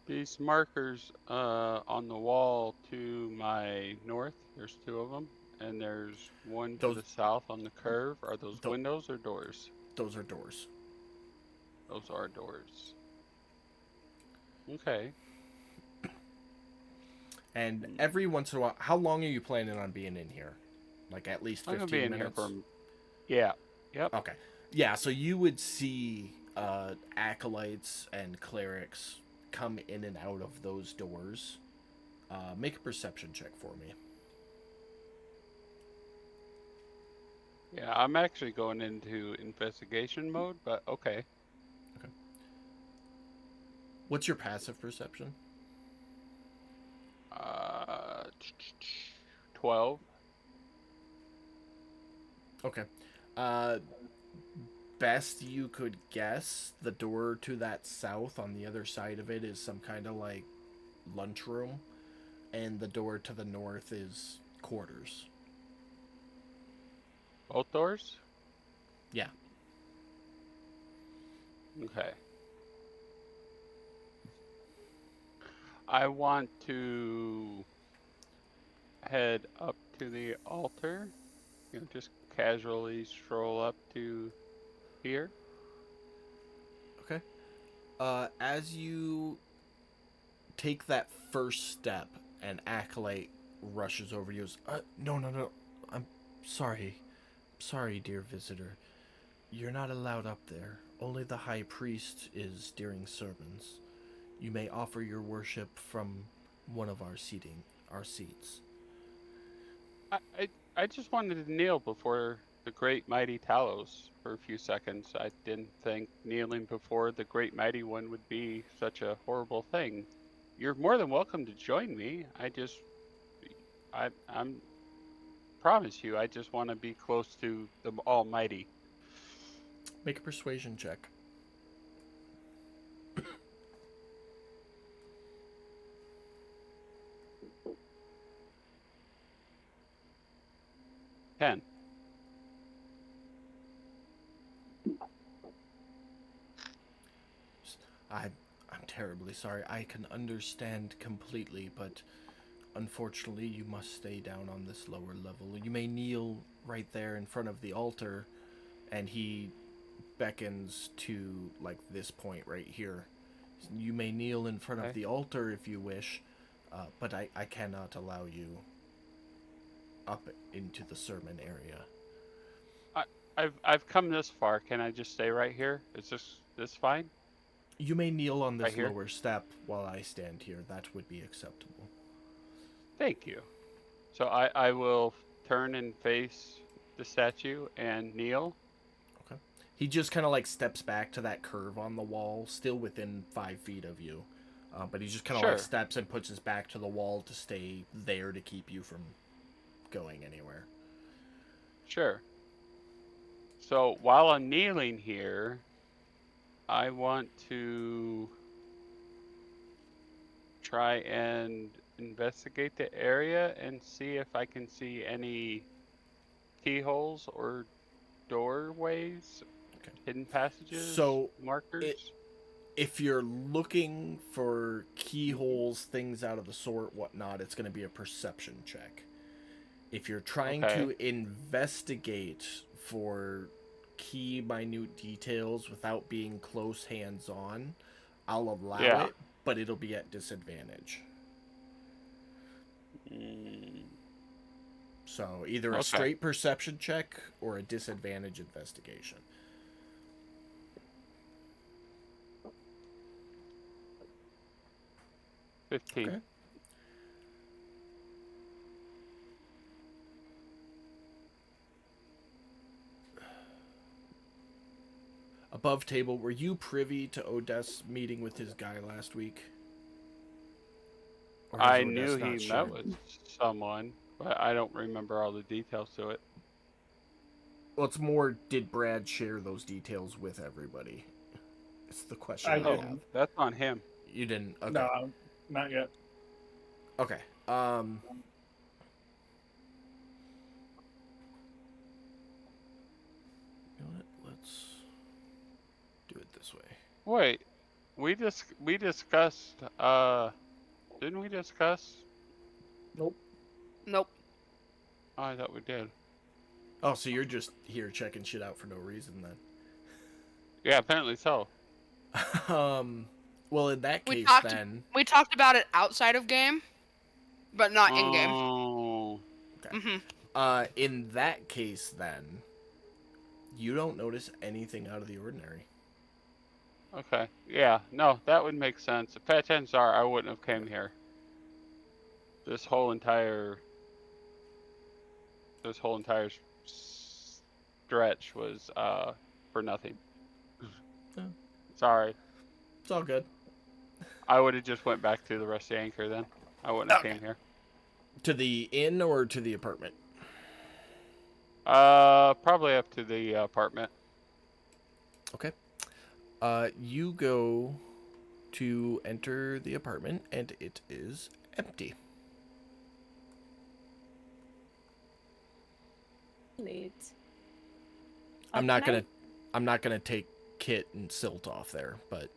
These markers on the wall to my north, there's 2 of them, and there's one to the south on the curve. Are those windows or doors? Those are doors. Those are doors. Okay. And every once in a while, how long are you planning on being in here? Like at least 15 I'm gonna be in minutes? here for... Yeah. Yep. Okay. Yeah, so you would see acolytes and clerics come in and out of those doors. Make a perception check for me. Yeah, I'm actually going into investigation mode, but okay. Okay. What's your passive perception? 12. Okay. Best you could guess, the door to that south on the other side of it is some kind of like lunchroom, and the door to the north is quarters. Both doors? Yeah. Okay. I want to head up to the altar. Just casually stroll up to here. Okay. As you take that first step, an acolyte rushes over you. No. I'm sorry. Sorry, dear visitor. You're not allowed up there. Only the high priest is during sermons. You may offer your worship from one of our seats. I just wanted to kneel before the great mighty Talos for a few seconds. I didn't think kneeling before the great mighty one would be such a horrible thing. You're more than welcome to join me. I'm promise you, I just want to be close to the Almighty. Make a persuasion check. Ten. I'm terribly sorry. I can understand completely, but unfortunately you must stay down on this lower level. You may kneel right there in front of the altar, and he beckons to, like, this point right here. You may kneel in front of the altar if you wish, but I cannot allow you up into the sermon area. I've come this far. Can I just stay right here? Is this fine? You may kneel on this Right lower step while I stand here. That would be acceptable. Thank you. So I will turn and face the statue and kneel. Okay. He just kind of like steps back to that curve on the wall, still within 5 feet of you. But he just kind of like steps and puts his back to the wall to stay there to keep you from going anywhere. Sure. So while I'm kneeling here, I want to try and investigate the area and see if I can see any keyholes or doorways, hidden passages, markers. If you're looking for keyholes, things out of the sort, whatnot, it's going to be a perception check. If you're trying to investigate for key minute details without being close hands-on, I'll allow it, but it'll be at disadvantage. So either a straight perception check or a disadvantage investigation. Okay. Above table, were you privy to Odess meeting with his guy last week? I knew he met with someone, but I don't remember all the details to it. Well, it's more, did Brad share those details with everybody? It's the question I have. didn't. That's on him. You didn't? Okay. No, not yet. Okay. You know what? Let's do it this way. Wait, we discussed. Didn't we discuss? Nope. Nope. Oh, I thought we did. Oh, so you're just here checking shit out for no reason then? Yeah, apparently so. Well, in that case, then we talked about it outside of game, but not in game. Oh. Okay. In that case, then you don't notice anything out of the ordinary. Okay. Yeah. No, that would make sense. If chances are, I wouldn't have came here. This whole entire stretch was for nothing. Oh. Sorry. It's all good. I would have just went back to the Rusty Anchor then. I wouldn't have came here. To the inn or to the apartment? Probably up to the apartment. Okay. You go to enter the apartment, and it is empty. Late. I'm not gonna take Kit and Silt off there, but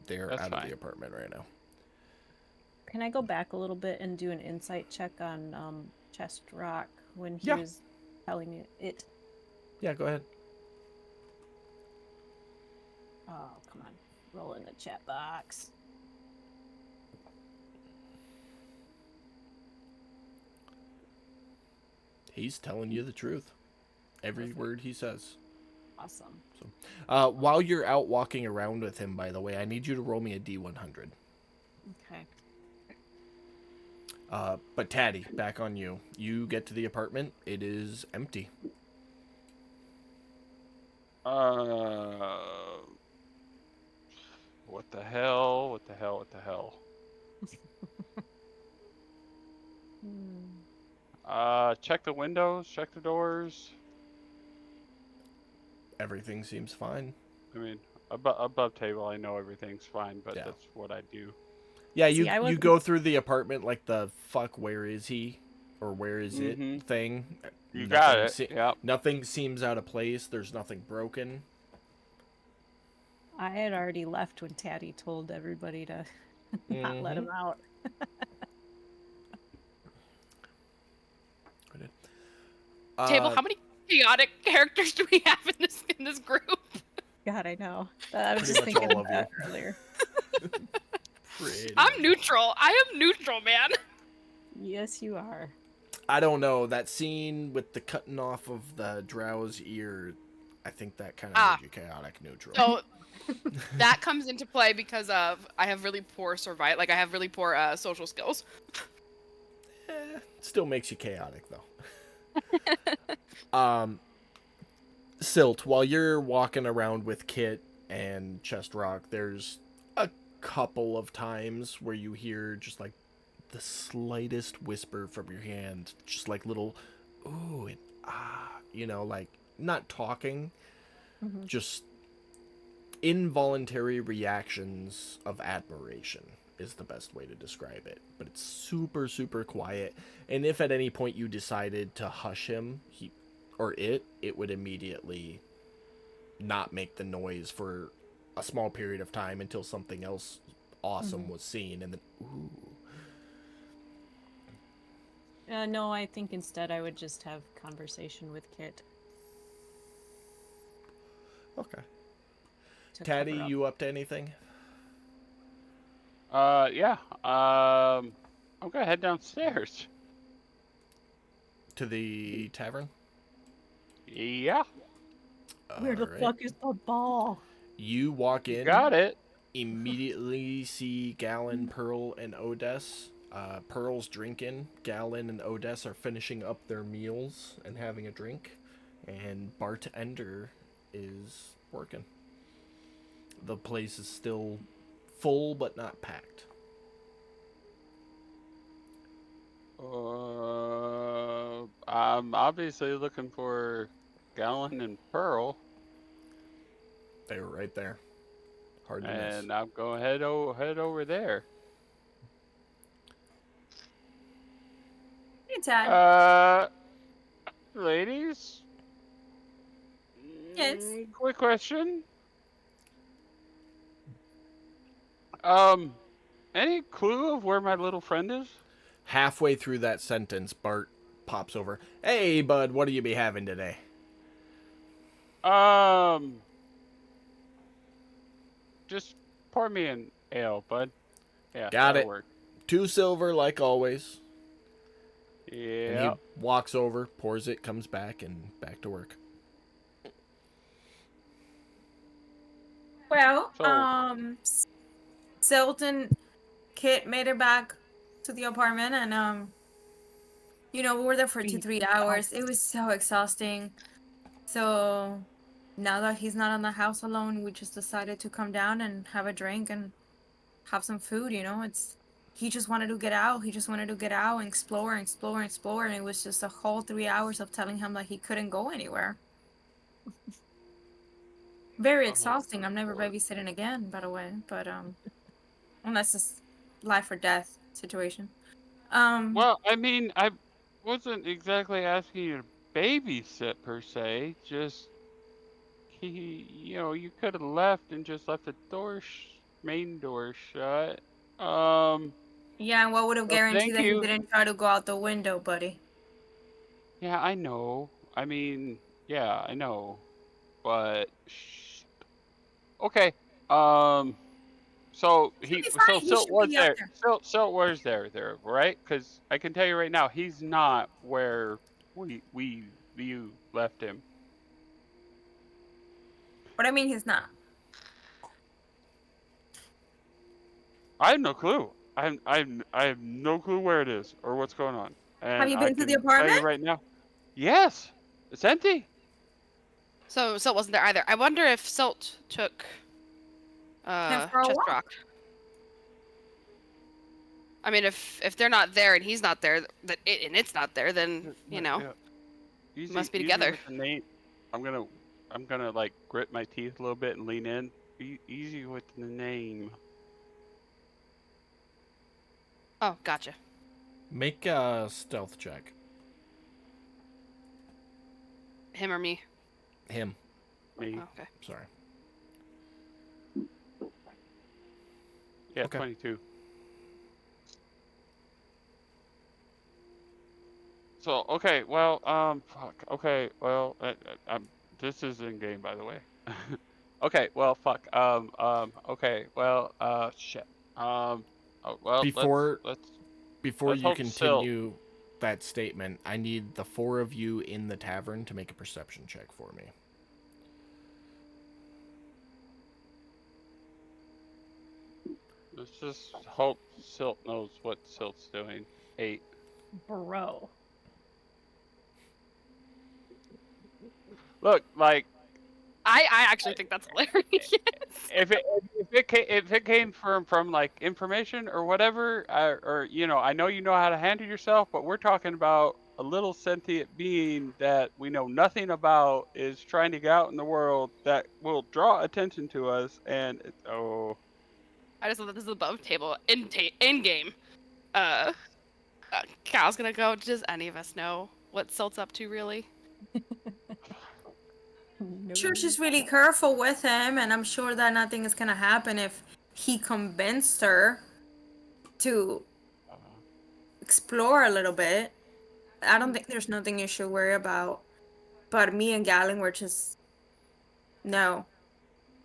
they're out of the apartment right now. can I go back a little bit and do an insight check on Chest Rock when he Yeah. was telling me it? Yeah, go ahead. Oh, come on. Roll in the chat box. He's telling you the truth. Every Perfect. word he says. Awesome. While you're out walking around with him, by the way, I need you to roll me a D100. Okay. But Taddy, back on you. You get to the apartment. It is empty. What the hell? What the hell? What the hell? Check the windows, check the doors. Everything seems fine. I mean, above table, I know everything's fine, but Yeah. that's what I do. Yeah, See, I you wasn't- go through the apartment like the fuck, where is he? Or where is Mhm. it thing. You got it. se- Yep. Nothing seems out of place. There's nothing broken. I had already left when Taddy told everybody to not let him out. Table, how many chaotic characters do we have in this group? God, I know. I was Pretty just much thinking all of of that earlier. I'm neutral. I am neutral, man. Yes, you are. I don't know. That scene with the cutting off of the Drow's ear, I think that kind of made you chaotic neutral. So that comes into play because of I have really poor I have really poor social skills. Still makes you chaotic though. Silt, while you're walking around with Kit and Chest Rock, there's a couple of times where you hear just like the slightest whisper from your hand, just like little ooh and ah, like not talking, just involuntary reactions of admiration is the best way to describe it. But it's super, super quiet. And if at any point you decided to hush him, it would immediately not make the noise for a small period of time until something else awesome was seen, and then ooh. No, I think instead I would just have conversation with Kit. Okay. to Taddy, cover up. you up to anything? Yeah. I'm gonna head downstairs. To the tavern? Yeah. Where the Alright. fuck is the ball? You walk in. Got it. Immediately see Gallon, Pearl, and Odess. Pearl's drinking. Gallon and Odess are finishing up their meals and having a drink. And Bartender is working. The place is still full but not packed. I'm obviously looking for Gallon and Pearl, They were right there. Hard to miss. and I'm going head over there. Hey, Tad. Ladies. Yes? Quick question. Any clue of where my little friend is? Halfway through that sentence, Bart pops over. Hey, bud, what do you be having today? Just pour me an ale, bud. Yeah, Got that'll it. work. 2 silver, like always. Yeah. And he walks over, pours it, comes back, and back to work. Well, So- Silt and Kit made it back to the apartment, and we were there for 2-3 hours. It was so exhausting. So now that he's not in the house alone, we just decided to come down and have a drink and have some food. He just wanted to get out. He just wanted to get out and explore, and it was just a whole 3 hours of telling him that he couldn't go anywhere. Very exhausting. I'm never babysitting again, by the way. But unless it's life or death situation. Well, I mean, I wasn't exactly asking you to babysit per se. Just you could have left and just left the main door shut. Yeah, and what would have Well, guaranteed thank that he you. didn't try to go out the window, buddy? Yeah, I know. I mean, yeah, I know. But okay. So Should be so fine. He Silt should was be out there. there. Silt was there, right? Because I can tell you right now, he's not where you left him. What I mean, he's not. I have no clue. I have no clue where it is or what's going on. Have And you I been to the can tell you apartment? right now. Yes, it's empty. So Silt wasn't there either. I wonder if Silt took Him for a Chest walk. Rock. I mean, if they're not there and he's not there, and it's not there, then you know. Yeah. Easy, must be easy together. with the name. I'm gonna like grit my teeth a little bit and lean in. Easy with the name. Oh, gotcha. Make a stealth check. Him or me? Him. Me. Oh, okay. Sorry. Yeah, Okay. 22. So okay, well, fuck. Okay, well, this is in game, by the way. Okay, well, fuck. Okay, well, shit. Oh, well, Before let's you hope Silt. continue that statement, I need the 4 of you in the tavern to make a perception check for me. Let's just hope Silt knows what Silt's doing. 8. Bro. Look, like, I actually think that's hilarious. if it came from like information or whatever, or you know, I know you know how to handle yourself, but we're talking about a little sentient being that we know nothing about is trying to get out in the world that will draw attention to us, and I just thought that this is above table in game. Cal's gonna go. Does any of us know what Silt's up to, really? No. Sure, she's really careful with him, and I'm sure that nothing is gonna happen if he convinced her to explore a little bit. I don't think there's nothing you should worry about. But me and Galen were just no.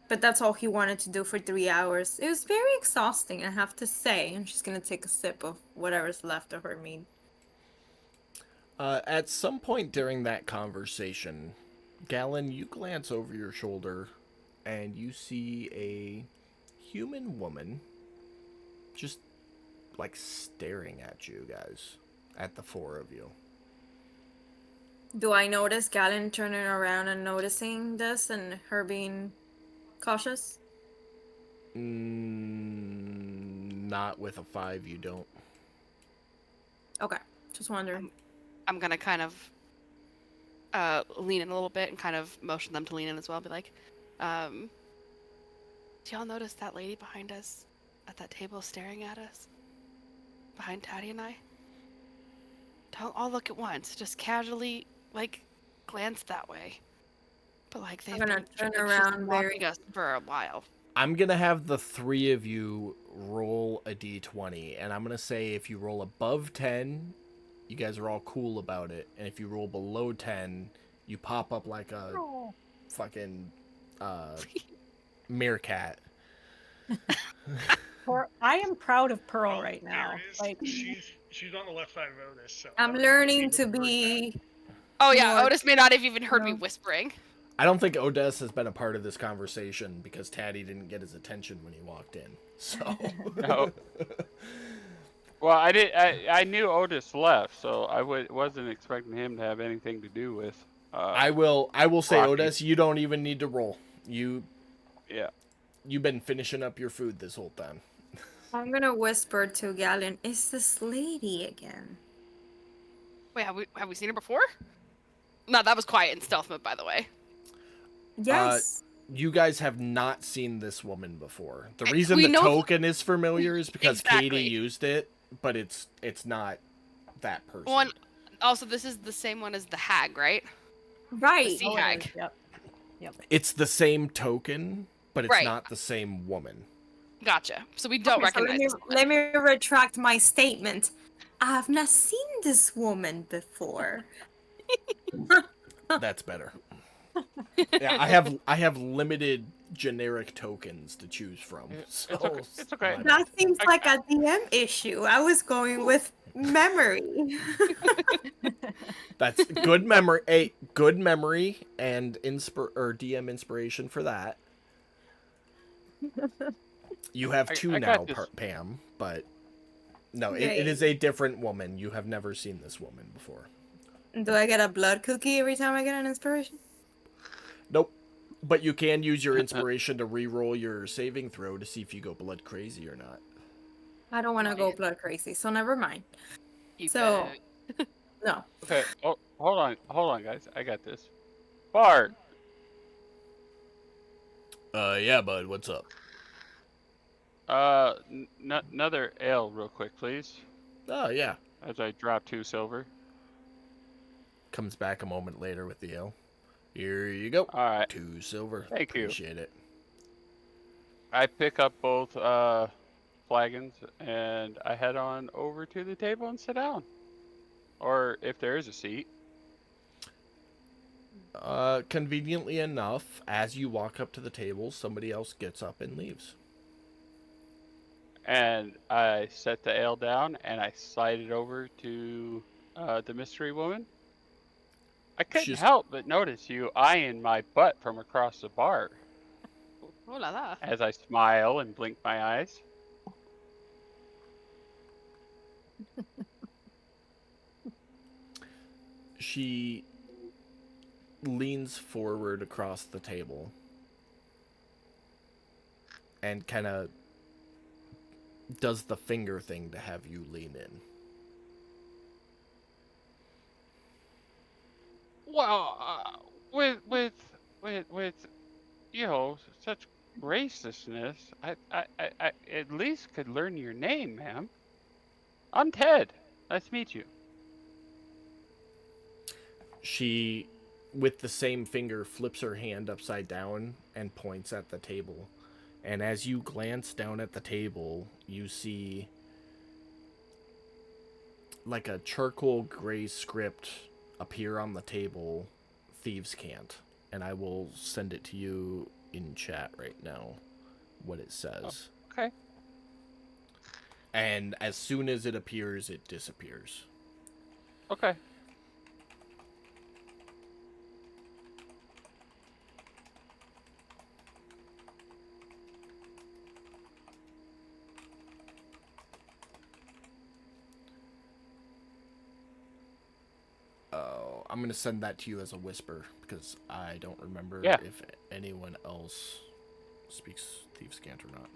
But that's all he wanted to do for 3 hours. It was very exhausting, I have to say. I'm just gonna take a sip of whatever's left of her mead. At some point during that conversation, Galen, you glance over your shoulder and you see a human woman just like staring at you guys, at the 4 of you. Do I notice Galen turning around and noticing this and her being cautious? Not with a 5, you don't. Okay, just wondering. I'm gonna kind of lean in a little bit and kind of motion them to lean in as well. Be like, do y'all notice that lady behind us at that table staring at us? Behind Taddy and I? Don't all look at once. Just casually, like, glance that way. But like they've gonna been turn she's around watching very- us for a while. I'm gonna have the 3 of you roll a d20, and I'm gonna say if you roll above 10, you guys are all cool about it, and if you roll below 10, you pop up like a fucking meerkat. I am proud of Pearl Well, right now. there it is. Like, she's on the left side of Otis. So I'm learning to be. Oh yeah, More- Otis may not have even heard me no. whispering. I don't think Odess has been a part of this conversation because Taddy didn't get his attention when he walked in. So No. Well, I knew Otis left, so I wasn't expecting him to have anything to do with. I will say, Rocky. Odess, you don't even need to roll. Yeah. You've been finishing up your food this whole time. I'm gonna whisper to Galen, "It's this lady again." Wait, have we seen her before? No, that was quiet in stealth mode, by the way. Yes. You guys have not seen this woman before. The reason We the know- token is familiar is because Exactly. Katie used it, but it's not that person. One. Also, this is the same one as the hag, right? right. the sea oh, it hag. is, Yep. It's the same token, but it's Right. not the same woman. Gotcha. So we don't Okay, so recognize this woman. let me retract my statement. I've not seen this woman before. That's better. Yeah, I have limited generic tokens to choose from. It's So okay. It's okay. my That bad. seems like a DM issue. I was going with memory. That's good memory. Good memory and DM inspiration for that. You have two I now, got this. Pam, but no, it Yay. is a different woman. You have never seen this woman before. Do I get a blood cookie every time I get an inspiration? Nope. But you can use your inspiration to re-roll your saving throw to see if you go blood crazy or not. I don't want to go blood crazy, so never mind. You So, bet. no. Okay. Oh, hold on, guys. I got this. Bart. Yeah, bud. What's up? Another ale, real quick, please. Oh, yeah. As I drop 2 silver. Comes back a moment later with the ale. Here you go. All right. 2 silver. Thank you. Appreciate it. I pick up both flagons and I head on over to the table and sit down. Or if there is a seat. Conveniently enough, as you walk up to the table, somebody else gets up and leaves. And I set the ale down and I slide it over to the mystery woman. I couldn't She's- help but notice you eyeing my butt from across the bar Oh la la. as I smile and blink my eyes. She leans forward across the table and kind of does the finger thing to have you lean in. Well, with you know such graciousness, I at least could learn your name, ma'am. I'm Ted. Nice to meet you. She, with the same finger, flips her hand upside down and points at the table. And as you glance down at the table, you see like a charcoal gray script appear on the table, Thieves' Cant. And I will send it to you in chat right now, what it says. Okay. And as soon as it appears, it disappears. Okay. Oh, I'm gonna send that to you as a whisper because I don't remember Yeah. if anyone else speaks Thieves' Cant or not.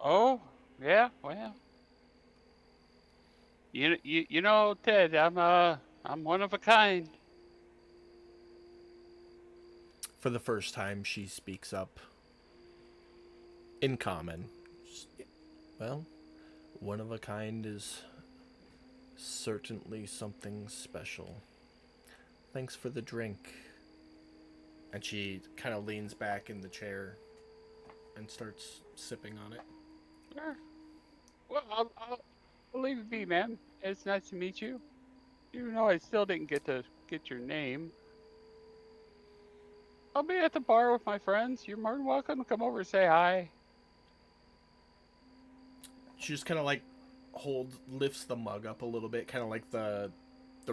Oh, yeah. Well, you know, Ted, I'm one of a kind. For the first time, she speaks up in common. Well, one of a kind is certainly something special. Thanks for the drink. And she kind of leans back in the chair and starts sipping on it. Sure. Well, I'll leave it be, ma'am. It's nice to meet you. Even though I still didn't get to get your name. I'll be at the bar with my friends. You're more than welcome to come over and say hi. She just kind of like lifts the mug up a little bit, kind of like the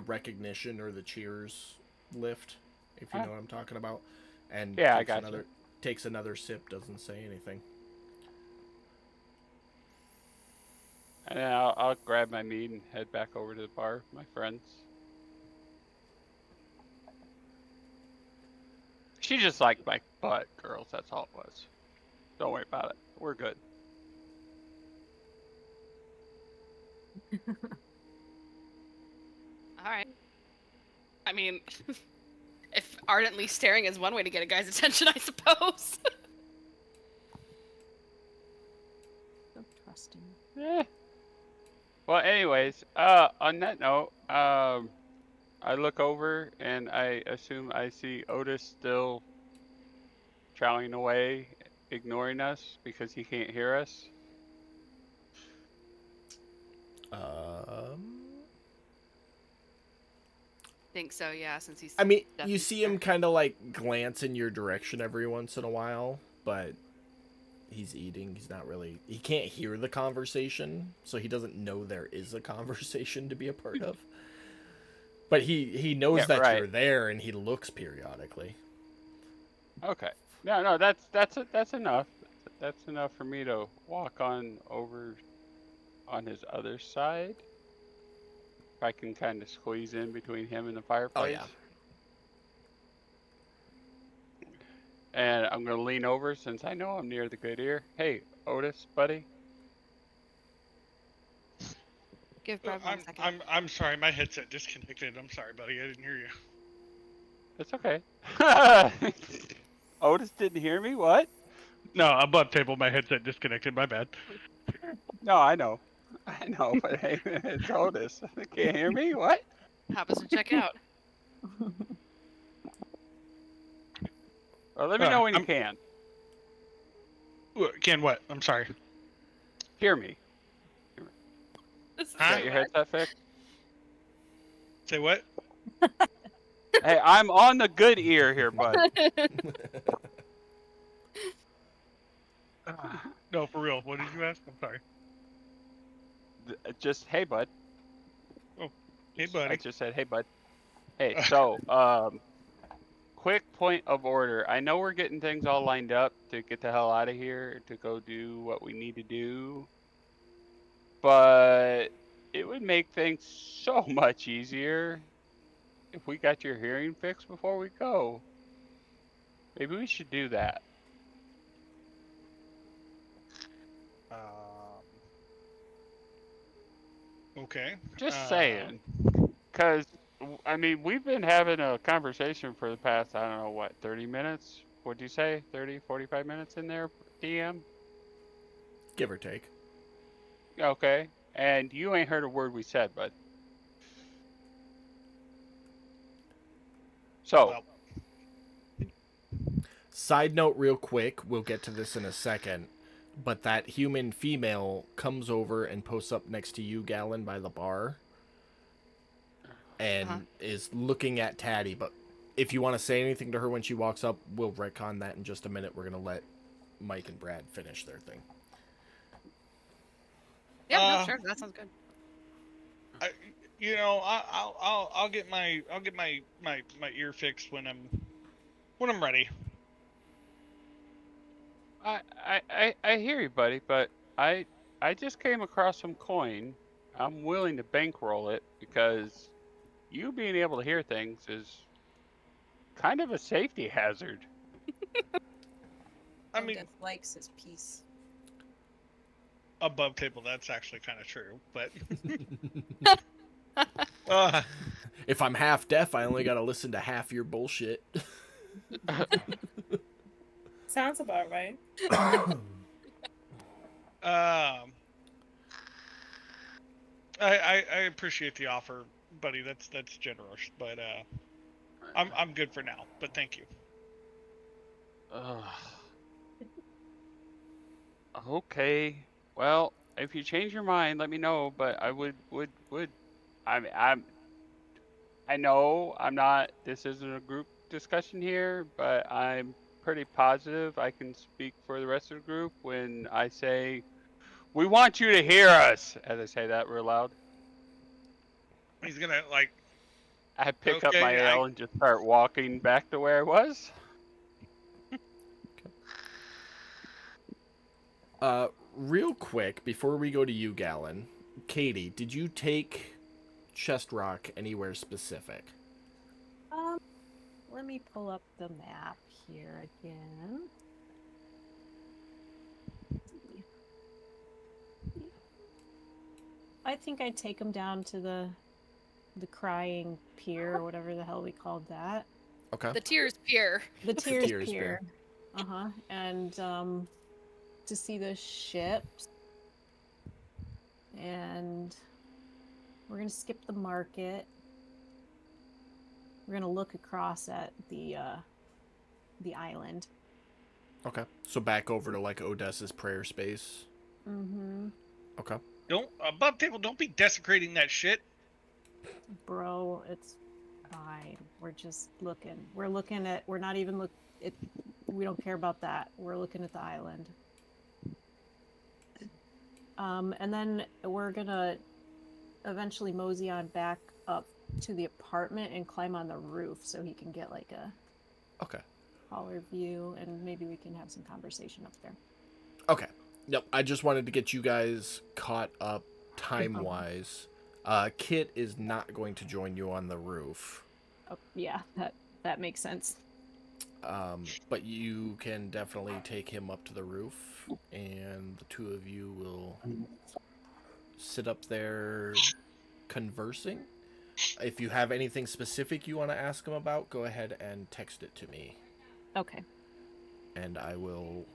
recognition or the cheers lift, if you know what I'm talking about. And Yeah, I got you. Takes another sip, doesn't say anything. And then I'll grab my meat and head back over to the bar with my friends. She just liked my butt, girls. That's all it was. Don't worry about it. We're good. All right. I mean, if ardently staring is one way to get a guy's attention, I suppose. So trusting. Eh. Well, anyways, on that note, I look over and I assume I see Otis still trailing away, ignoring us because he can't hear us. Think so, yeah, since he's I mean, you definitely see him there. kind of like glance in your direction every once in a while, but he's eating. He's not really. He can't hear the conversation, so he doesn't know there is a conversation to be a part of. But he knows Yeah, that right. you're there, and he looks periodically. Okay. No, that's enough. That's enough for me to walk on over on his other side. If I can kind of squeeze in between him and the fireplace. yeah. And I'm gonna lean over since I know I'm near the good ear. Hey, Otis, buddy. Give Brad 1 second. I'm sorry, my headset disconnected. I'm sorry, buddy. I didn't hear you. It's okay. Otis didn't hear me? What? No, above table, my headset disconnected. My bad. No, I know. I know, but hey, it's Otis. Can't hear me? What? Happens to check out. Well, let me know when you I'm- can. Can what? I'm sorry. Hear me. This is Huh? Got your headset fixed? Say what? Hey, I'm on the good ear here, bud. No, for real. What did you ask? I'm sorry. Just, hey, bud. Hey, buddy. I just said, hey, bud. Hey, so, quick point of order. I know we're getting things all lined up to get the hell out of here, to go do what we need to do. But it would make things so much easier if we got your hearing fixed before we go. Maybe we should do that. Okay. Just saying. Because, I mean, we've been having a conversation for the past, I don't know, what, 30 minutes? What'd you say? 30, 45 minutes in there, DM? Give or take. Okay. And you ain't heard a word we said, bud. So, Well, Side note, real quick, we'll get to this in a second, but that human female comes over and posts up next to you, Gallon, by the bar, and is looking at Taddy. But if you want to say anything to her when she walks up, we'll retcon that in just a minute. We're gonna let Mike and Brad finish their thing. Yeah, no, sure, that sounds good. I'll get my ear fixed when I'm ready. I hear you, buddy, but I just came across some coin. I'm willing to bankroll it because you being able to hear things is kind of a safety hazard. I mean, Death likes his peace. above table, that's actually kind of true, but If I'm half deaf, I only gotta listen to half your bullshit. Sounds about right. I appreciate the offer, buddy. That's generous, but I'm good for now. But thank you. Okay. Well, if you change your mind, let me know. But I would. I know I'm not. This isn't a group discussion here, but I'm pretty positive I can speak for the rest of the group when I say, "We want you to hear us." As I say that real loud, He's gonna like. I pick up Okay, my ale and just start walking back to where I was. Real quick, before we go to you, Gallon, Katie, did you take Chest Rock anywhere specific? Let me pull up the map here again. I think I'd take him down to the crying pier or whatever the hell we called that. Okay. The tears peer. The tears tears pier. And to see the ships. And we're gonna skip the market. We're gonna look across at the island. Okay. So back over to like Odessa's prayer space. Mm-hmm. Okay. Don't above table. Don't be desecrating that shit. Bro, it's fine. We're just looking. We're not even we don't care about that. We're looking at the island. And then we're gonna eventually mosey on back up to the apartment and climb on the roof so he can get like a Okay. taller view, and maybe we can have some conversation up there. Okay. Yep. I just wanted to get you guys caught up time-wise. Kit is not going to join you on the roof. Oh, yeah, that makes sense. But you can definitely take him up to the roof, and the two of you will sit up there conversing. If you have anything specific you want to ask him about, go ahead and text it to me. Okay. And I will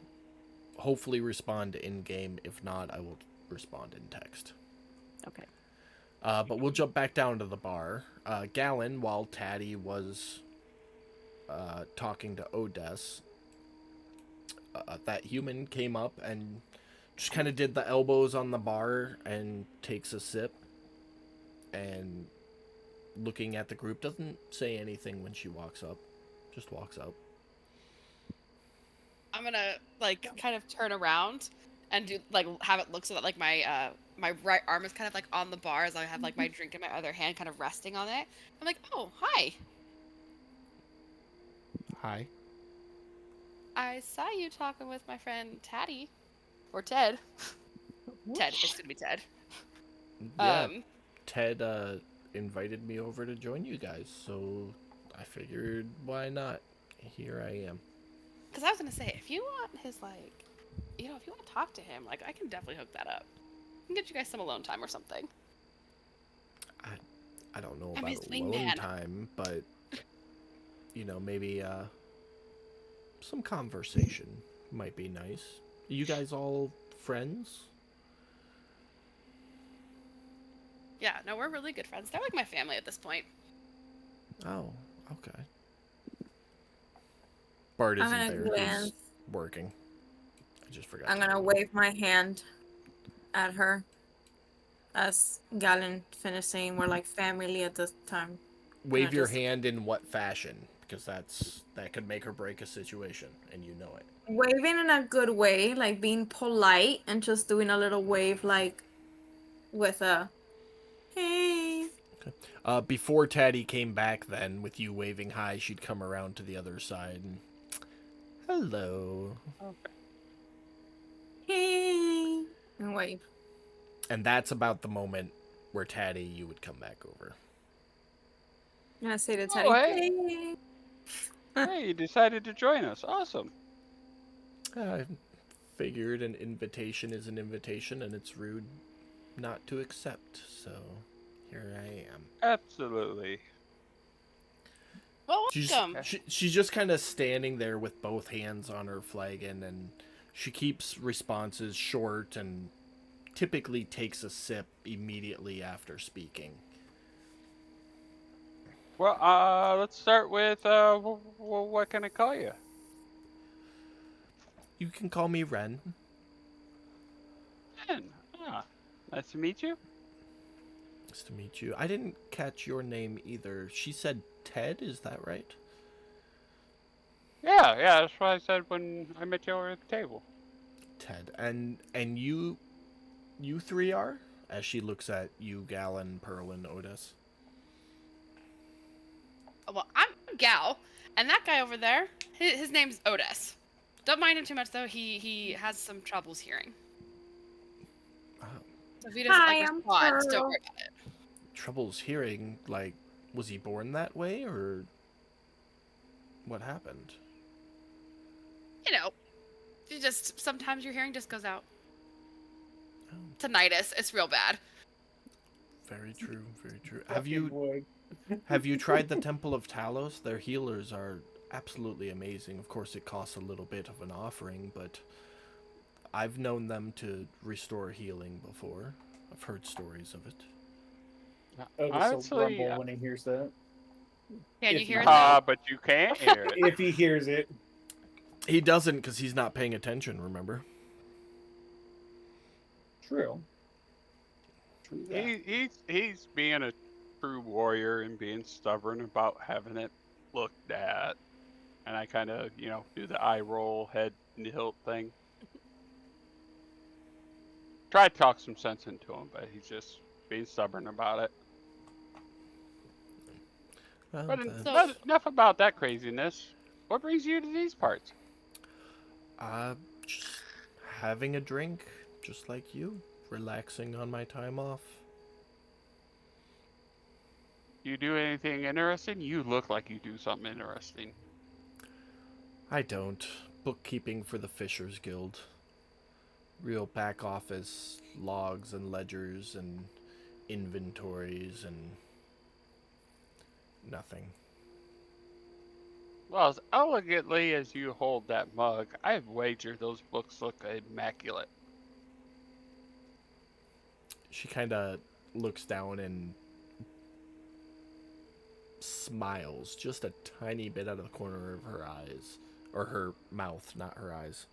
hopefully respond in-game. If not, I will respond in text. Okay. But we'll jump back down to the bar. Galen, while Taddy was talking to Odess, that human came up and just kind of did the elbows on the bar and takes a sip. And looking at the group, doesn't say anything when she walks up. Just walks up. I'm gonna like kind of turn around and do like have it look so that like my my right arm is kind of like on the bar as I have like my drink in my other hand kind of resting on it. I'm like, oh, hi. Hi. I saw you talking with my friend Taddy. Or Ted. Ted, it's gonna be Ted. Yeah, Ted invited me over to join you guys, so I figured why not? Here I am. Because I was gonna say, if you want his like, you know, if you want to talk to him, like I can definitely hook that up. I can get you guys some alone time or something. I don't know I'm about his alone wingman. time, but you know, maybe some conversation might be nice. You guys all friends? Yeah, no, we're really good friends. They're like my family at this point. Oh, okay. Bart I'm isn't gonna there. glance. He's working. I just forgot. I'm to gonna tell him. wave my hand at her as Galen finished saying we're like family at this time. Wave your just- hand in what fashion? Because that could make or break a situation, and you know it. Waving in a good way, like being polite and just doing a little wave like with a hey. Before Taddy came back then, with you waving hi, she'd come around to the other side and... Hello. Hey. And wave. And that's about the moment where Taddy, you would come back over. I'm gonna say to Teddy, hey. hey. Hey, you decided to join us. Awesome. I figured an invitation is an invitation, and it's rude not to accept, so here I am. Absolutely. Well, She's, welcome. she's just kind of standing there with both hands on her flagon, and she keeps responses short and typically takes a sip immediately after speaking. Well, let's start with what can I call you? You can call me Ren. Ken. Ah, nice to meet you. Nice to meet you. I didn't catch your name either. She said Ted, is that right? Yeah, that's what I said when I met you over at the table. Ted. And you three are? As she looks at you, Galen, Perlin, Otis. Well, I'm Gal, and that guy over there, his name's Otis. Don't mind him too much though. He has some troubles hearing. Oh. So if he doesn't Hi, like I'm respond, Pearl. don't worry about it. Troubles hearing, like, was he born that way, or what happened? You know, you just sometimes your hearing just goes out. Oh, Tinnitus, it's real bad. very true, very true. Fucking would. Have you tried the Temple of Talos? Their healers are absolutely amazing. Of course, it costs a little bit of an offering, but I've known them to restore healing before. I've heard stories of it. Otis will Honestly, grumble when he hears that. Can If you hear it you- now? but you can't hear it. If he hears it. He doesn't because he's not paying attention, remember? True. True that. He's being a true warrior and being stubborn about having it looked at. And I kind of, do the eye roll, head tilt thing. Try to talk some sense into him, but he's just being stubborn about it. Well, But So- enough about that craziness. What brings you to these parts? just having a drink, just like you. Relaxing on my time off. You do anything interesting? You look like you do something interesting. I don't. Bookkeeping for the Fishers Guild. Real back office logs and ledgers and inventories and nothing. Well, as elegantly as you hold that mug, I wager those books look immaculate. She kind of looks down and smiles just a tiny bit out of the corner of her eyes. Or her mouth, not her eyes.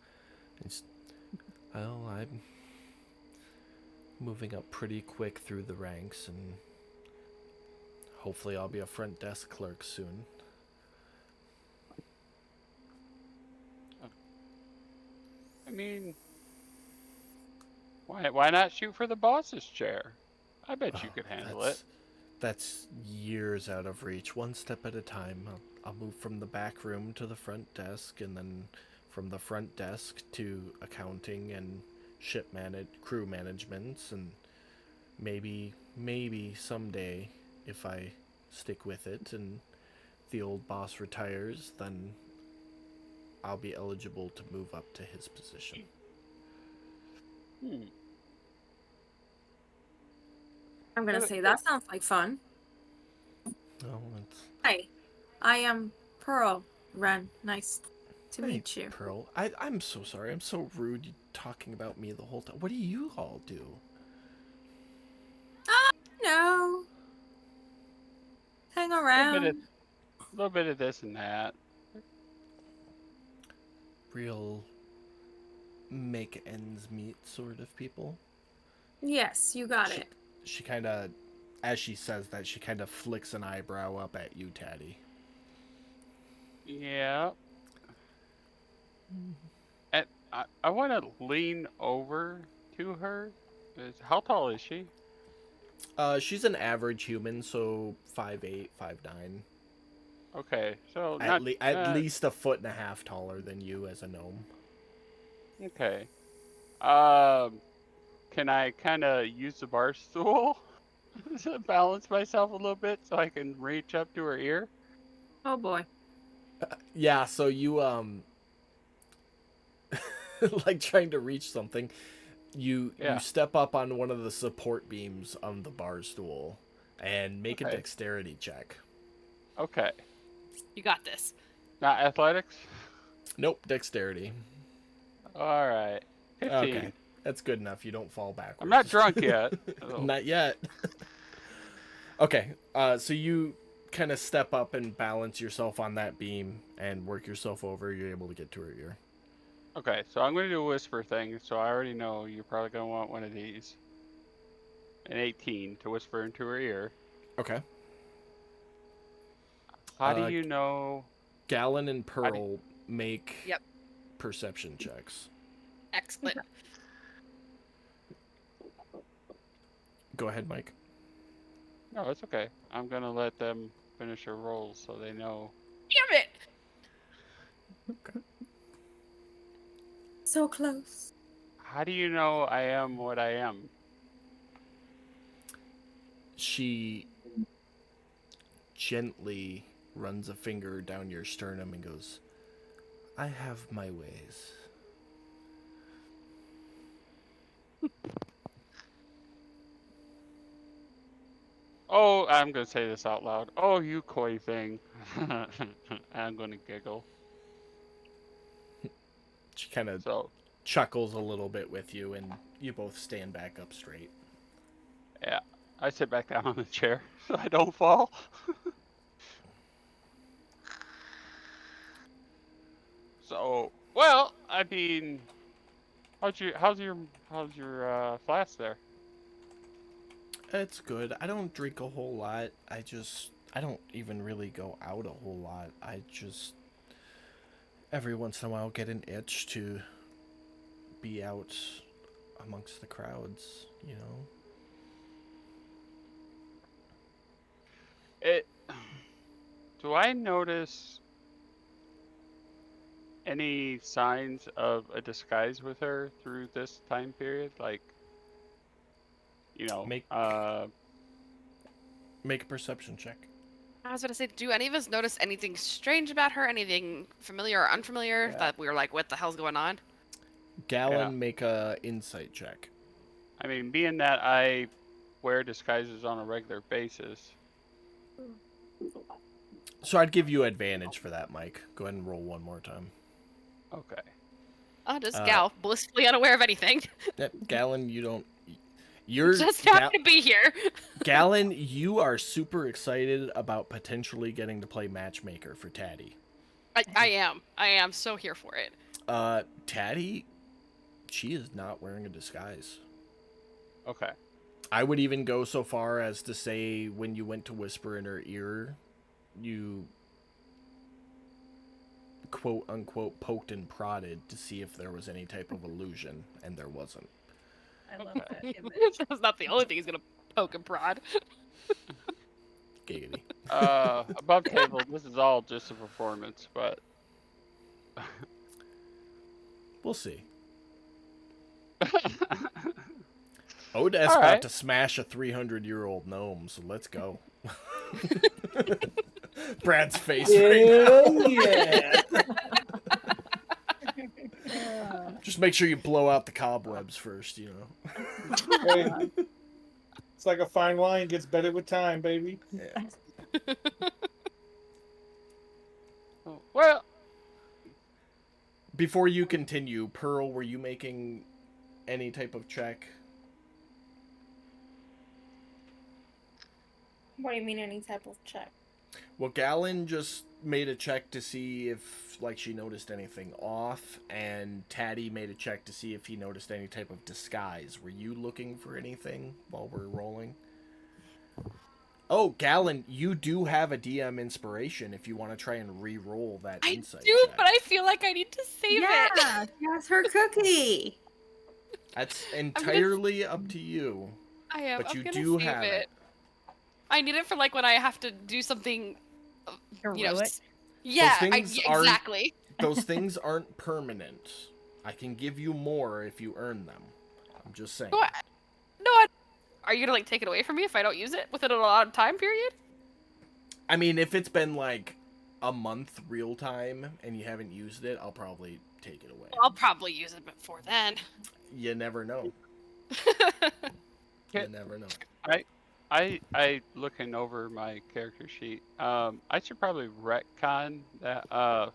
It's, well, I'm moving up pretty quick through the ranks, and hopefully I'll be a front desk clerk soon. I mean, why not shoot for the boss's chair? I bet you Oh, could handle it. That's years out of reach. One step at a time. I'll move from the back room to the front desk, and then from the front desk to accounting and crew managements, and maybe someday, if I stick with it and the old boss retires, then I'll be eligible to move up to his position. Hmm. I'm gonna say that sounds like fun. Oh, it's Hi, I am Pearl Ren. Nice to Hey, meet you. Pearl. I'm so sorry. I'm so rude. You talking about me the whole time. What do you all do? No. Hang A around. little bit of this and that. Real make ends meet sort of people. Yes, you got it. She kind of, as she says that, she kind of flicks an eyebrow up at you, Taddy. Yeah. And I want to lean over to her. How tall is she? She's an average human, so 5'8", 5'9". Okay, so At least a foot and a half taller than you as a gnome. Okay. Can I kind of use the bar stool to balance myself a little bit so I can reach up to her ear? Oh boy. Yeah, so you like trying to reach something. You step up on one of the support beams on the bar stool and make a Okay. dexterity check. Okay. You got this. Not athletics? Nope, dexterity. All right. 15. Okay, that's good enough. You don't fall backwards. I'm not drunk yet. so- Not yet. Okay, so you kind of step up and balance yourself on that beam and work yourself over. You're able to get to her ear. Okay, so I'm going to do a whisper thing, so I already know you're probably going to want one of these. An 18 to whisper into her ear. Okay. How do you know? Gallon and Pearl make Yep. perception checks. Excellent. Go ahead, Mike. No, it's okay. I'm going to let them finish their rolls so they know. Damn it! So close. How do you know I am what I am? She gently runs a finger down your sternum and goes, I have my ways. Oh, I'm gonna say this out loud. Oh, you coy thing. I'm gonna giggle. She kind of So, chuckles a little bit with you, and you both stand back up straight. yeah, I sit back down on the chair so I don't fall. So, well, I mean, how's your flask there? It's good. I don't drink a whole lot. I don't even really go out a whole lot. I just every once in a while get an itch to be out amongst the crowds, you know. Do I notice any signs of a disguise with her through this time period? Like, Make make a perception check. I was gonna say, do any of us notice anything strange about her? Anything familiar or unfamiliar Yeah. that we were like, what the hell's going on? Gallon, Yeah. make a insight check. I mean, being that I wear disguises on a regular basis. So I'd give you advantage for that, Mike. Go ahead and roll one more time. Okay. Oh, just Gal, blissfully unaware of anything. Yep, Gallon, you don't. You're Just happy to be here. Gallon, you are super excited about potentially getting to play matchmaker for Taddy. I am. I am so here for it. Taddy, she is not wearing a disguise. Okay. I would even go so far as to say when you went to whisper in her ear, you quote unquote poked and prodded to see if there was any type of illusion, and there wasn't. I love that image. That's not the only thing he's gonna poke and prod. Giggity. Above table, this is all just a performance, but We'll see. Odess All about right. to smash a 300-year-old gnome, so let's go. Brad's face right now. Yeah. Just make sure you blow out the cobwebs first, you know. Hey, it's like a fine wine, gets better with time, baby. Yeah. well, Before you continue, Pearl, were you making any type of check? What do you mean, any type of check? Well, Gallon just made a check to see if, like, she noticed anything off, and Taddy made a check to see if he noticed any type of disguise. Were you looking for anything while we're rolling? Oh, Gallon, you do have a DM inspiration if you want to try and re-roll that I insight do, check. but I feel like I need to save it. Yeah, that's her cookie. That's entirely up to you. I am. But I'm you gonna do save have it. I need it for like when I have to do something. You know, Heroic. yeah, things aren't- exactly. Those things aren't permanent. I can give you more if you earn them. I'm just saying. No, are you gonna like take it away from me if I don't use it within a lot of time period? I mean, if it's been like a month real time and you haven't used it, I'll probably take it away. I'll probably use it before then. You never know. Yeah. You never know. I looking over my character sheet. I should probably retcon that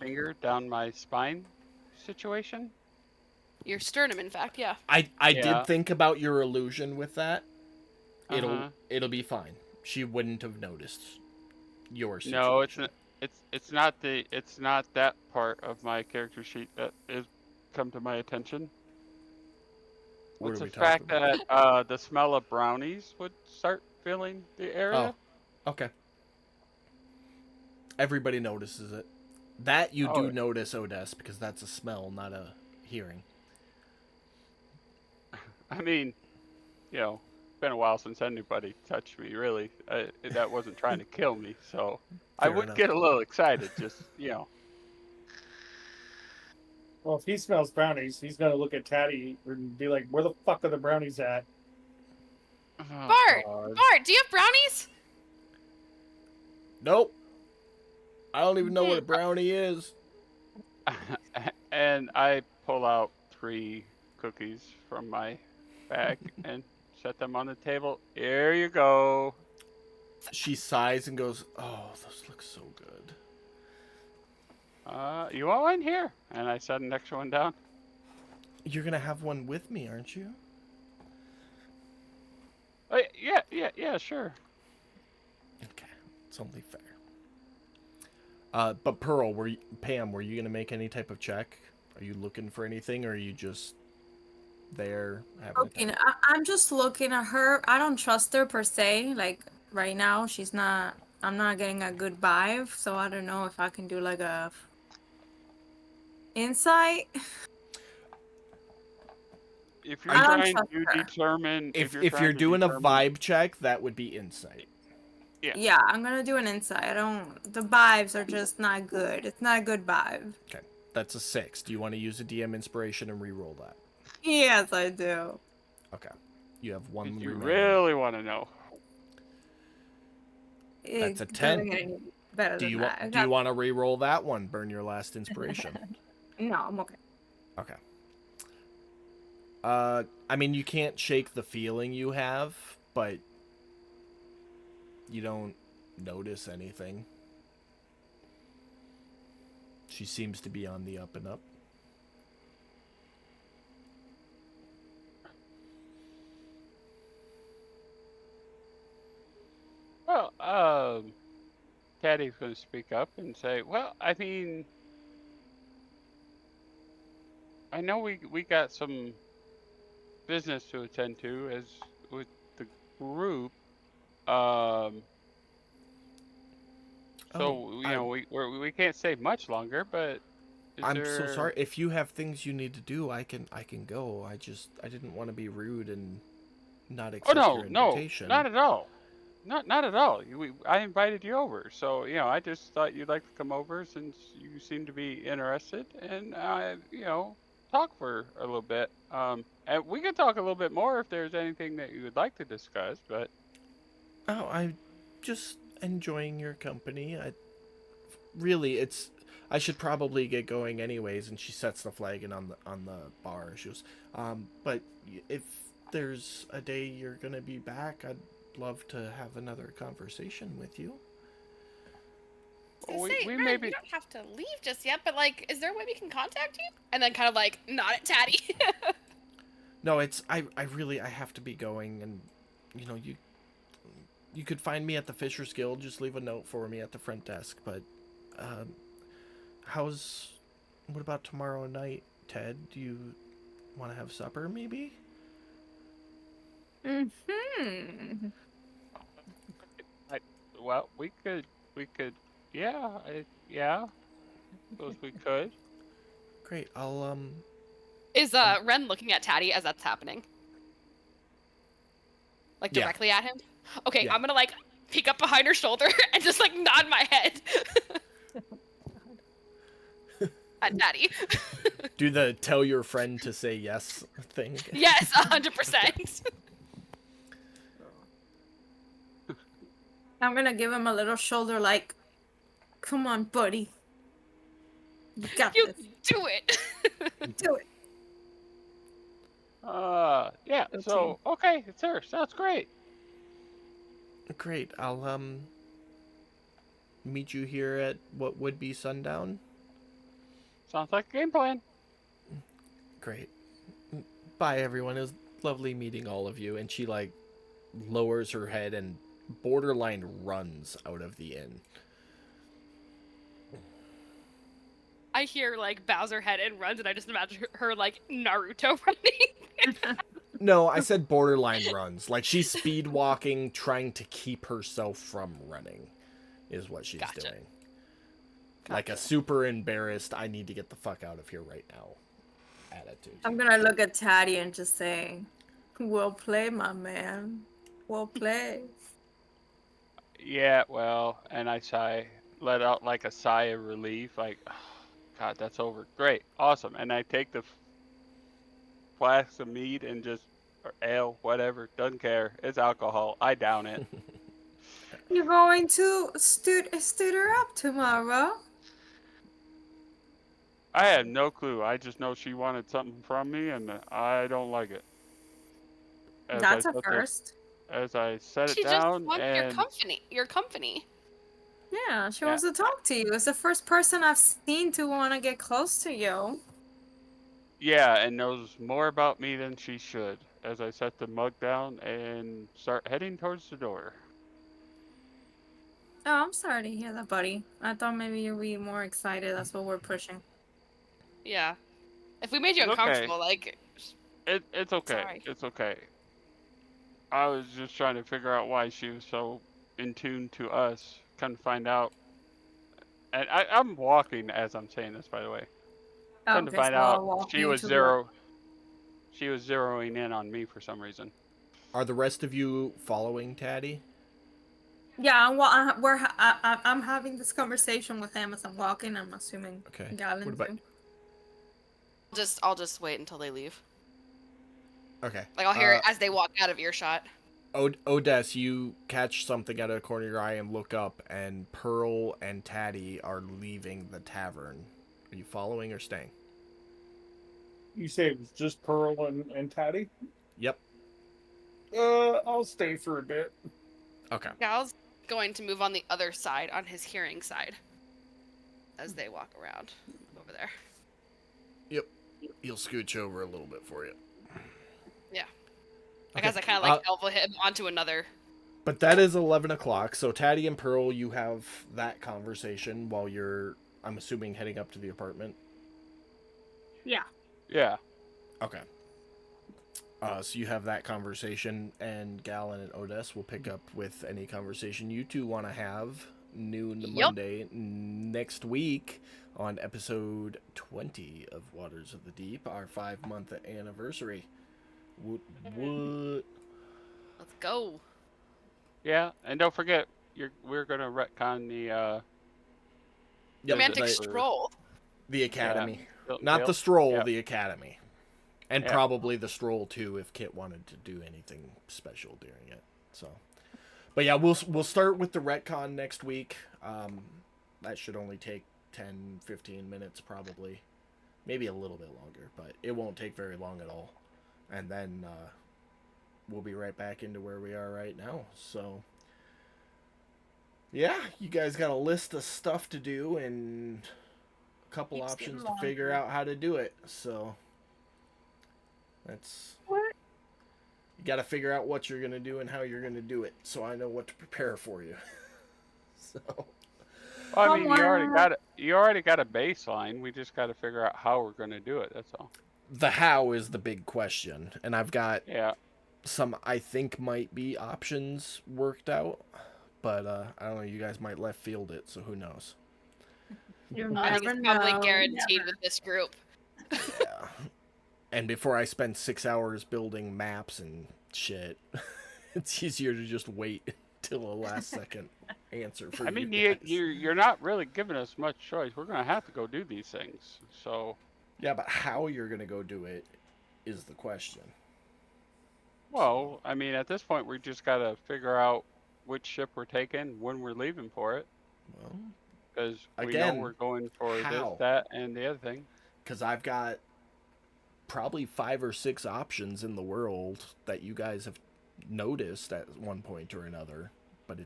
finger down my spine situation. Your sternum, in fact, yeah. I Yeah. did think about your illusion with that. Uh-huh. It'll be fine. She wouldn't have noticed your situation. No, it's not that part of my character sheet that is come to my attention. What It's are the we talking fact about? that the smell of brownies would start filling the area. Oh, okay. Everybody notices it. That you Oh, do yeah. notice, Odess, because that's a smell, not a hearing. I mean, you know, it's been a while since anybody touched me. Really, that wasn't trying to kill me, so I Fair would enough. get a little excited. Just Well, if he smells brownies, he's gonna look at Taddy and be like, "Where the fuck are the brownies at?" Bart, God. Bart, do you have brownies? Nope. I don't even know what a brownie is. And I pull out 3 cookies from my bag and set them on the table. Here you go. She sighs and goes, "Oh, those look so good." You want one here? And I set an extra one down. You're gonna have one with me, aren't you? Oh, yeah, sure. Okay, it's only fair. But Pearl, Pam, were you gonna make any type of check? Are you looking for anything, or are you just there having a Looking, time? I'm just looking at her. I don't trust her per se. Like right now, she's not. I'm not getting a good vibe, so I don't know if I can do like a insight. If I you're don't trying trust to her. determine, If you're you're trying to doing a determine- vibe check, that would be insight. Yeah, I'm gonna do an insight. I don't. The vibes are just not good. It's not a good vibe. Okay, that's a 6. Do you want to use a DM inspiration and re-roll that? Yes, I do. Okay, you have one if you remaining. really want to know. That's a It 10. doesn't get any better Do than you that. want? Do you want to re-roll that one? Burn your last inspiration. No, I'm okay. Okay. I mean, you can't shake the feeling you have, but you don't notice anything. She seems to be on the up and up. Well, Caddy's going to speak up and say, well, I mean, I know we got some business to attend to as with the group. So you know we can't stay much longer, but I'm so sorry. If you have things you need to do, I can go. I didn't want to be rude and not accept your invitation. Not at all. Not at all. I invited you over, so you know I just thought you'd like to come over since you seem to be interested, and talk for a little bit. And we could talk a little bit more if there's anything that you would like to discuss. But I'm just enjoying your company. I should probably get going anyways. And she sets the flagon on the bar. She goes, but if there's a day you're gonna be back, I'd love to have another conversation with you. we Ren, maybe you don't have to leave just yet, but like, is there a way we can contact you? And then kind of like nod at Tatty. No, I have to be going, and you could find me at the Fisher's Guild. Just leave a note for me at the front desk. But what about tomorrow night, Ted? Do you want to have supper, maybe? Mm-hmm. well, we could, yeah, yeah. Suppose we could. Great. I'll Is Ren looking at Tatty as that's happening? Like Yeah. directly at him? Okay, Yeah. I'm gonna like peek up behind her shoulder and just like nod my head at Tatty. do the tell your friend to say yes thing. Yes, 100%. I'm gonna give him a little shoulder, like, come on, buddy. You got You this. do it. Do it. Yeah. Go So okay, sir, sounds great. Great. I'll meet you here at what would be sundown. Sounds like a game plan. Great. Bye, everyone. It was lovely meeting all of you. And she like lowers her head and borderline runs out of the inn. I hear like bows her head and runs, and I just imagine her like Naruto running. No, I said borderline runs. Like she's speed walking, trying to keep herself from running, is what she's Gotcha. doing. Like a super embarrassed, I need to get the fuck out of here right now attitude. I'm gonna look at Tatty and just say, well played, my man. Well played. Yeah. Well, and I let out like a sigh of relief, like, oh, God, that's over. Great, awesome. And I take the flask of mead and just or ale, whatever, doesn't care. It's alcohol. I down it. You're going to stood her up tomorrow. I had no clue. I just know she wanted something from me, and I don't like it. as That's I a set first. as I set it She just down wants your and company. Your company. Yeah, she Yeah. wants to talk to you. It's the first person I've seen to want to get close to you. yeah, and knows more about me than she should. As I set the mug down and start heading towards the door. Oh, I'm sorry to hear that, buddy. I thought maybe you'd be more excited. That's what we're pushing. Yeah. If we made you It's okay. uncomfortable, like, It's okay. sorry. It's okay. I was just trying to figure out why she was so in tune to us. Couldn't find out. And I'm walking as I'm saying this, by the way. Couldn't Okay, find so I'll out walk she you was to what? She was zeroing in on me for some reason. Are the rest of you following Taddy? Yeah, well, I'm having this conversation with him as I'm walking. I'm assuming Okay. Galen What about? too. I'll just wait until they leave. Okay. Like, I'll hear it as they walk out of earshot. Odess, you catch something out of the corner of your eye and look up, and Pearl and Taddy are leaving the tavern. Are you following or staying? You say it was just Pearl and Taddy? Yep. I'll stay for a bit. Okay. Gal's going to move on the other side, on his hearing side, as they walk around over there. Yep. He'll scooch over a little bit for you. Yeah. Like, Okay. as I kind of, like, elbow him onto another. But that is 11 o'clock, so Taddy and Pearl, you have that conversation while you're, I'm assuming, heading up to the apartment. Yeah. Yeah. Okay. So you have that conversation, and Galen and Odess will pick up with any conversation you two want to have noon Yup. Monday next week on episode 20 of Waters of the Deep, our 5-month anniversary. What? Let's go. Yeah, and don't forget, we're gonna retcon the Yep, Romantic the- stroll. The Academy. Yep, Not yep, the stroll, yep. the Academy. And Yeah. probably the stroll too if Kit wanted to do anything special during it. So, but yeah, we'll start with the retcon next week. That should only take 10-15 minutes probably. Maybe a little bit longer, but it won't take very long at all. And then we'll be right back into where we are right now. So yeah, you guys got a list of stuff to do and a couple Keeps options getting to figure longer. out how to do it. So that's What? you got to figure out what you're gonna do and how you're gonna do it, so I know what to prepare for you. So Well, I mean, Homework. you already got a baseline. We just got to figure out how we're gonna do it. That's all. the how is the big question, and I've got Yeah. some I think might be options worked out, but I don't know. You guys might left field it, so who knows? You I think never it's probably know. guaranteed with this group. Yeah. And before I spend 6 hours building maps and shit, it's easier to just wait till the last second answer for I mean, you guys. you're not really giving us much choice. We're gonna have to go do these things. So, Yeah, but how you're gonna go do it is the question. well, I mean, at this point, we just gotta figure out which ship we're taking, when we're leaving for it, Well, because we know Again, we're going for how? this, that, and the other thing. because I've got probably 5 or 6 options in the world that you guys have noticed at one point or another, but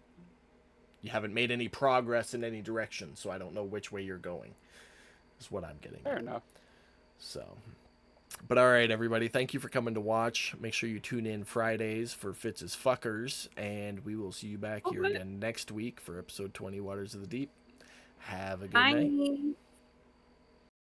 you haven't made any progress in any direction, so I don't know which way you're going. Is what I'm getting Fair at. enough. So, but all right, everybody, thank you for coming to watch. Make sure you tune in Fridays for Fitz's Fuckers, and we will see you back here Okay. again next week for episode 20, Waters of the Deep. Have a good night. Bye.